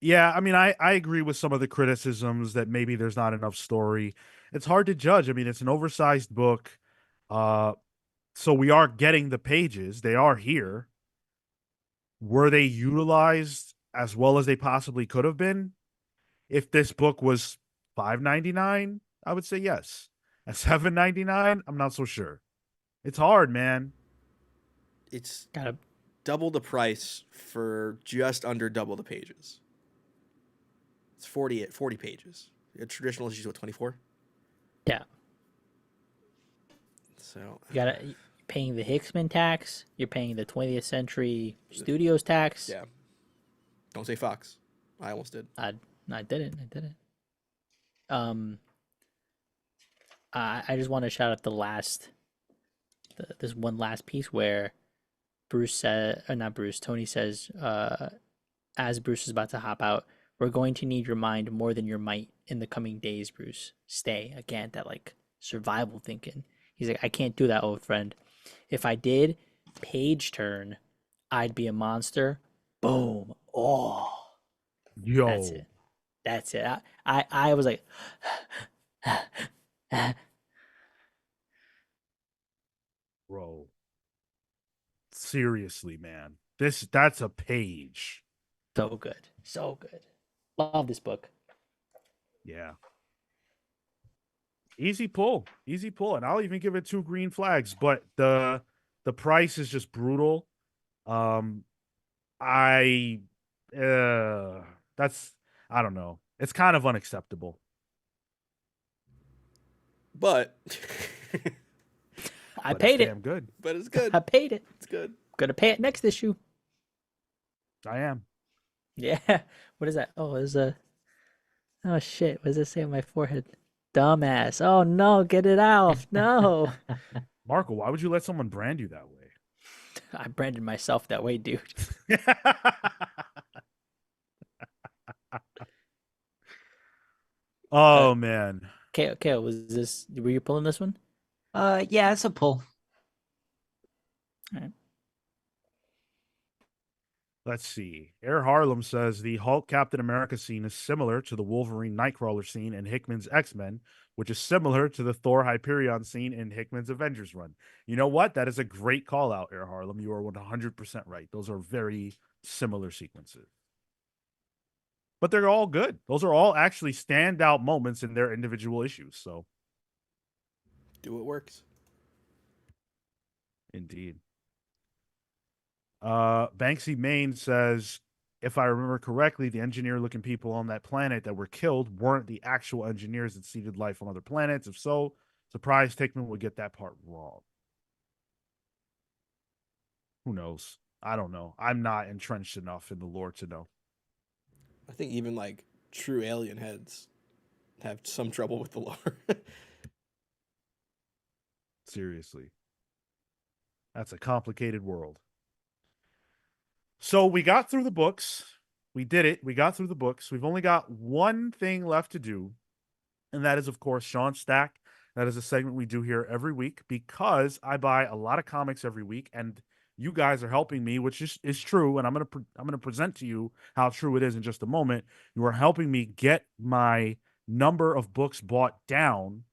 yeah, I mean, I agree with some of the criticisms that maybe there's not enough story. It's hard to judge. I mean, it's an oversized book. Uh, so we are getting the pages. They are here. Were they utilized as well as they possibly could have been? If this book was 5.99, I would say yes. At 7.99, I'm not so sure. It's hard, man. It's Gotta. double the price for just under double the pages. It's 40 pages. A traditional issue is what, 24? Yeah, So you're paying the Hicksman tax. You're paying the 20th Century Studios tax. yeah, don't say Fox. I almost did. I didn't. I didn't. Um, I just want to shout out this one last piece where Bruce said, or not Bruce, Tony says, as Bruce is about to hop out, we're going to need your mind more than your might in the coming days, Bruce. Stay. Again, that like survival thinking. He's like, I can't do that, old friend. If I did, page turn, I'd be a monster. Boom. Oh, that's Yo, it. That's it. I was like, bro. Seriously, man. That's a page. so good. So good. Love this book. Yeah. Easy pull. Easy pull. And I'll even give it 2 green flags, but the price is just brutal. Um I that's I don't know. It's kind of unacceptable. But I But it's paid it. damn good. But it's good. I paid it. It's good. Gonna pay it next issue. I am. Yeah. What is that? Oh, it's a. Oh shit! What does it say on my forehead? Dumbass. Oh no! Get it off! No. Marco, why would you let someone brand you that way? I branded myself that way, dude. Oh man. Kale, was this? Were you pulling this one? Yeah, it's a pull. All right. Let's see. Air Harlem says the Hulk Captain America scene is similar to the Wolverine Nightcrawler scene in Hickman's X-Men, which is similar to the Thor Hyperion scene in Hickman's Avengers run. You know what? That is a great call out, Air Harlem. You are 100% right. Those are very similar sequences. But they're all good. Those are all actually standout moments in their individual issues. So, Do what works. indeed. Banksy Maine says, if I remember correctly, the engineer-looking people on that planet that were killed weren't the actual engineers that seeded life on other planets. If so, surprised Hickman would get that part wrong. Who knows? I don't know. I'm not entrenched enough in the lore to know. I think even like true alien heads have some trouble with the lore. Seriously. That's a complicated world. So we got through the books. We did it. We got through the books. We've only got one thing left to do, and that is, of course, Sean Stack. That is a segment we do here every week because I buy a lot of comics every week, and you guys are helping me, which is true. And I'm gonna present to you how true it is in just a moment. You are helping me get my number of books bought down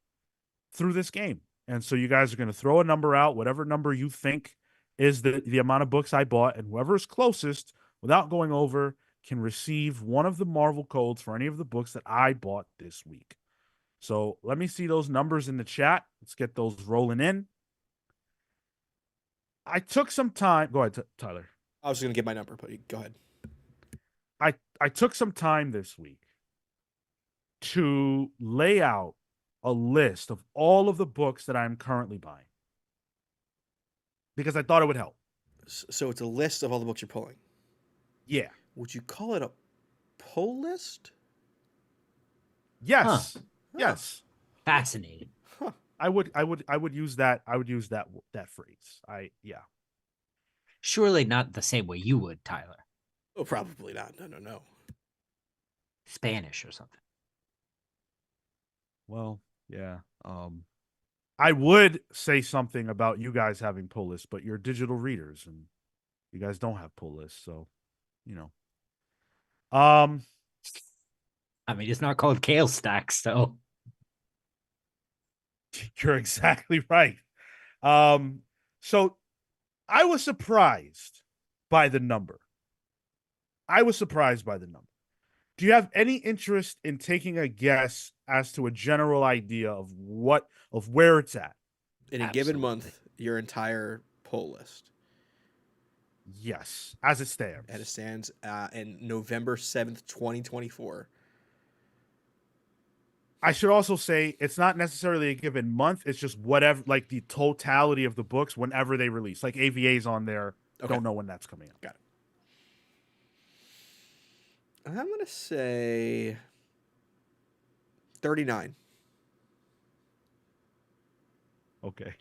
through this game, and so you guys are going to throw a number out, whatever number you think is the amount of books I bought, and whoever is closest without going over can receive one of the Marvel codes for any of the books that I bought this week. So let me see those numbers in the chat. Let's get those rolling in. I took some time. Go ahead, Tyler. I was just gonna get my number, but go ahead. I took some time this week to lay out a list of all of the books that I'm currently buying because I thought it would help. So it's a list of all the books you're pulling. Yeah. Would you call it a pull list? Yes. Huh. Yes. Fascinating. Huh. I would use that. I would use that phrase. Yeah. Surely not the same way you would, Tyler. Oh, probably not. No. Spanish or something. Well, yeah. I would say something about you guys having pull lists, but you're digital readers and you guys don't have pull lists, so you know. I mean, it's not called Cale Stack, so You're exactly right. So I was surprised by the number. Do you have any interest in taking a guess as to a general idea of where it's at? In a given month, your entire pull list. Yes, as it stands. As it stands in November 7th, 2024. I should also say it's not necessarily a given month. It's just whatever, like the totality of the books whenever they release. Like AVA's on there. Okay. Don't know when that's coming out. Got it. I'm going to say 39. Okay.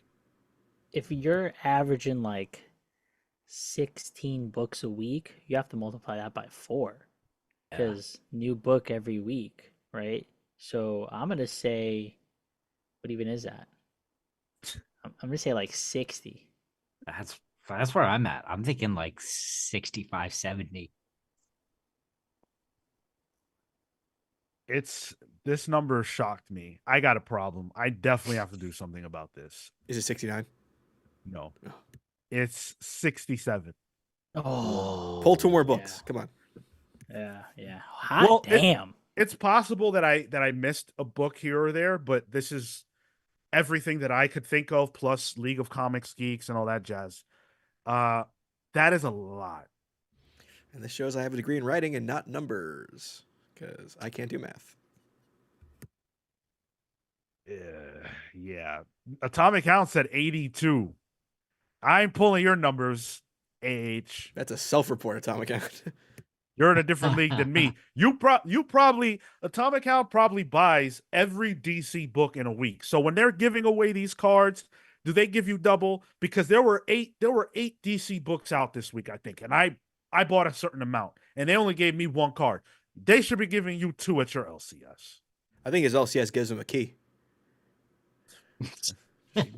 If you're averaging like 16 books a week, you have to multiply that by 4 because new book every week, right? So I'm gonna say, what even is that? I'm gonna say like 60. That's where I'm at. I'm thinking like 65, 70. This number shocked me. I got a problem. I definitely have to do something about this. Is it 69? No. It's 67. Oh, Pull 2 more books. yeah. Come on. Yeah. Hot Well, damn. It's possible that I missed a book here or there, but this is everything that I could think of, plus League of Comics Geeks and all that jazz. That is a lot. And this shows I have a degree in writing and not numbers because I can't do math. Yeah. Atomic Hound said 82. I ain't pulling your numbers, AH. That's a self-report Atomic Count. You're in a different league than me. You probably Atomic Hound probably buys every DC book in a week. So when they're giving away these cards, do they give you double? Because there were eight DC books out this week, I think, and I bought a certain amount, and they only gave me one card. They should be giving you two at your LCS. I think his LCS gives him a key.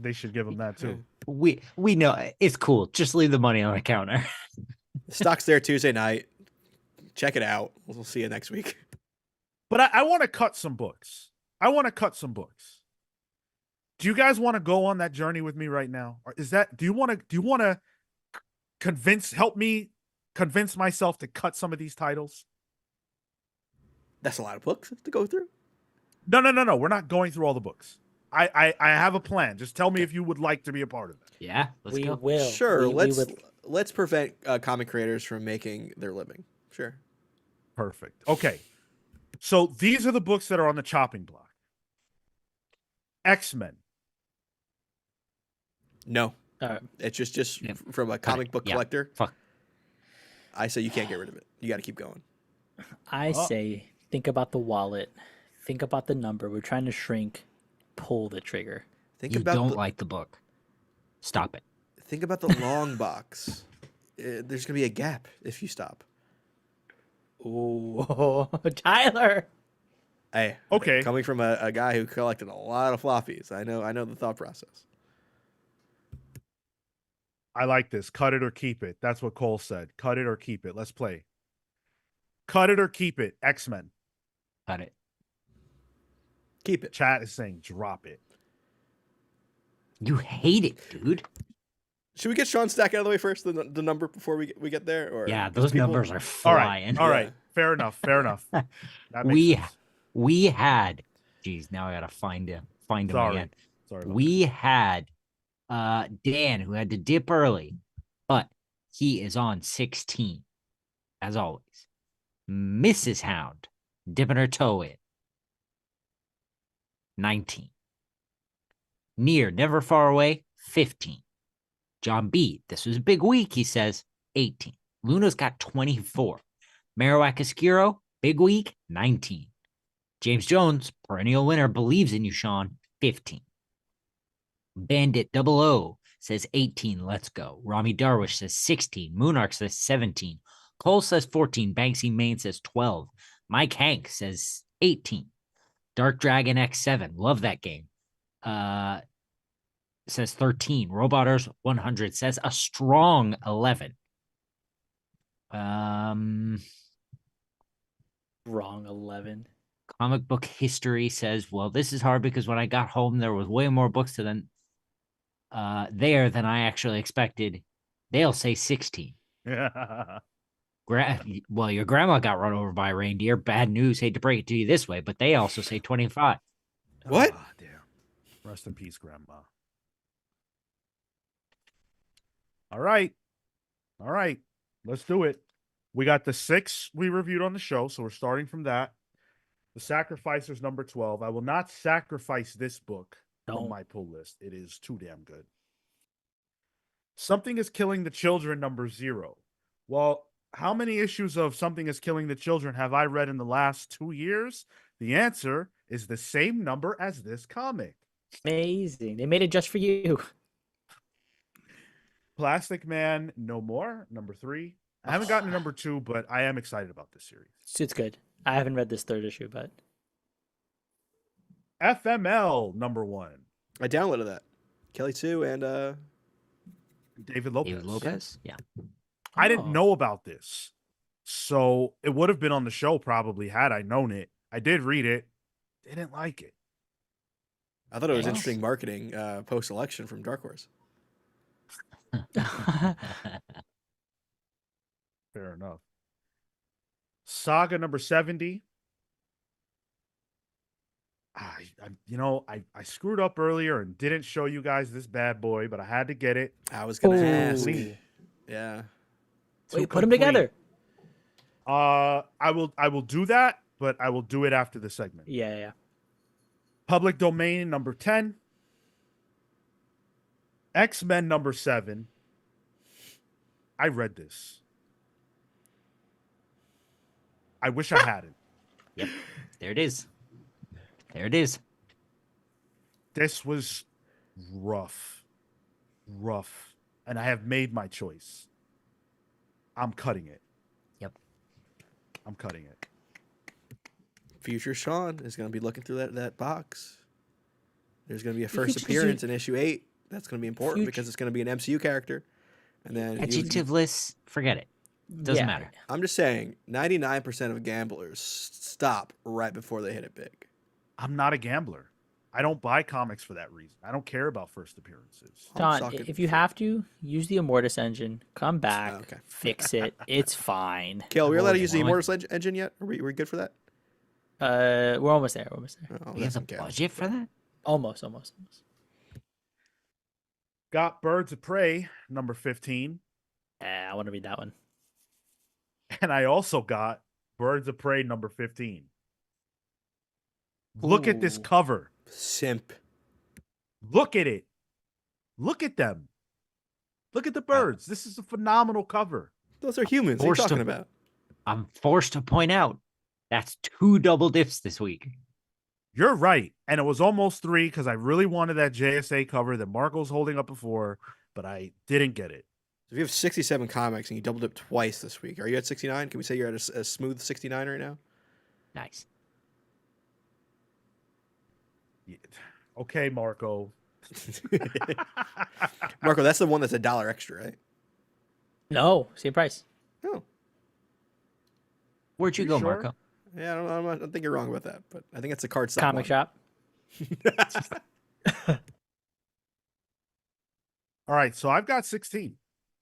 They should give him that too. We know it's cool. Just leave the money on the counter. The stock's there Tuesday night. Check it out. We'll see you next week. But I want to cut some books. Do you guys want to go on that journey with me right now? Or do you want to help me convince myself to cut some of these titles? That's a lot of books to go through. No. We're not going through all the books. I have a plan. Just tell me if you would like to be a part of it. Yeah, let's go. Will. Sure. We Let's prevent comic creators from making their living. Sure. Perfect. Okay. So these are the books that are on the chopping block. X-Men. No. All right. It's just Yeah. from a comic book Yeah. collector. Fuck. I say you can't get rid of it. You got to keep going. I say, think about the wallet. Think about the number. We're trying to shrink. Pull the trigger. Think You about don't the, like the book. Stop it. think about the long box. There's gonna be a gap if you stop. Ooh, Tyler. Hey, Okay. Coming from a guy who collected a lot of floppies, I know the thought process. I like this. Cut it or keep it. That's what Cole said. Cut it or keep it. Let's play. Cut it or keep it. X-Men. Cut it. Keep it. Chat is saying drop it. You hate it, dude. Should we get Sean's stack out of the way first, the number before we get there? Or Yeah, 'cause those people- numbers are All right. flying. All Yeah. right. Fair enough. That makes sense. We had. Geez, now I gotta find him Sorry. again. Sorry. about We had Dan who had to dip early, but he is on 16 as always. Mrs. Hound dipping her toe in 19. Near never far away 15. John B, this was a big week, he says 18. Luna's got 24. Marowak Escuro, big week 19. James Jones, perennial winner, believes in you, Sean, 15. Bandit 00 says 18. Let's go. Rami Darwish says 16. Moonarch says 17. Cole says 14. Banksy Main says 12. Mike Hank says 18. Dark Dragon X7. Love that game. Says 13. Roboters 100 says a strong 11. Wrong 11. Comic book history says, well, this is hard because when I got home, there was way more books than there than I actually expected. They'll say 16. it. Well, your grandma got run over by a reindeer. Bad news. Hate to break it to you this way, but they also say 25. What? Ah, damn. Rest in peace, Grandma. All right. Let's do it. We got the 6 we reviewed on the show, so we're starting from that. The Sacrificers number 12. I will not sacrifice this book from Don't. my pull list. It is too damn good. Something is Killing the Children number 0. Well, how many issues of Something is Killing the Children have I read in the last 2 years? The answer is the same number as this comic. Amazing. They made it just for you. Plastic Man No More, number 3. I haven't gotten to number 2, but I am excited about this series. It's good. I haven't read this 3rd issue, but FML number 1. I downloaded that. Kelly Sue and David Lopez. David Lopez? Yeah. I didn't Oh. know about this. So it would have been on the show probably had I known it. I did read it. Didn't like it. I thought it was Yes. interesting marketing post-election from Dark Horse. Fair enough. Saga number 70. I screwed up earlier and didn't show you guys this bad boy, but I had to get it. I was gonna ask. Complete. Yeah. To Wait, put them complete. together. I will do that, but I will do it after the segment. Yeah. Public Domain number 10. X-Men number 7. I read this. I wish I hadn't. Yep. There it is. There it is. This was rough. Rough. And I have made my choice. I'm cutting it. Yep. I'm cutting it. Future Sean is going to be looking through that box. There's going to be a could first just appearance do- in issue 8. That's going to be important because it's going to be an MCU character. And then Adjectiveless, forget it. Doesn't matter. I'm just saying, 99% of gamblers stop right before they hit it big. I'm not a gambler. I don't buy comics for that reason. I don't care about first appearances. I'm Don, sucking if you for- have to, use the Immortus engine. Come back, okay. fix it. It's fine. Kale, we allowed to use the Well, Immortus engine yet? Are we good for that? We're almost there. We're almost there. Oh, He has a okay. budget for that? Almost. Got Birds of Prey, number 15. I want to read that one. And I also got Birds of Prey, number 15. Look at this Ooh. cover. Simp. Look at it. Look at them. Look at the birds. This is a phenomenal cover. Those are humans. What are you Forced talking to- about? I'm forced to point out that's 2 double dips this week. You're right. And it was almost 3 because I really wanted that JSA cover that Marco's holding up before, but I didn't get it. If you have 67 comics and you doubled up twice this week, are you at 69? Can we say you're at a smooth 69 right now? Nice. Yeah. Okay, Marco. Marco, that's the one that's $1 extra, right? No, same price. Oh, Where'd you You go, sure? Marco? yeah. I don't think you're wrong about that, but I think it's a card stock Comic one. shop. All right, so I've got 16.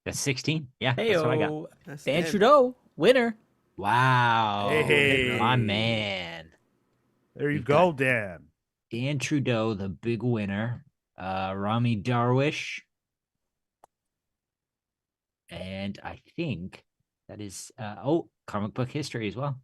That's 16. Yeah, Hey, that's what I got. That's Dan 10. Trudeau, winner. Wow. Hey. My man. There you We've go, got- Dan. Dan Trudeau, the big winner. Rami Darwish. And I think that is comic book history as well.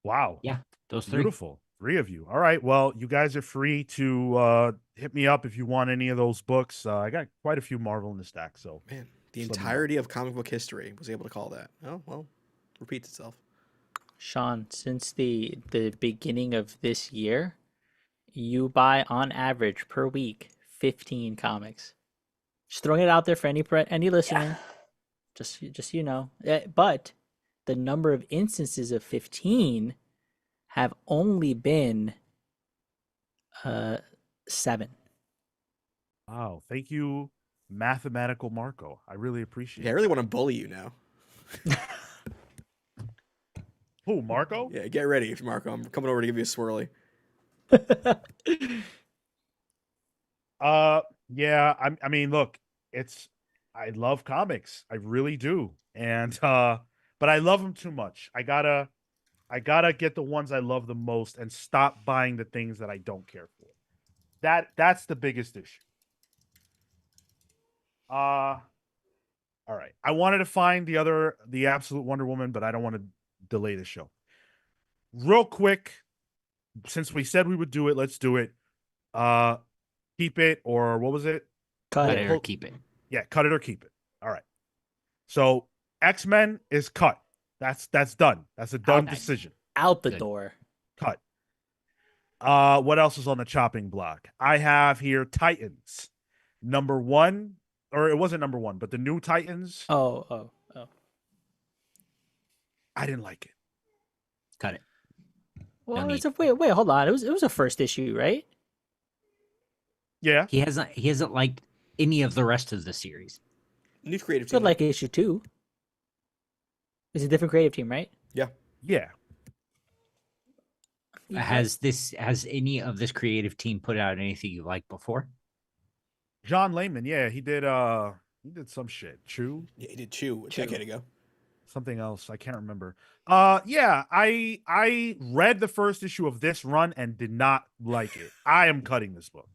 Wow. Yeah, those 3. Beautiful. 3 of you. All right. Well, you guys are free to hit me up if you want any of those books. I got quite a few Marvel in the stack. So Man, the Just let me know. entirety of comic book history was able to call that. Oh, well, repeats itself. Sean, since the beginning of this year, you buy on average per week 15 comics. Just throwing it out there for any listener. Just so you know. But the number of instances of 15 have only been 7. wow. Thank you, mathematical Marco. I really appreciate Yeah, I it. really want to bully you now. Who, Marco? Yeah, get ready, Marco. I'm coming over to give you a swirly. Yeah, I mean, look, I love comics. I really do. And but I love them too much. I gotta get the ones I love the most and stop buying the things that I don't care for. That's the biggest issue. All right. I wanted to find the Absolute Wonder Woman, but I don't want to delay the show. Real quick, since we said we would do it, let's do it. Keep it, or what was it? Cut Cut it. it or keep it. Yeah, cut it or keep it. All right. So X-Men is cut. That's done. That's a done Nice. decision. Out the Good. door. Cut. What else is on the chopping block? I have here Titans. Number 1, or it wasn't number 1, but the new Titans. Oh. I didn't like it. Cut it. Well, need. wait, hold on. It was a first issue, right? Yeah. He hasn't liked any of the rest of the series. New creative Good team. like issue 2. It's a different creative team, right? Yeah. Has any of this creative team put out anything you liked before? John Layman. Yeah, he did some shit. Chew. Yeah, he did Chew a Chew. decade ago. Something else. I can't remember. Yeah, I read the first issue of this run and did not like it. I am cutting this book.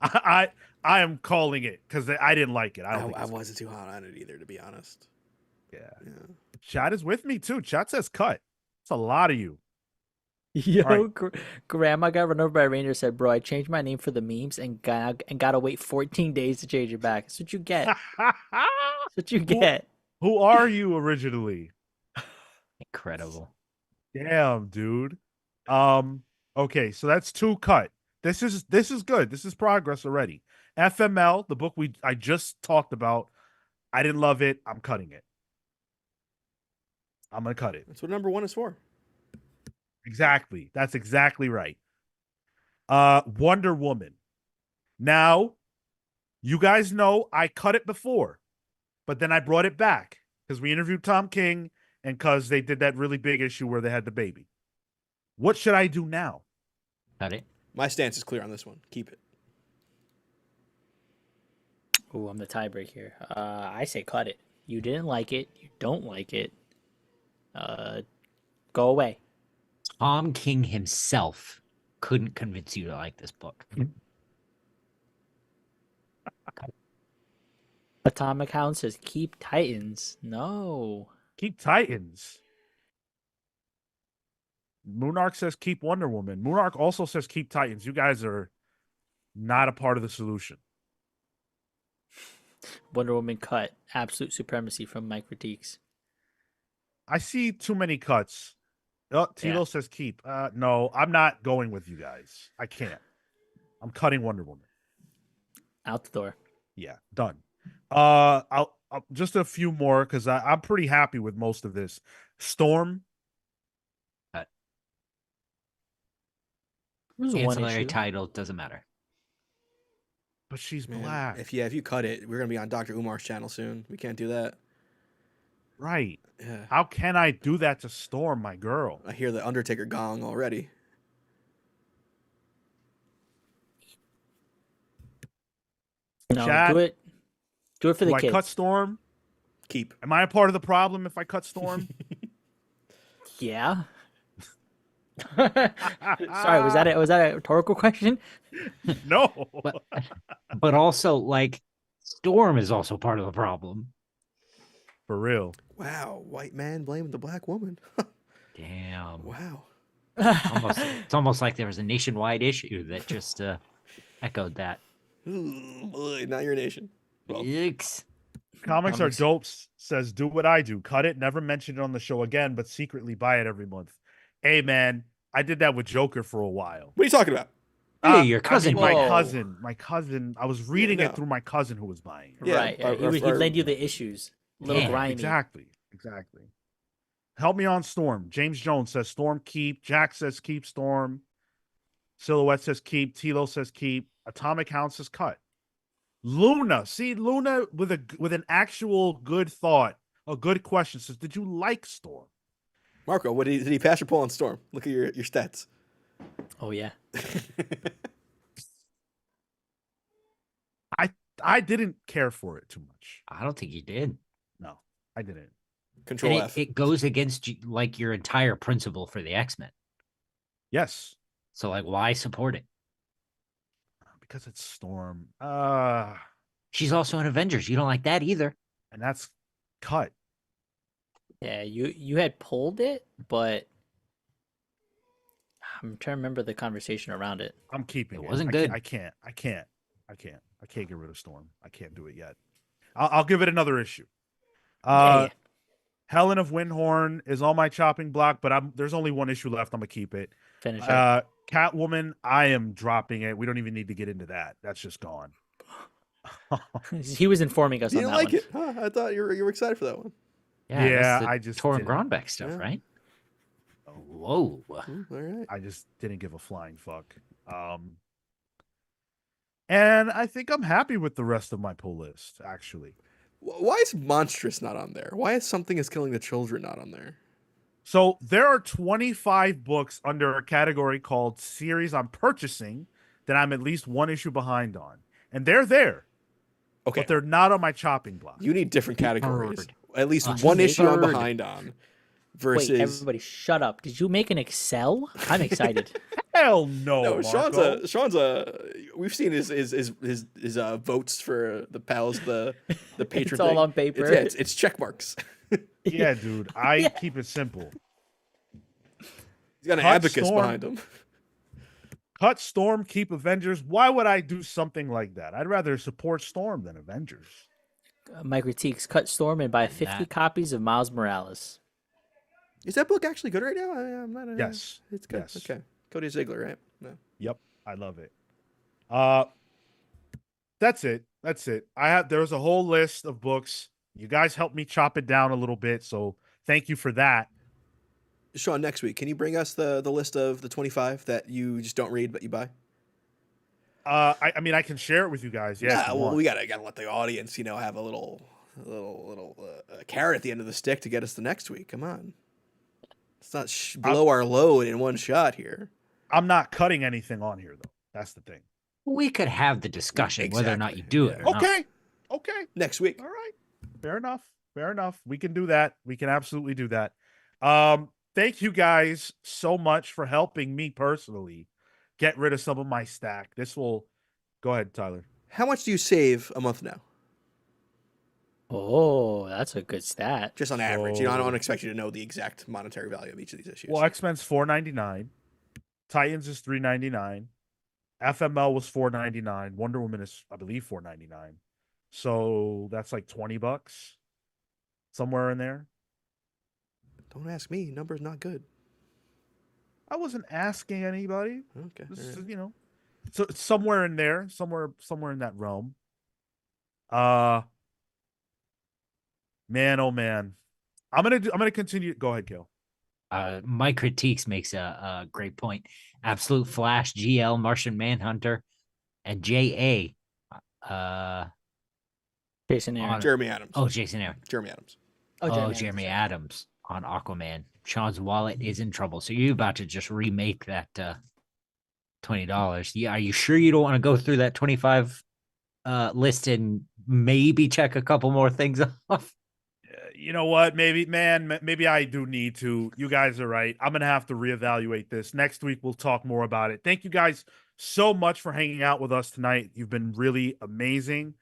I am calling it because I didn't like it. I don't think I it's good. wasn't too hot on it either, to be honest. Yeah. Yeah. Chat is with me too. Chat says cut. It's a lot of you. Yo, All right. grandma got run over by a ranger. Said, "Bro, I changed my name for the memes and gotta wait 14 days to change it back." That's what you get. That's what you who get. who are you originally? Incredible. Damn, dude. Um, okay, so that's 2 cut. This is good. This is progress already. FML, the book I just talked about, I didn't love it. I'm cutting it. I'm gonna cut it. That's what number 1 is for. Exactly. That's exactly right. Wonder Woman. Now, you guys know I cut it before, but then I brought it back because we interviewed Tom King and because they did that really big issue where they had the baby. What should I do now? Got it. My stance is clear on this one. Keep it. Ooh, I'm the tiebreak here. I say cut it. You didn't like it. You don't like it. Go away. Tom King himself couldn't convince you to like this book. Atomic Hound says keep Titans. No. Keep Titans. Moonarch says keep Wonder Woman. Moonarch also says keep Titans. You guys are not a part of the solution. Wonder Woman cut. Absolute supremacy from Mike Critiques. I see too many cuts. Oh, Tito Yeah. says keep. No, I'm not going with you guys. I can't. I'm cutting Wonder Woman. Out the door. Yeah, done. I'll just a few more because I'm pretty happy with most of this. Storm. Cut. It was one Ancillary issue. title doesn't matter. But she's Man, black. if you cut it, we're gonna be on Dr. Umar's channel soon. We can't do that. Right. Yeah. How can I do that to Storm, my girl? I hear the Undertaker gong already. No, Chad, do it. Do it for do the I kids. cut Storm? Keep. Am I a part of the problem if I cut Storm? Yeah. Sorry, was that a rhetorical question? No. But also, like, Storm is also part of the problem. For real. Wow, white man blaming the black woman. Damn. Wow. It's almost like there was a nationwide issue that just echoed that. Ooh, boy, not your nation. Well, Yikes. Comics are Comics. dope says do what I do. Cut it, never mention it on the show again, but secretly buy it every month. Hey man, I did that with Joker for a while. what are you talking about? Hey, your cousin. my Whoa. cousin. I was reading no. it through my cousin who was buying it. Yeah, Right. Yeah, he'd lend you the issues. Little Damn, grimy. Exactly. Help me on Storm. James Jones says Storm keep. Jack says keep Storm. Silhouette says keep. Tilo says keep. Atomic Hound says cut. Luna, see Luna with an actual good thought, a good question says, did you like Storm? Marco, did he pass your poll on Storm? Look at your stats. Oh yeah. I didn't care for it too much. I don't think you did. No, I didn't. Control And F. it goes against like your entire principle for the X-Men. Yes, So like, why support it? because it's Storm. She's also in Avengers. You don't like that either. And that's cut. Yeah, you had pulled it, but I'm trying to remember the conversation around it. I'm keeping it. It wasn't I good. can't get rid of Storm. I can't do it yet. I'll give it another issue. Yeah. Helen of Windhorn is on my chopping block, but there's only one issue left. I'm gonna keep it. Finish it. Catwoman, I am dropping it. We don't even need to get into that. That's just gone. He was informing us You on didn't that like one. it? Huh? I thought you were excited for that one. Yeah, Yeah, that's the I just Torrin didn't. Gronbeck stuff, Yeah. right? Whoa. All right. I just didn't give a flying fuck. And I think I'm happy with the rest of my pull list, actually. Why is Monstrous not on there? Why is Something is Killing the Children not on there? So there are 25 books under a category called series I'm purchasing that I'm at least one issue behind on. And they're there, Okay. but they're not on my chopping block. You need different categories. Bird. At least A one issue I'm bird. behind on. Versus Wait, everybody, shut up! Did you make an Excel? I'm excited. Hell no, no, Marco. Sean's we've seen his votes for the pals, the patron. It's all thing. on paper. It's check marks. Yeah, dude. I keep it simple. He's got an Cut abacus Storm. behind him. Cut Storm, keep Avengers. Why would I do something like that? I'd rather support Storm than Avengers. My critiques: cut Storm and buy And 50 that- copies of Miles Morales. Is that book actually good right now? I'm not. Yes. It's good. Yes. Okay. Cody Ziegler, right? No. Yep, I love it. That's it. That's it. There was a whole list of books. You guys helped me chop it down a little bit, so thank you for that. Sean, next week, can you bring us the list of the 25 that you just don't read but you buy? I mean, I can share it with you guys. Yeah, if you Well, want. we gotta let the audience, have a little carrot at the end of the stick to get us the next week. Come on, let's not blow our load in one shot here. I'm not cutting anything on here, though. That's the thing. We could have the discussion whether or not Exactly, you do it yeah. or not. Okay. Next week. All right. Fair enough. We can do that. We can absolutely do that. Thank you guys so much for helping me personally get rid of some of my stack. This will go ahead, Tyler. How much do you save a month now? Oh, that's a good stat. Just on average. I don't So- expect you to know the exact monetary value of each of these issues. Well, X-Men's $4.99. Titans is $3.99. FML was $4.99. Wonder Woman is, I believe, $4.99. So that's like $20, somewhere in there. Don't ask me. Number's not good. I wasn't asking anybody. Okay. This all is, right. so it's somewhere in there, somewhere in that realm. Man, oh man, I'm gonna continue. Go ahead, Cale. My critiques makes a great point. Absolute Flash, GL, Martian Manhunter, and JA. Jason Aaron. on- Jeremy Adams. Oh, Jason Aaron. Jeremy Adams. Jeremy Adams on Aquaman. Sean's wallet is in trouble. So you're about to just remake that $20. Yeah, are you sure you don't want to go through that 25 list and maybe check a couple more things off? You know what? Maybe I do need to. You guys are right. I'm gonna have to reevaluate this next week. We'll talk more about it. Thank you guys so much for hanging out with us tonight. You've been really amazing.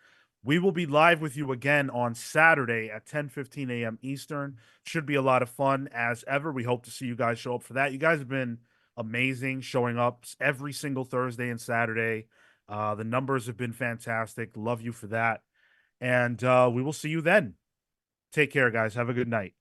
We will be live with you again on Saturday at 10:15 a.m. Eastern. Should be a lot of fun as ever. We hope to see you guys show up for that. You guys have been amazing, showing up every single Thursday and Saturday. The numbers have been fantastic. Love you for that. And we will see you then. Take care, guys. Have a good night.